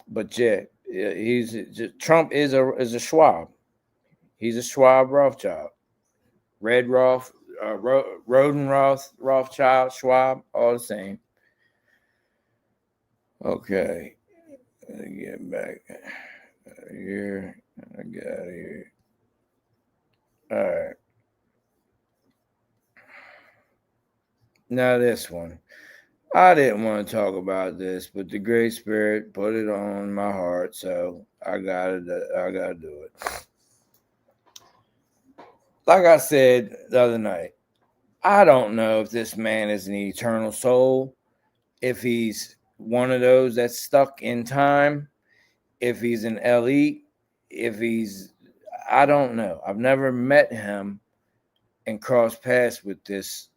But yeah, Trump is a Schwab. He's a Schwab Rothschild. Red Roth, Roden Rothschild, Schwab, all the same. Okay. Let me get back here. I got here. All right. Now this one. I didn't want to talk about this, but the Great Spirit put it on my heart, so I gotta do it. Like I said the other night, I don't know if this man is an eternal soul, if he's one of those that's stuck in time, if he's an elite, I don't know. I've never met him and crossed paths with this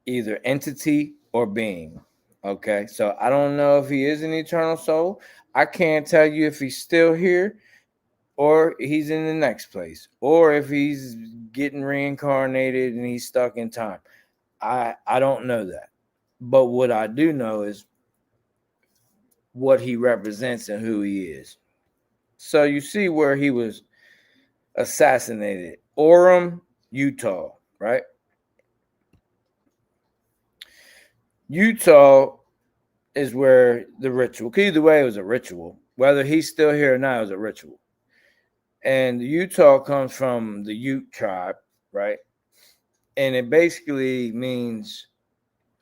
either entity or being. Okay, so I don't know if he is an eternal soul. I can't tell you if he's still here or he's in the next place, or if he's getting reincarnated and he's stuck in time. I don't know that. But what I do know is what he represents and who he is. So you see where he was assassinated. Orem, Utah, right? Utah is where the ritual, either way, it was a ritual. Whether he's still here or not, it was a ritual. And Utah comes from the Ute tribe, right? And it basically means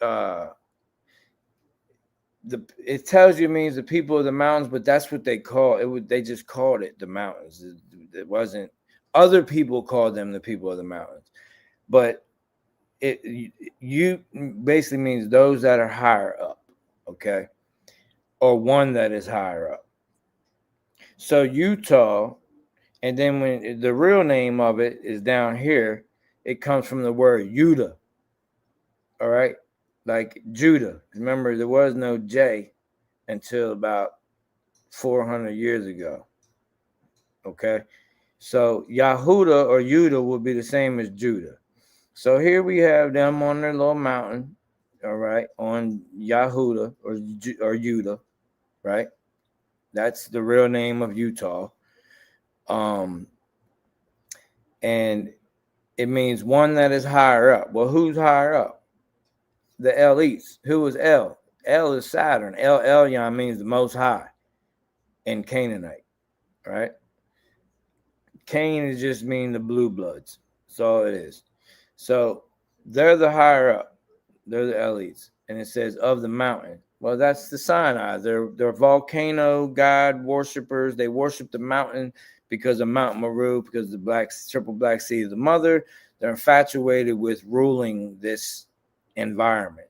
it tells you it means the people of the mountains, but that's what they call it. They just called it the mountains. It wasn't. Other people called them the people of the mountains, but you basically means those that are higher up, okay, or one that is higher up. So Utah, and then when the real name of it is down here, it comes from the word Judah. All right, like Judah. Remember, there was no J until about 400 years ago. Okay, so Yahuda or Judah will be the same as Judah. So here we have them on their little mountain, all right, on Yahuda or Judah, right? That's the real name of Utah. And it means one that is higher up. Well, who's higher up? The elites. Who is El? El is Saturn. El Elyon means the most high in Canaanite, right? Cain is just mean the blue bloods. That's all it is. So they're the higher up. They're the elites. And it says of the mountain. Well, that's the Sinai. They're volcano god worshippers. They worship the mountain because of Mount Meru, because the triple black sea is the mother. They're infatuated with ruling this environment,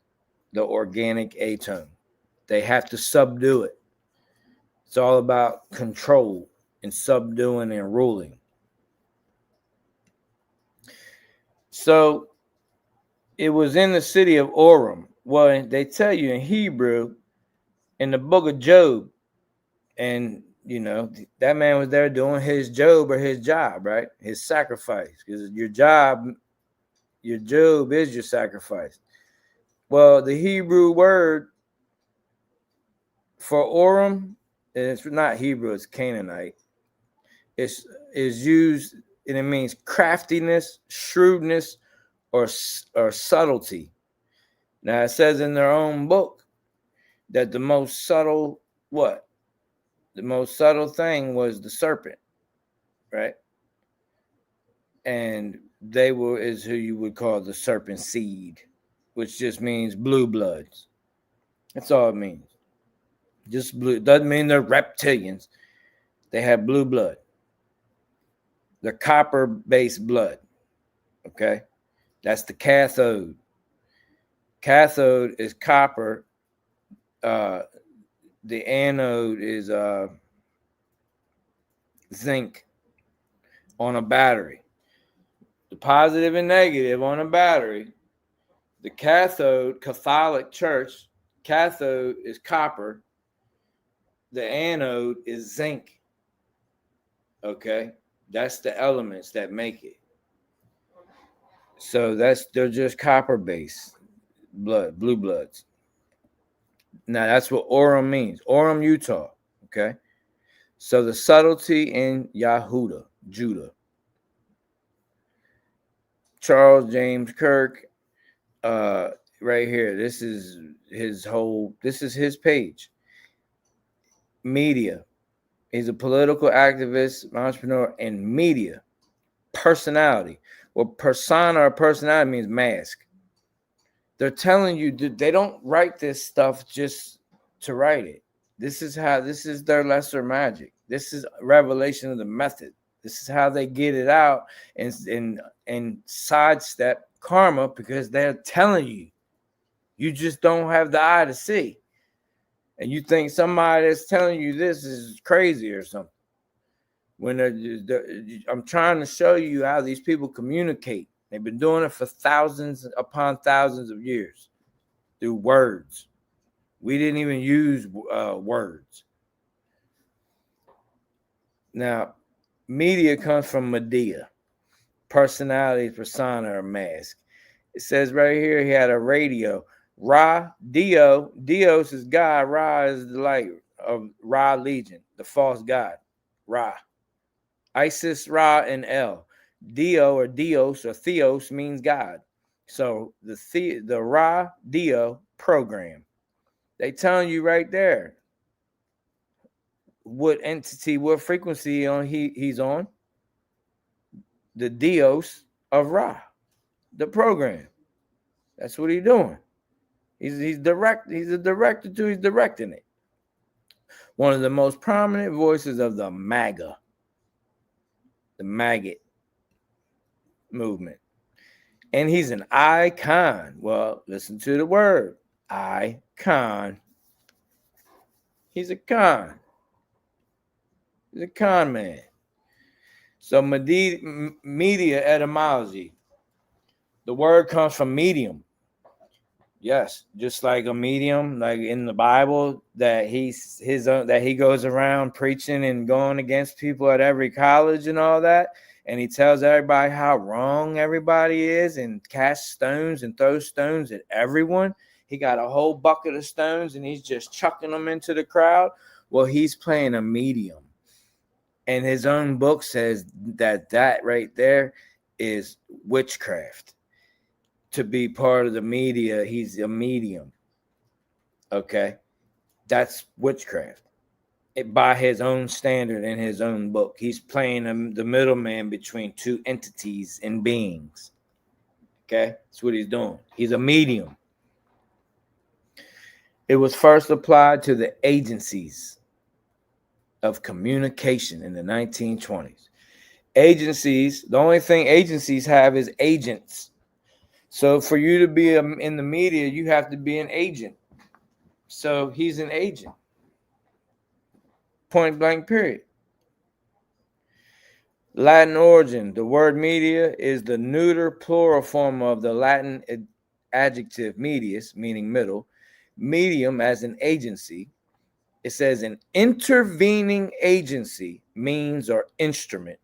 the organic atom. They have to subdue it. It's all about control and subduing and ruling. So it was in the city of Orem. Well, they tell you in Hebrew, in the book of Job, and you know that man was there doing his Job or his job, right? His sacrifice, because your job, your Job is your sacrifice. Well, the Hebrew word for Orem, and it's not Hebrew, it's Canaanite. Is used, and it means craftiness, shrewdness, or subtlety. Now it says in their own book that the most subtle the most subtle thing was the serpent, right? And they is who you would call the serpent seed, which just means blue bloods. That's all it means. Just blue. It doesn't mean they're reptilians. They have blue blood. They're copper-based blood. Okay, that's the cathode. Cathode is copper. The anode is zinc on a battery. The positive and negative on a battery. The cathode, Catholic Church, cathode is copper. The anode is zinc. Okay, that's the elements that make it. So they're just copper-based blue bloods. Now that's what Orem means. Orem, Utah. Okay. So the subtlety in Yahuda, Judah. Charles James Kirk, right here. This is his page. Media. He's a political activist, entrepreneur, and media personality. Well, persona or personality means mask. They're telling you they don't write this stuff just to write it. This is their lesser magic. This is revelation of the method. This is how they get it out and sidestep karma, because they're telling you. You just don't have the eye to see. And you think somebody that's telling you this is crazy or something. When I'm trying to show you how these people communicate. They've been doing it for thousands upon thousands of years through words. We didn't even use words. Now, media comes from Medea, personality, persona, or mask. It says right here he had a radio. Ra, Dios is God. Ra is the light of Ra Legion, the false god. Ra. Isis, Ra, and El. Dio or Dios or Theos means God. So the Ra Dio program. They telling you right there what entity, what frequency he's on. The Dios of Ra, the program. That's what he's doing. He's a director too. He's directing it. One of the most prominent voices of the MAGA, the maggot movement. And he's an icon. Well, listen to the word. Icon. He's a con. He's a con man. So media etymology. The word comes from medium. Yes, just like a medium, like in the Bible, that he goes around preaching and going against people at every college and all that, and he tells everybody how wrong everybody is and casts stones and throws stones at everyone. He got a whole bucket of stones and he's just chucking them into the crowd. Well, he's playing a medium, and his own book says that right there is witchcraft. To be part of the media, he's a medium. Okay, that's witchcraft. By his own standard in his own book, he's playing the middleman between two entities and beings. Okay, that's what he's doing. He's a medium. It was first applied to the agencies of communication in the 1920s. Agencies, the only thing agencies have is agents. So for you to be in the media, you have to be an agent. So he's an agent. Point blank, period. Latin origin. The word media is the neuter plural form of the Latin adjective medius, meaning middle. Medium as an agency. It says an intervening agency, means, or instrument.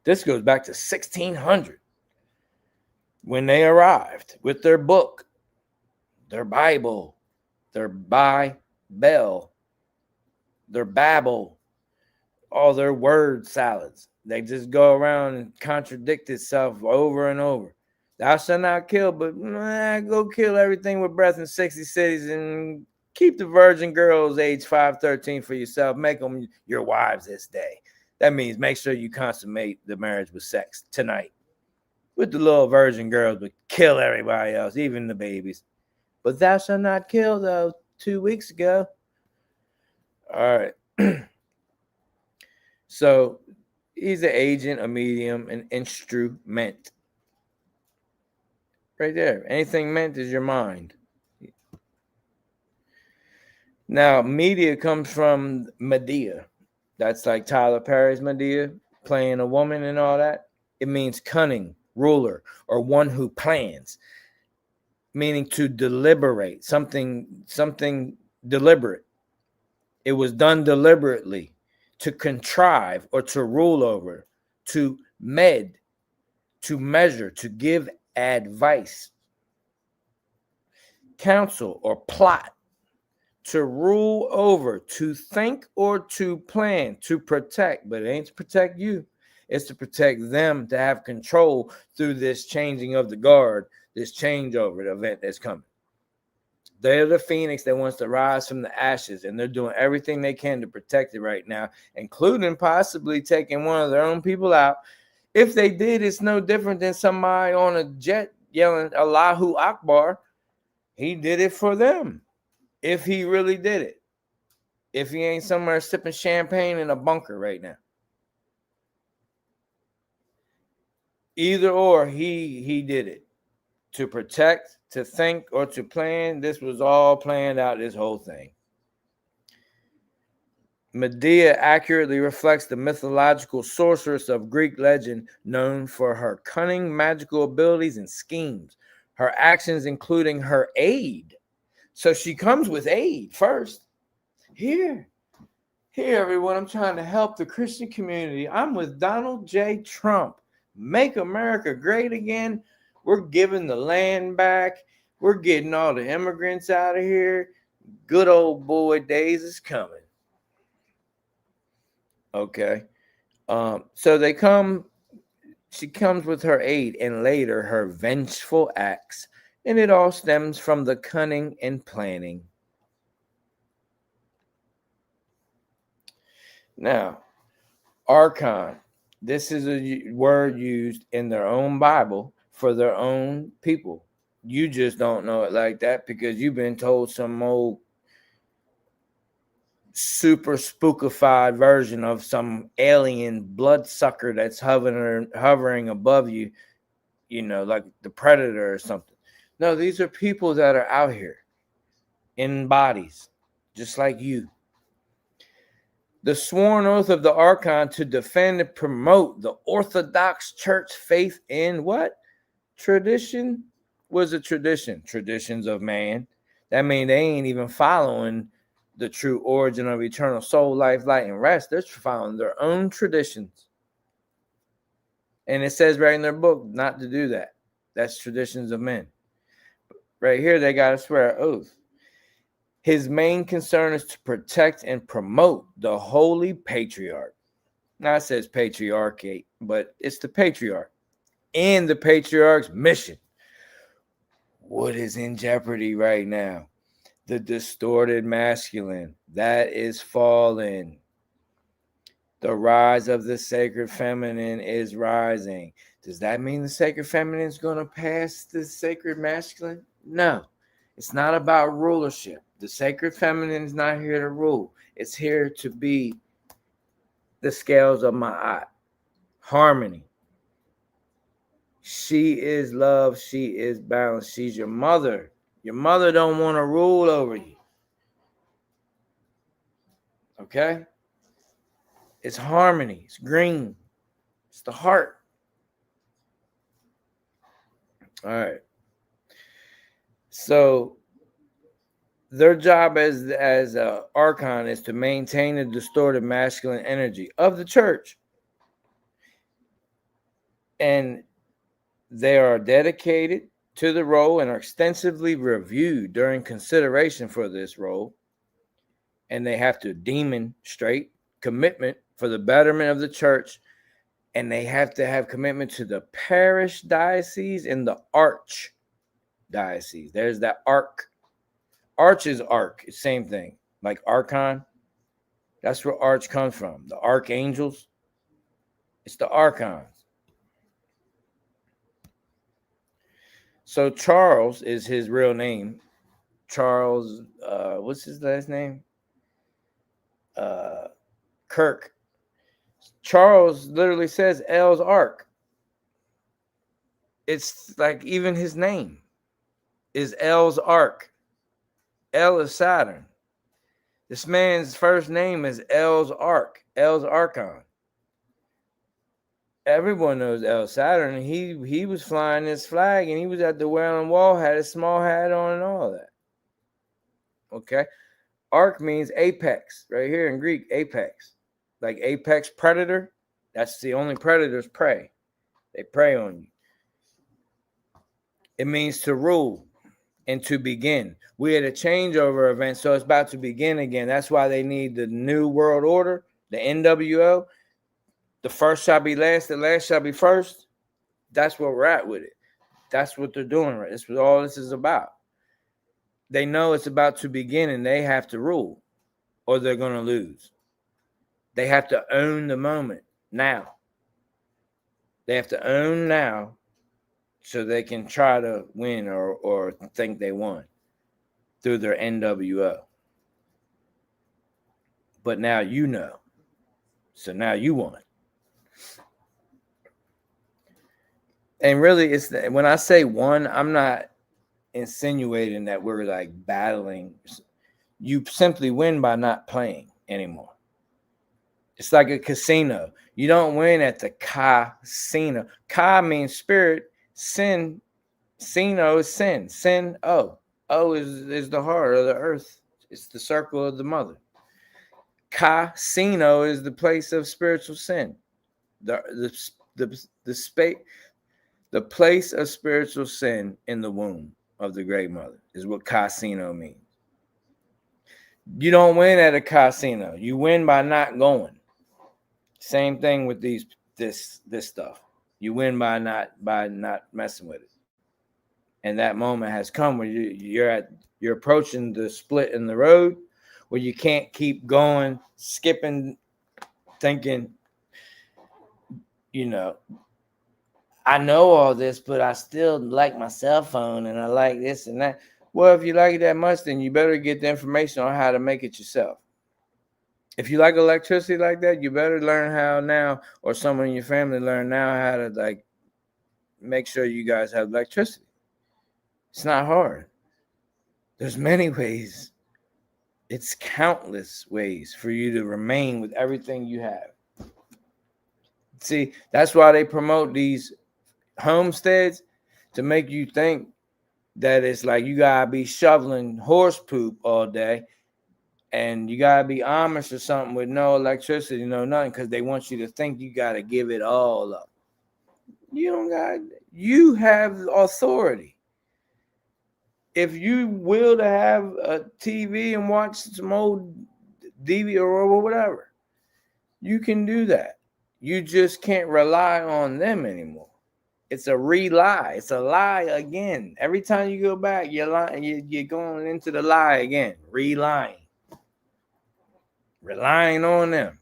This goes back to 1600 when they arrived with their book, their Bible, their Bible, their Babel, all their word salads. They just go around and contradict itself over and over. Thou shalt not kill, but go kill everything with breath in 60 cities and keep the virgin girls age 5-13 for yourself. Make them your wives this day. That means make sure you consummate the marriage with sex tonight with the little virgin girls, but kill everybody else, even the babies. But thou shalt not kill, though, 2 weeks ago. All right. So he's an agent, a medium, an instrument. Right there. Anything meant is your mind. Now, media comes from Medea. That's like Tyler Perry's Medea, playing a woman and all that. It means cunning, ruler, or one who plans, meaning to deliberate, something deliberate. It was done deliberately, to contrive or to rule over, to to measure, to give advice, counsel or plot, to rule over, to think or to plan, to protect. But it ain't to protect you. It's to protect them, to have control through this changing of the guard, this changeover, the event that's coming. They're the phoenix that wants to rise from the ashes, and they're doing everything they can to protect it right now, including possibly taking one of their own people out. If they did, it's no different than somebody on a jet yelling Allahu Akbar. He did it for them. If he really did it. If he ain't somewhere sipping champagne in a bunker right now. Either or, he did it. To protect, to think, or to plan. This was all planned out, this whole thing. Medea accurately reflects the mythological sorceress of Greek legend, known for her cunning magical abilities and schemes. Her actions including her aid. So she comes with aid first. Here, everyone, I'm trying to help the Christian community. I'm with Donald J. Trump. Make America great again. We're giving the land back. We're getting all the immigrants out of here. Good old boy days is coming. Okay. So she comes with her aid and later her vengeful acts. And it all stems from the cunning and planning. Now, archon. This is a word used in their own Bible for their own people. You just don't know it like that because you've been told some old super spookified version of some alien bloodsucker that's hovering above you, like the Predator or something. No, these are people that are out here in bodies, just like you. The sworn oath of the Archon to defend and promote the Orthodox Church faith in what? Tradition? Was a tradition? Traditions of man. That means they ain't even following the true origin of eternal soul, life, light, and rest. They're following their own traditions. And it says right in their book not to do that. That's traditions of men. Right here, they got to swear an oath. His main concern is to protect and promote the Holy Patriarch. Now it says patriarchate, but it's the patriarch and the patriarch's mission. What is in jeopardy right now? The distorted masculine. That is falling. The rise of the sacred feminine is rising. Does that mean the sacred feminine is going to pass the sacred masculine? No. It's not about rulership. The sacred feminine is not here to rule. It's here to be the scales of my eye. Harmony. She is love. She is balance. She's your mother. Your mother don't want to rule over you. Okay? It's harmony. It's green. It's the heart. All right. So their job as a archon is to maintain the distorted masculine energy of the church. And they are dedicated to the role and are extensively reviewed during consideration for this role. And they have to demonstrate commitment for the betterment of the church. And they have to have commitment to the parish diocese and the arch diocese. There's that arch. Arch is arc. It's same thing. Like archon. That's where arch comes from. The archangels. It's the archons. So Charles is his real name. Charles, what's his last name? Kirk. Charles literally says L's arc. It's like even his name is L's arc. L is Saturn. This man's first name is L's arc. L's archon. Everyone knows L Saturn. He was flying this flag and he was at the Wailing Wall, had a small hat on and all that. Okay. Arc means apex. Right here in Greek, apex. Like apex predator. That's the only predators prey. They prey on you. It means to rule and to begin. We had a changeover event, so it's about to begin again. That's why they need the new world order, the NWO. The first shall be last, the last shall be first. That's where we're at with it. That's what they're doing, right? That's what all this is about. They know it's about to begin and they have to rule or they're going to lose. They have to own the moment now. They have to own now so they can try to win or think they won through their NWO. But now you know. So now you won. And really, it's when I say one, I'm not insinuating that we're like battling. You simply win by not playing anymore. It's like a casino. You don't win at the casino. Ka means spirit. Sin. Sino is sin. Sin. O is the heart of the earth. It's the circle of the mother. Casino is the place of spiritual sin. The space. The place of spiritual sin in the womb of the Great Mother is what casino means. You don't win at a casino. You win by not going. Same thing with this stuff. You win by not messing with it. And that moment has come where you're approaching the split in the road where you can't keep going, skipping, thinking, I know all this, but I still like my cell phone and I like this and that. Well, if you like it that much, then you better get the information on how to make it yourself. If you like electricity like that, you better learn how now, or someone in your family learn now how to like make sure you guys have electricity. It's not hard. There's many ways It's countless ways for you to remain with everything you have. See, that's why they promote these homesteads, to make you think that it's like you gotta be shoveling horse poop all day, and you gotta be Amish or something with no electricity, no nothing, because they want you to think you gotta give it all up. You don't got. You have authority. If you will to have a TV and watch some old DVD or whatever, you can do that. You just can't rely on them anymore. It's a lie. It's a lie again. Every time you go back, you're lying. You're going into the lie again. Relying on them.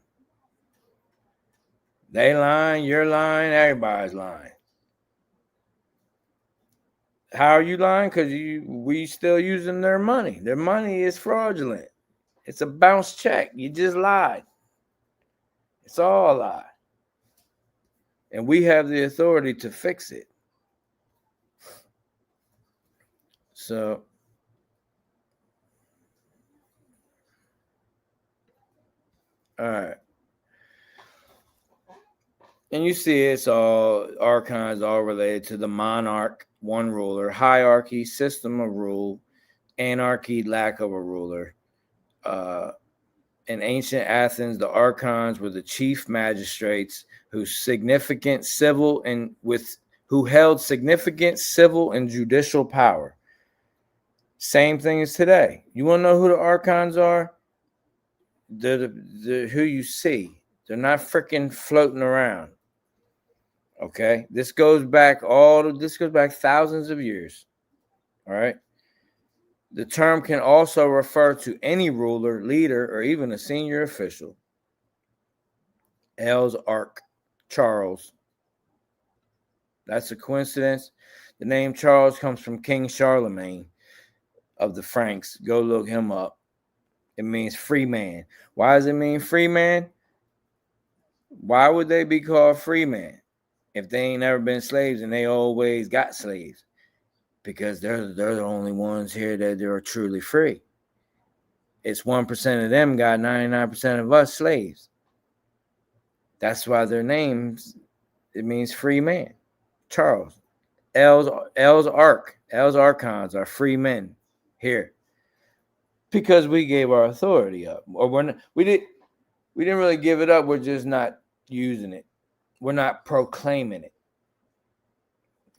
They lying. You're lying. Everybody's lying. How are you lying? Because we still using their money. Their money is fraudulent. It's a bounce check. You just lied. It's all a lie. And we have the authority to fix it. So, all right. And you see it's all archons, all related to the monarch, one ruler, hierarchy, system of rule, anarchy, lack of a ruler. In ancient Athens, the archons were the chief magistrates who held significant civil and judicial power. Same thing as today. You want to know who the archons are? They're who you see. They're not freaking floating around. Okay, this goes back thousands of years. All right. The term can also refer to any ruler, leader, or even a senior official. L's Arc, Charles. That's a coincidence. The name Charles comes from King Charlemagne of the Franks. Go look him up. It means free man. Why does it mean free man? Why would they be called free man if they ain't never been slaves and they always got slaves? Because they're the only ones here that are truly free. It's 1% of them got 99% of us slaves. That's why their names, it means free man. Charles. L's archons are free men here. Because we gave our authority up. Or we didn't really give it up. We're just not using it. We're not proclaiming it.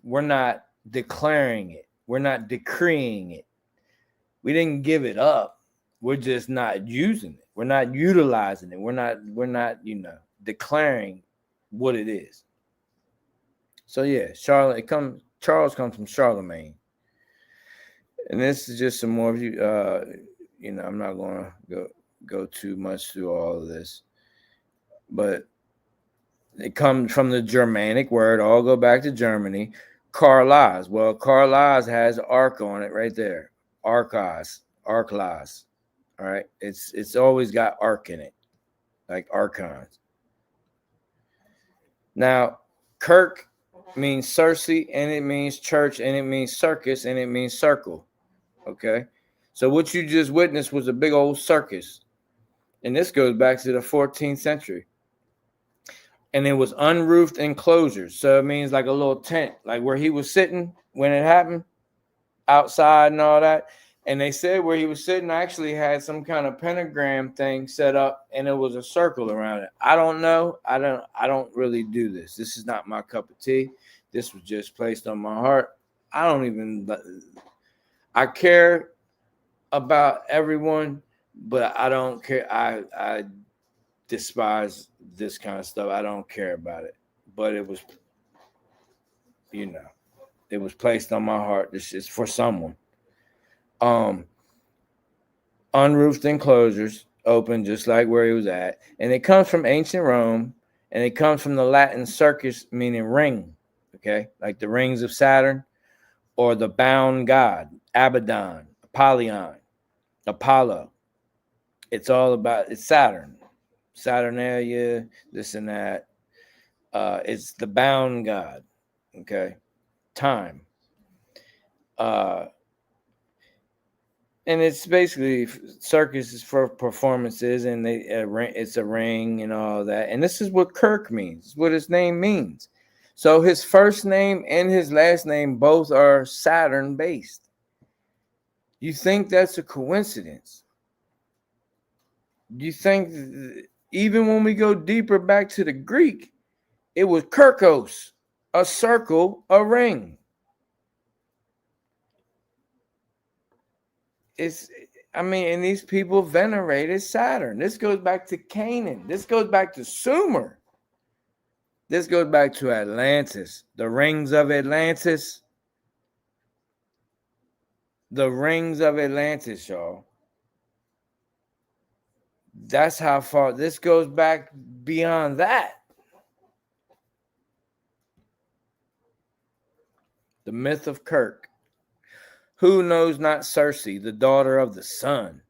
We're not declaring it. We're not decreeing it. We didn't give it up. We're just not using it. We're not utilizing it. We're not, declaring what it is. So yeah, Charles comes from Charlemagne. And this is just some more of you. I'm not going to go too much through all of this, but it comes from the Germanic word. All go back to Germany. Carlas. Well, Carlas has arc on it right there. Archos. All right. It's always got arc in it, like archons. Now, Kirk means Cersei, and it means church, and it means circus, and it means circle. Okay. So what you just witnessed was a big old circus. And this goes back to the 14th century. And it was unroofed enclosures. So it means like a little tent, like where he was sitting when it happened, outside and all that. And they said where he was sitting actually had some kind of pentagram thing set up, and it was a circle around it. I don't know. I don't really do this. This is not my cup of tea. This was just placed on my heart. I care about everyone, but I don't care. I despise this kind of stuff. I don't care about it. But it was, it was placed on my heart. This is for someone. Unroofed enclosures, open just like where he was at. And it comes from ancient Rome, and it comes from the Latin circus, meaning ring. Okay, like the rings of Saturn, or the bound god, Abaddon, Apollyon, Apollo. It's all about, it's Saturnalia, this and that. It's the bound god. Okay, time. And it's basically circus is for performances, and it's a ring and all that. And this is what Kirk means, what his name means. So his first name and his last name both are Saturn based. You think that's a coincidence? You think even when we go deeper back to the Greek, it was Kirkos, a circle, a ring. And these people venerated Saturn. This goes back to Canaan. This goes back to Sumer. This goes back to Atlantis. The rings of Atlantis. The rings of Atlantis, y'all. That's how far this goes back beyond that. The myth of Kirk. Who knows not Circe, the daughter of the sun?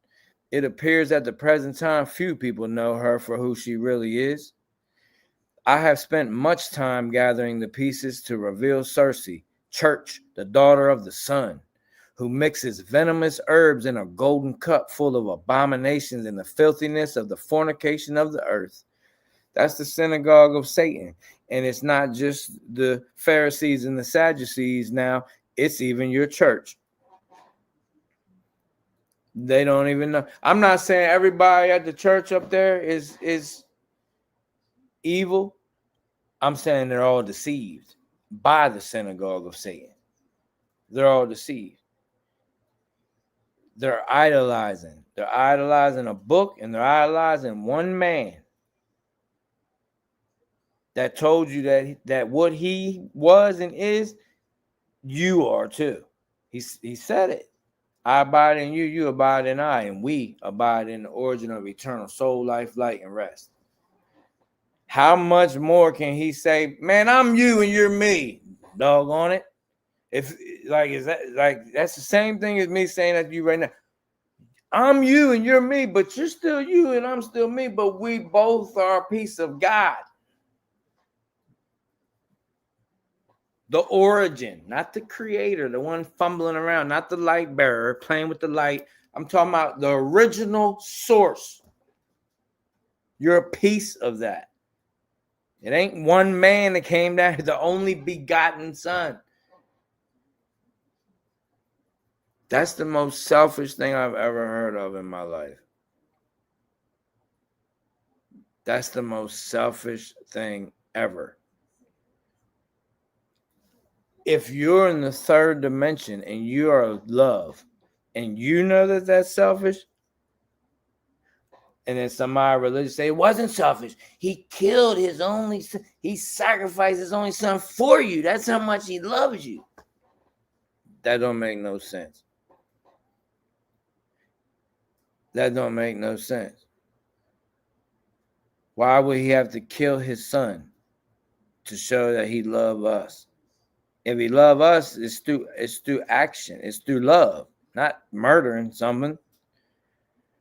It appears at the present time few people know her for who she really is. I have spent much time gathering the pieces to reveal Circe, Church, the daughter of the sun, who mixes venomous herbs in a golden cup full of abominations and the filthiness of the fornication of the earth. That's the synagogue of Satan. And it's not just the Pharisees and the Sadducees now, it's even your church. They don't even know. I'm not saying everybody at the church up there is evil. I'm saying they're all deceived by the synagogue of Satan. They're all deceived. They're idolizing. They're idolizing a book, and they're idolizing one man that told you that what he was and is, you are too. He said it. I abide in you, you abide in I, and we abide in the origin of eternal soul, life, light, and rest. How much more can he say, man, I'm you and you're me? Doggone it. If is that that's the same thing as me saying that to you right now. I'm you and you're me, but you're still you and I'm still me, but we both are a piece of God. The origin, not the creator, the one fumbling around, not the light bearer playing with the light. I'm talking about the original source. You're a piece of that. It ain't one man that came down, the only begotten son. That's the most selfish thing I've ever heard of in my life. That's the most selfish thing ever. If you're in the third dimension and you are love and you know that that's selfish, and then somebody religious say it wasn't selfish. He killed his only son. He sacrificed his only son for you. That's how much he loves you. That don't make no sense. That don't make no sense. Why would he have to kill his son to show that he loved us? If he loved us, it's through action. It's through love, not murdering someone.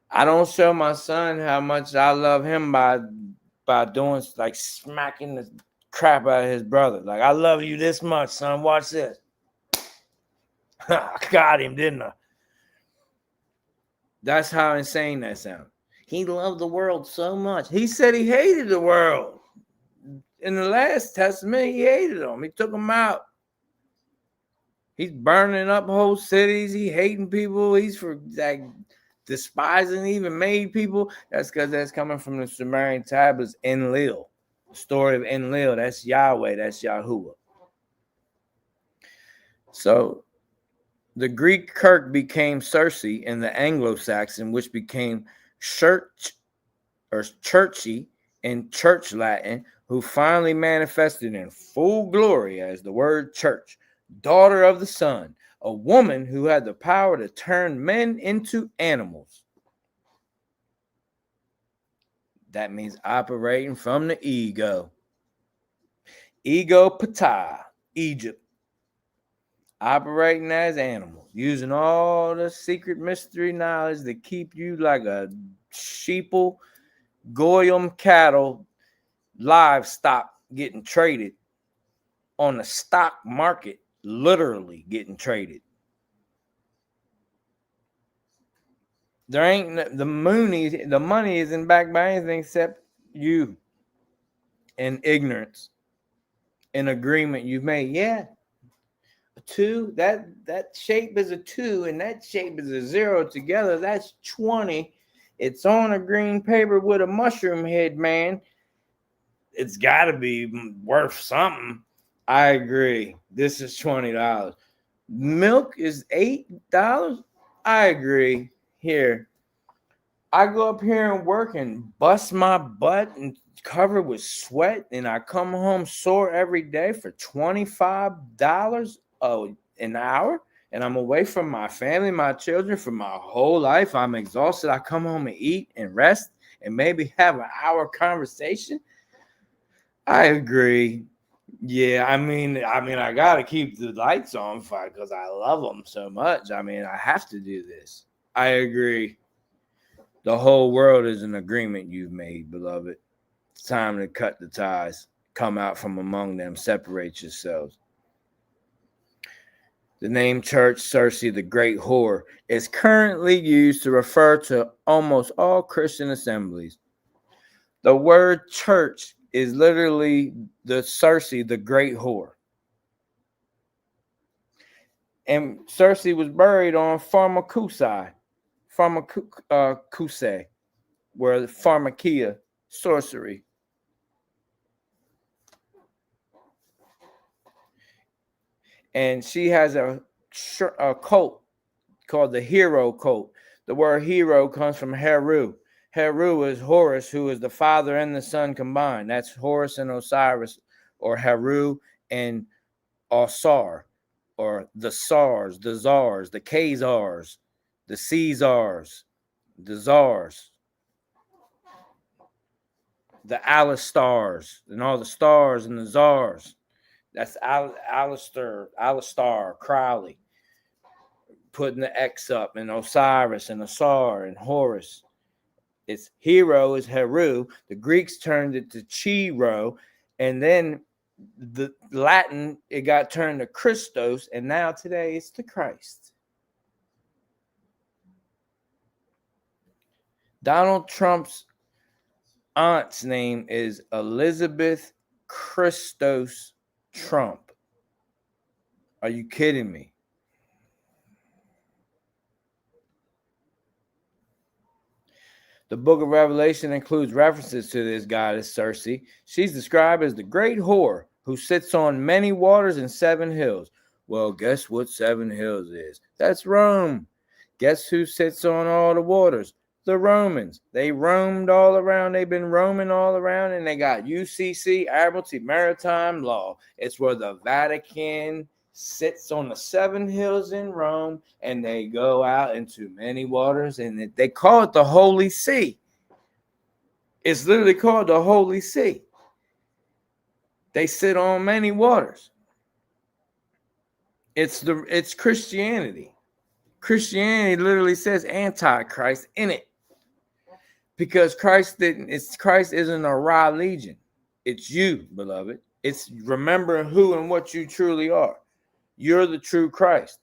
I don't show my son how much I love him by doing like smacking the crap out of his brother. Like, I love you this much, son. Watch this. I got him, didn't I? That's how insane that sounds. He loved the world so much. He said he hated the world. In the last testament, he hated them. He took them out. He's burning up whole cities. He hating people. He's for like despising even made people. That's because that's coming from the Sumerian tablets. Enlil, story of Enlil. That's Yahweh. That's Yahuwah. So the Greek Kirk became Circe, and the Anglo-Saxon, which became church or churchy in church Latin, who finally manifested in full glory as the word church, daughter of the sun, a woman who had the power to turn men into animals. That means operating from the ego. Ego pata, Egypt. Operating as animals, using all the secret mystery knowledge to keep you like a sheeple, goyim cattle, livestock getting traded on the stock market, literally getting traded. There ain't the money isn't backed by anything except you and ignorance, an agreement you've made. Yeah, a two, that shape is a 2 and that shape is a 0 together. That's 20. It's on a green paper with a mushroom head, man. It's got to be worth something. I agree. This is $20. Milk is $8. I agree. Here, I go up here and work and bust my butt and covered with sweat, and I come home sore every day for $25 an hour, and I'm away from my family, my children for my whole life. I'm exhausted. I come home and eat and rest and maybe have an hour conversation. I agree. Yeah, I gotta keep the lights on because I love them so much. I mean, I have to do this. I agree. The whole world is an agreement you've made, beloved. It's time to cut the ties. Come out from among them. Separate yourselves. The name Church Circe, the Great Whore, is currently used to refer to almost all Christian assemblies. The word church is literally the Circe, the Great Whore. And Circe was buried on Pharmacusae, where the pharmakia, sorcery. And she has a cult called the hero cult. The word hero comes from Heru. Heru is Horus, who is the father and the son combined. That's Horus and Osiris, or Heru and Osar, or the Sars, the Zars, the Khazars, the Caesars, the Zars, the Alistars, and all the stars and the Zars. That's Alistair Crowley, putting the X up, and Osiris and Asar and Horus. Its hero is Heru. The Greeks turned it to Chi-Ro, and then the Latin, it got turned to Christos, and now today it's to Christ. Donald Trump's aunt's name is Elizabeth Christos Trump. Are you kidding me? The book of Revelation includes references to this goddess Circe. She's described as the great whore who sits on many waters and 7 hills. Well, guess what 7 hills is? That's Rome. Guess who sits on all the waters? The Romans. They roamed all around. They've been roaming all around, and they got UCC, Admiralty Maritime Law. It's where the Vatican sits on the 7 hills in Rome, and they go out into many waters, and they call it the Holy See. It's literally called the Holy See. They sit on many waters. It's Christianity. Christianity literally says Antichrist in it, because Christ isn't a religion. It's you, beloved. It's remembering who and what you truly are. You're the true Christ,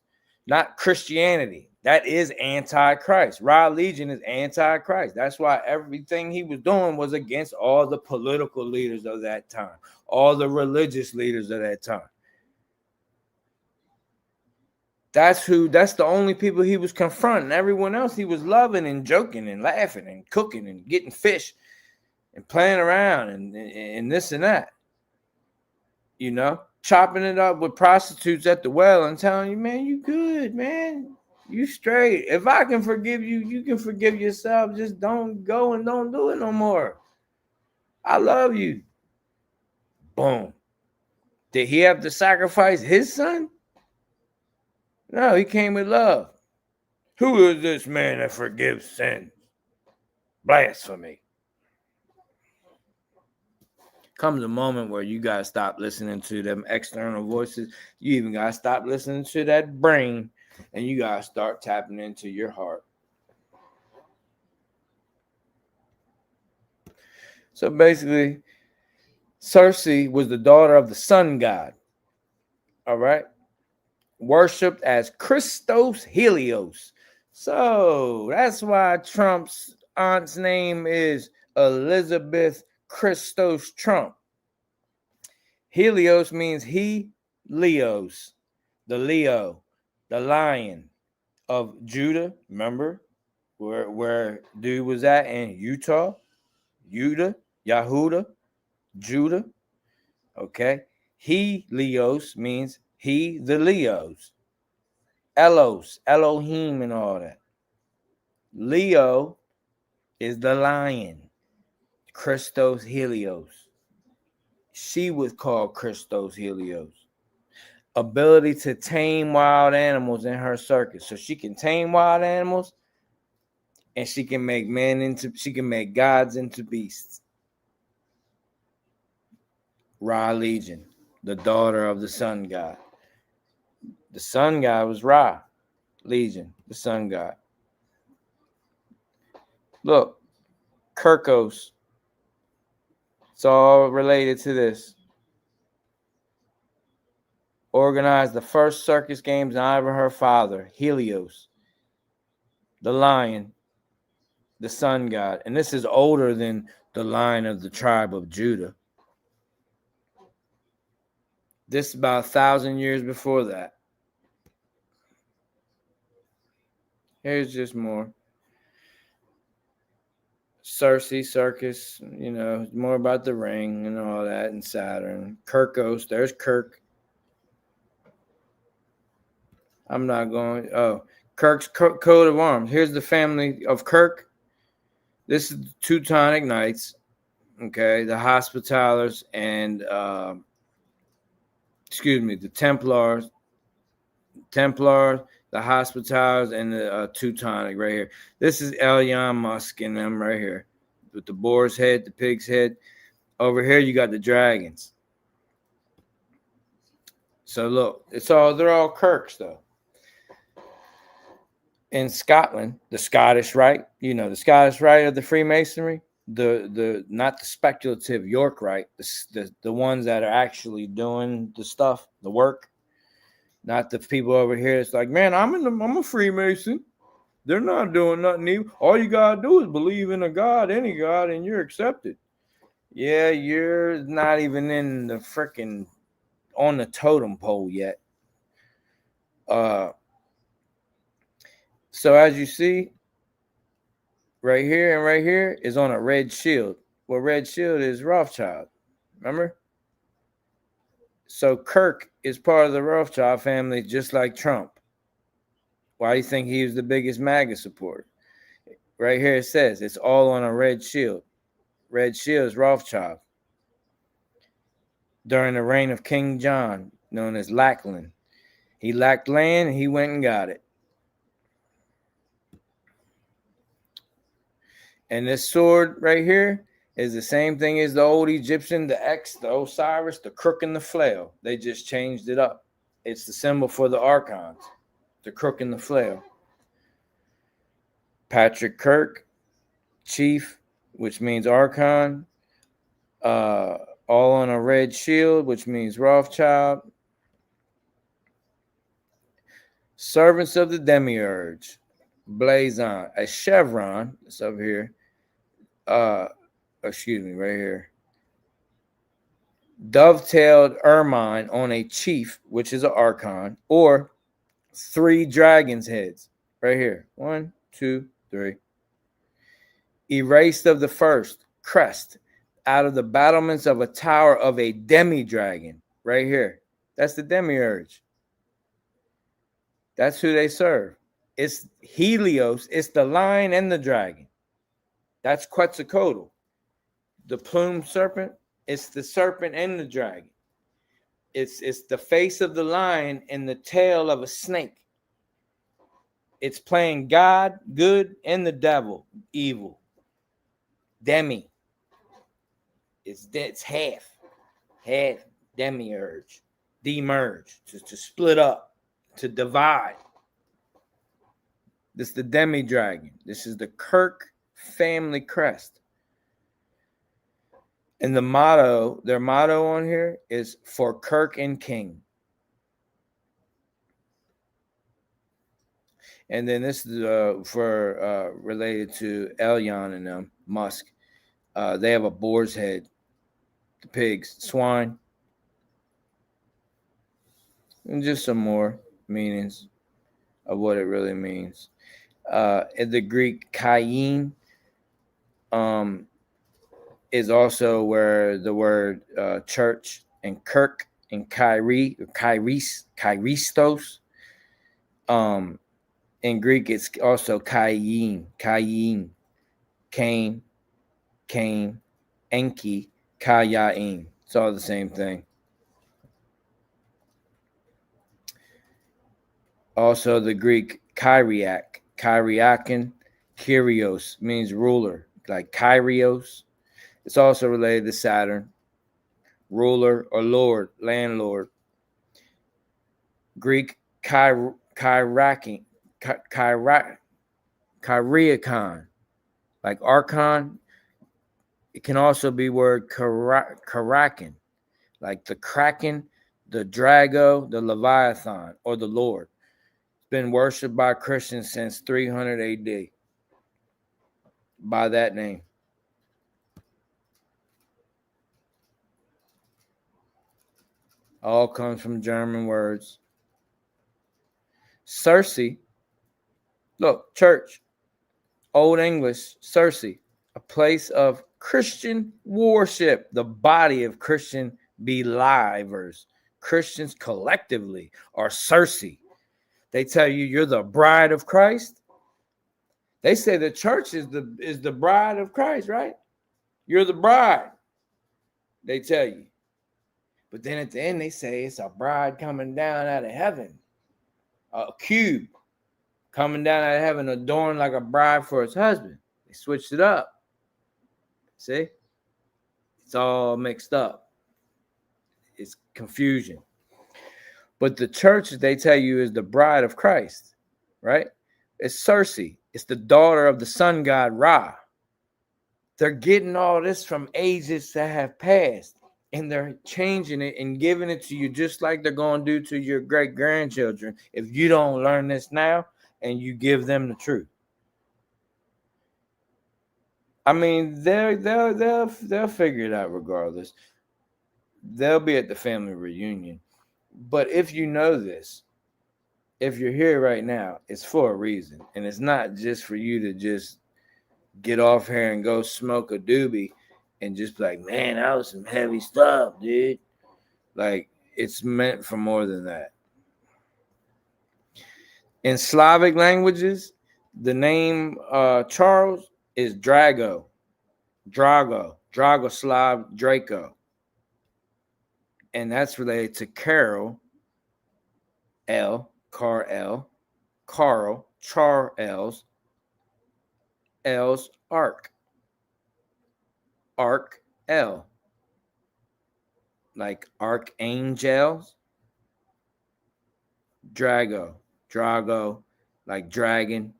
not Christianity. That is Antichrist. Religion is Antichrist. That's why everything he was doing was against all the political leaders of that time, all the religious leaders of that time. That's the only people he was confronting. Everyone else he was loving and joking and laughing and cooking and getting fish and playing around and this and that. You know, chopping it up with prostitutes at the well and telling you, man, you good, man. You straight. If I can forgive you, you can forgive yourself. Just don't go and don't do it no more. I love you. Boom. Did he have to sacrifice his son? No, he came with love. Who is this man that forgives sins? Blasphemy. Comes a moment where you got to stop listening to them external voices. You even got to stop listening to that brain, and you got to start tapping into your heart. So basically, Circe was the daughter of the sun god. All right. Worshipped as Christos Helios, So that's why Trump's aunt's name is Elizabeth Christos Trump. Helios means he, Leos, the Leo, the lion of Judah. Remember where dude was at in Utah? Yahuda, Judah. Okay. He, Leos, means he, the Leos. Elos, Elohim, and all that. Leo is the lion. Christos Helios. She was called Christos Helios. Ability to tame wild animals in her circus. So she can tame wild animals and she can make gods into beasts. Ra Legion, the daughter of the sun god. The sun god was Ra Legion, the sun god. Look, Kirkos. It's all related to this. Organized the first circus games in honor of her father, Helios, the lion, the sun god. And this is older than the line of the tribe of Judah. This is about 1,000 years before that. Here's just more. Circe circus, more about the ring and all that, and Saturn. Kirkos, there's Kirk. I'm not going. Oh, Kirk's coat of arms. Here's the family of Kirk. This is the Teutonic Knights. Okay, the Hospitallers and the Templars, the Hospitallers, and the Teutonic right here. This is Elon Musk and them right here with the boar's head, the pig's head. Over here, you got the dragons. So look, they're all Kirks though. In Scotland, the Scottish Rite, the Scottish Rite of the Freemasonry, the not the speculative York Rite, the ones that are actually doing the stuff, the work, not the people over here. It's like, man, I'm a Freemason. They're not doing nothing evil. All you gotta do is believe in a God, any God, and you're accepted. Yeah, you're not even in the freaking on the totem pole yet. So as you see, right here and right here is on a red shield. Well, red shield is Rothschild. Remember? So Kirk is part of the Rothschild family, just like Trump. Why do you think he was the biggest MAGA supporter? Right here it says it's all on a red shield. Red shield is Rothschild. During the reign of King John, known as Lackland. He lacked land and he went and got it. And this sword right here is the same thing as the old Egyptian, the X, the Osiris, the crook, and the flail. They just changed it up. It's the symbol for the archons, the crook and the flail. Patrick Kirk, chief, which means archon, all on a red shield, which means Rothschild. Servants of the Demiurge, blazon, a chevron, it's up here. Right here. Dovetailed ermine on a chief, which is an archon, or 3 dragons' heads. Right here. 1, 2, 3. Erased of the first, crest, out of the battlements of a tower of a demi-dragon. Right here. That's the demiurge. That's who they serve. It's Helios. It's the lion and the dragon. That's Quetzalcoatl. The plumed serpent, it's the serpent and the dragon. It's the face of the lion and the tail of a snake. It's playing God, good, and the devil, evil. Demi. It's half demiurge, demerge, to split up, to divide. This is the demi-dragon. This is the Kirk family crest. And their motto on here is for Kirk and King. And then this is for related to Elyon and them, Musk. They have a boar's head, the pigs, swine, and just some more meanings of what it really means. In the Greek, Kain is also where the word church and kirk and Kyrie or Kyristos. In Greek, it's also Kain, Cain, Enki, Kayain. It's all the same thing. Also, the Greek Kyriakin, Kyrios means ruler, like Kyrios. It's also related to Saturn, ruler or lord, landlord. Greek Kyriakon, like archon. It can also be word Karakin, like the Kraken, the Drago, the Leviathan, or the Lord. It's been worshipped by Christians since 300 AD by that name. All comes from German words. Circe, look, church, Old English, Circe, a place of Christian worship, the body of Christian believers. Christians collectively are Circe. They tell you you're the bride of Christ. They say the church is the bride of Christ, right? You're the bride, they tell you. But then at the end, they say it's a bride coming down out of heaven, a cube coming down out of heaven, adorned like a bride for its husband. They switched it up. See? It's all mixed up. It's confusion. But the church, they tell you, is the bride of Christ, right? It's Circe. It's the daughter of the sun god Ra. They're getting all this from ages that have passed, and they're changing it and giving it to you just like they're going to do to your great-grandchildren if you don't learn this now and you give them the truth. I mean, they'll figure it out regardless. They'll be at the family reunion. But if you know this, if you're here right now, it's for a reason. And it's not just for you to just get off here and go smoke a doobie and just be like, man, that was some heavy stuff, dude. Like, it's meant for more than that. In Slavic languages, the name Charles is Dragoslav, Draco. And that's related to Carol, Carl, Charles, L's Ark, L, like archangels, Drago, like dragon,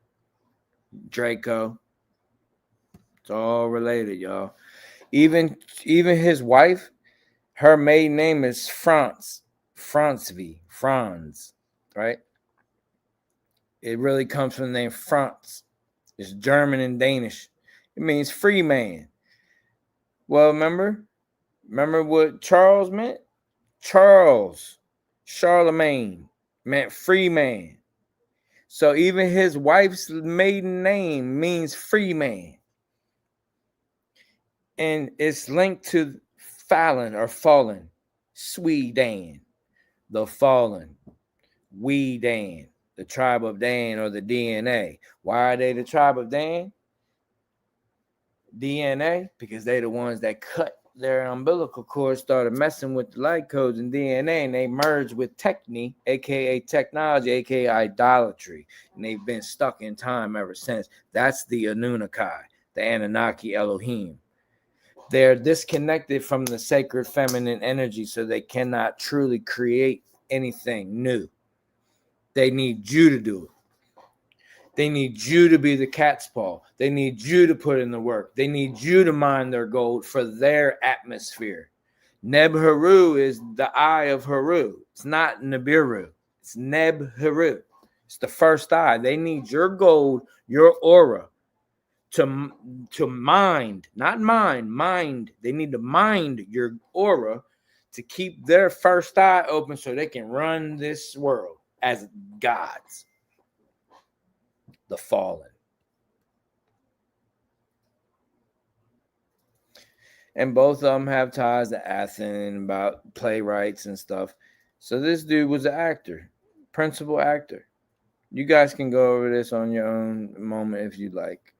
Draco. It's all related, y'all. Even his wife, her maiden name is Franz, right? It really comes from the name Franz. It's German and Danish. It means free man. Well, remember what Charles meant? Charlemagne meant free man. So even his wife's maiden name means free man. And it's linked to fallen, Sweden, the fallen, Dan, the tribe of Dan or the DNA. Why are they the tribe of Dan? DNA, because they're the ones that cut their umbilical cord, started messing with the light codes and DNA, and they merged with techne, aka technology, aka idolatry, and they've been stuck in time ever since. That's the Anunnaki, the Anunnaki Elohim. They're disconnected from the sacred feminine energy, so they cannot truly create anything new. They need you to do it. They need you to be the cat's paw. They need you to put in the work. They need you to mine their gold for their atmosphere. Neb-Haru is the eye of Haru. It's not Nibiru. It's Neb-Haru. It's the first eye. They need your gold, your aura to mind, not mind. They need to mind your aura to keep their first eye open so they can run this world as gods, the fallen. And both of them have ties to Athens about playwrights and stuff. So this dude was an actor, principal actor. You guys can go over this on your own moment if you like.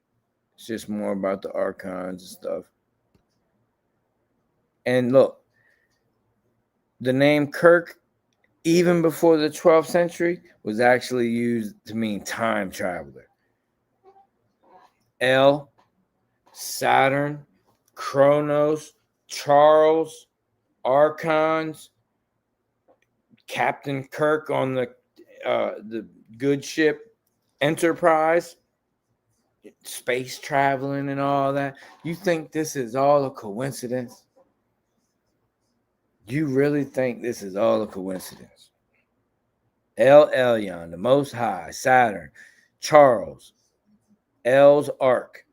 It's just more about the archons and stuff. And look, the name Kirk, even before the 12th century, was actually used to mean time traveler. El, Saturn, Kronos, Charles, archons, Captain Kirk on the good ship Enterprise, space traveling and all that. You think this is all a coincidence? You really think this is all a coincidence? El Elyon, the Most High, Saturn, Charles, El's Ark,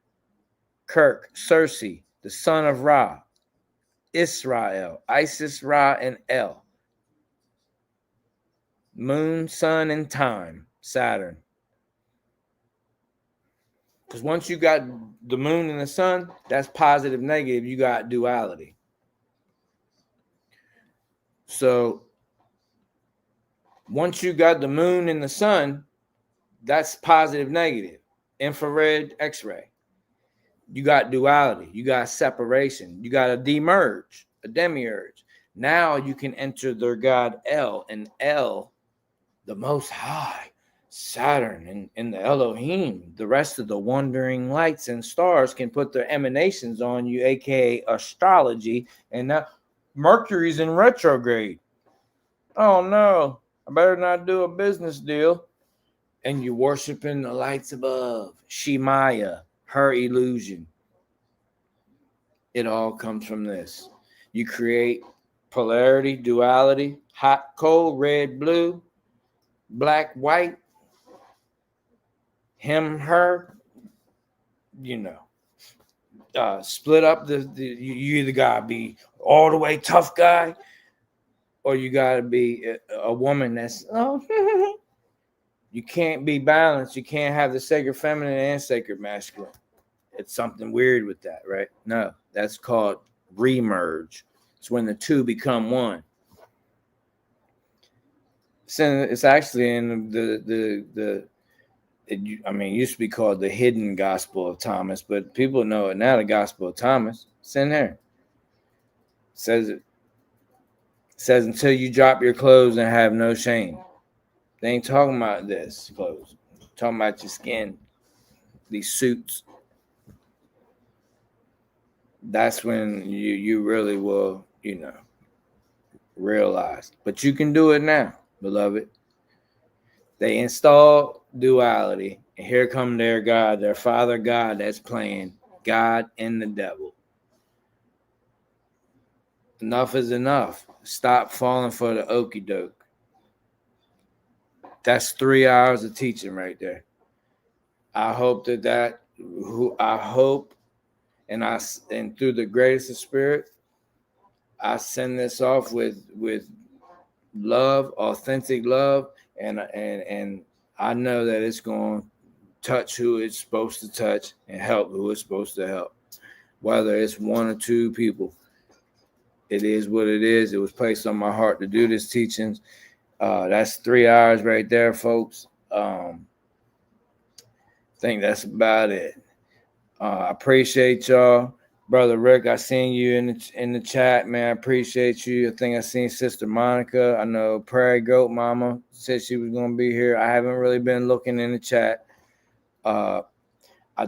Kirk, Circe, the son of Ra, Israel, Isis, Ra, and El. Moon, sun, and time, Saturn. Because once you got the moon and the sun, that's positive, negative. You got duality. So once you got the moon and the sun, that's positive, negative, infrared, X-ray. You got duality. You got separation. You got a demerge, a demiurge. Now you can enter their god El, and El, the Most High, Saturn, and the Elohim, the rest of the wandering lights and stars can put their emanations on you, aka astrology. And now Mercury's in retrograde. Oh no, I better not do a business deal. And you're worshiping the lights above, Shemaya, her illusion. It all comes from this. You create polarity, duality, hot, cold, red, blue, black, white, him, her, split up you either gotta be all the way tough guy, or you gotta be a woman that's you can't be balanced. You can't have the sacred feminine and sacred masculine. It's something weird with that, right? No, that's called remerge. It's when the two become one. It's actually in it used to be called the hidden gospel of Thomas, but people know it now, the gospel of Thomas. It's in there. It says until you drop your clothes and have no shame. They ain't talking about this clothes. They're talking about your skin, these suits. That's when you really will, realize. But you can do it now, beloved. They install duality, and here come their God, their father God that's playing God and the devil. Enough is enough. Stop falling for the okie doke. That's 3 hours of teaching right there. I hope and through the grace of spirit, I send this off with love, authentic love, and I know that it's going to touch who it's supposed to touch and help who it's supposed to help. Whether it's one or two people, it is what it is. It was placed on my heart to do this teachings. That's 3 hours right there, folks. I think that's about it. I appreciate y'all. Brother Rick, I seen you in the chat, man. I appreciate you. I think I seen Sister Monica. I know Prairie Goat Mama said she was going to be here. I haven't really been looking in the chat. I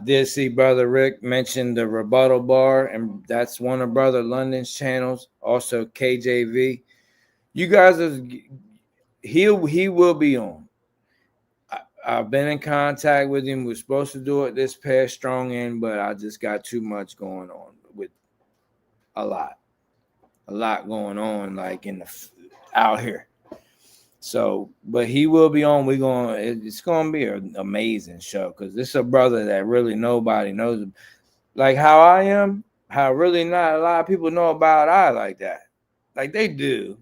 did see Brother Rick mention the Rebuttal Bar, and that's one of Brother London's channels. Also KJV. You guys, he will be on. I've been in contact with him. We're supposed to do it this past strong end, but I just got too much going on with a lot going on, like out here. So, but he will be on. It's going to be an amazing show because this is a brother that really nobody knows. Like how I am, how really not a lot of people know about I like that. Like they do.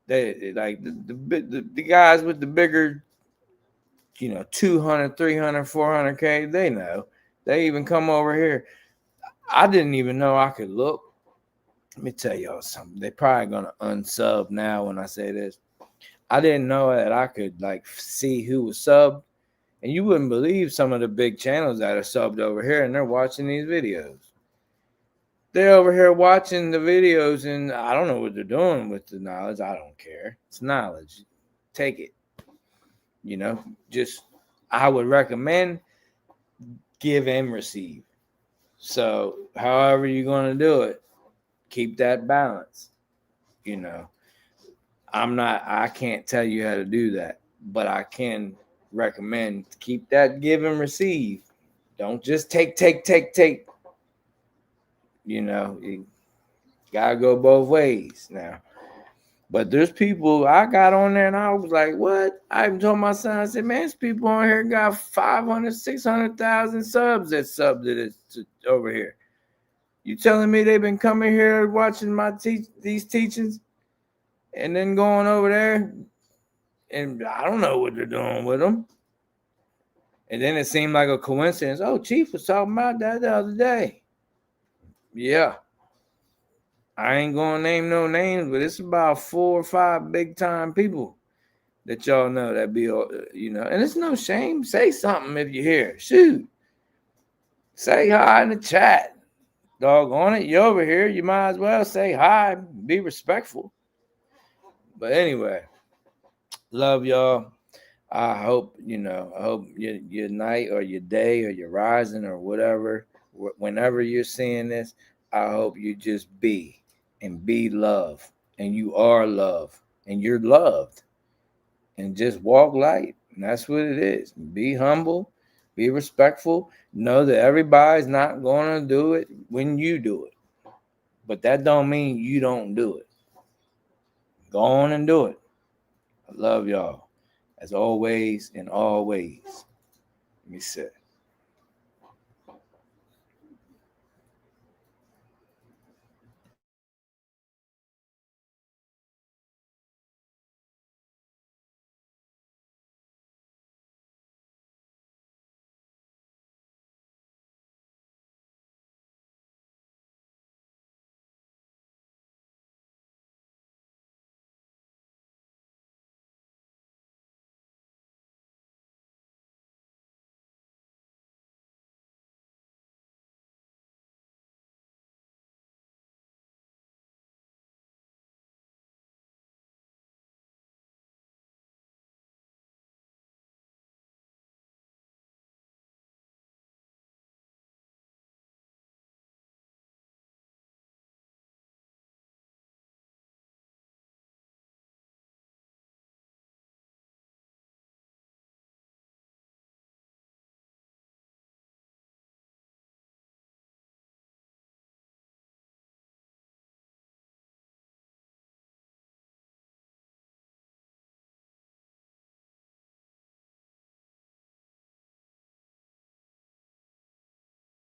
They like the guys with the bigger, 200, 300, 400K, they know. They even come over here. I didn't even know I could look. Let me tell y'all something. They probably going to unsub now when I say this. I didn't know that I could like see who was subbed. And you wouldn't believe some of the big channels that are subbed over here and they're watching these videos. They're over here watching the videos and I don't know what they're doing with the knowledge. I don't care. It's knowledge. Take it. Just I would recommend give and receive. So however you're going to do it, keep that balance. I can't tell you how to do that, but I can recommend keep that give and receive. Don't just take. You gotta go both ways now. But there's people I got on there and I was like, what? I even told my son, I said, man, there's people on here got 500, 600,000 subs that subbed it over here. You telling me they've been coming here watching these teachings and then going over there and I don't know what they're doing with them. And then it seemed like a coincidence. Oh, Chief was talking about that the other day. Yeah. I ain't gonna name no names, but it's about 4 or 5 big time people that y'all know that be, and it's no shame. Say something if you hear. Shoot. Say hi in the chat. Doggone it. You over here. You might as well say hi. Be respectful. But anyway, love y'all. I hope, your night or your day or your rising or whatever, whenever you're seeing this, I hope you just be and be love. And you are love. And you're loved. And just walk light. And that's what it is. Be humble. Be respectful. Know that everybody's not going to do it when you do it. But that don't mean you don't do it. Go on and do it. I love y'all. As always and always. Let me say.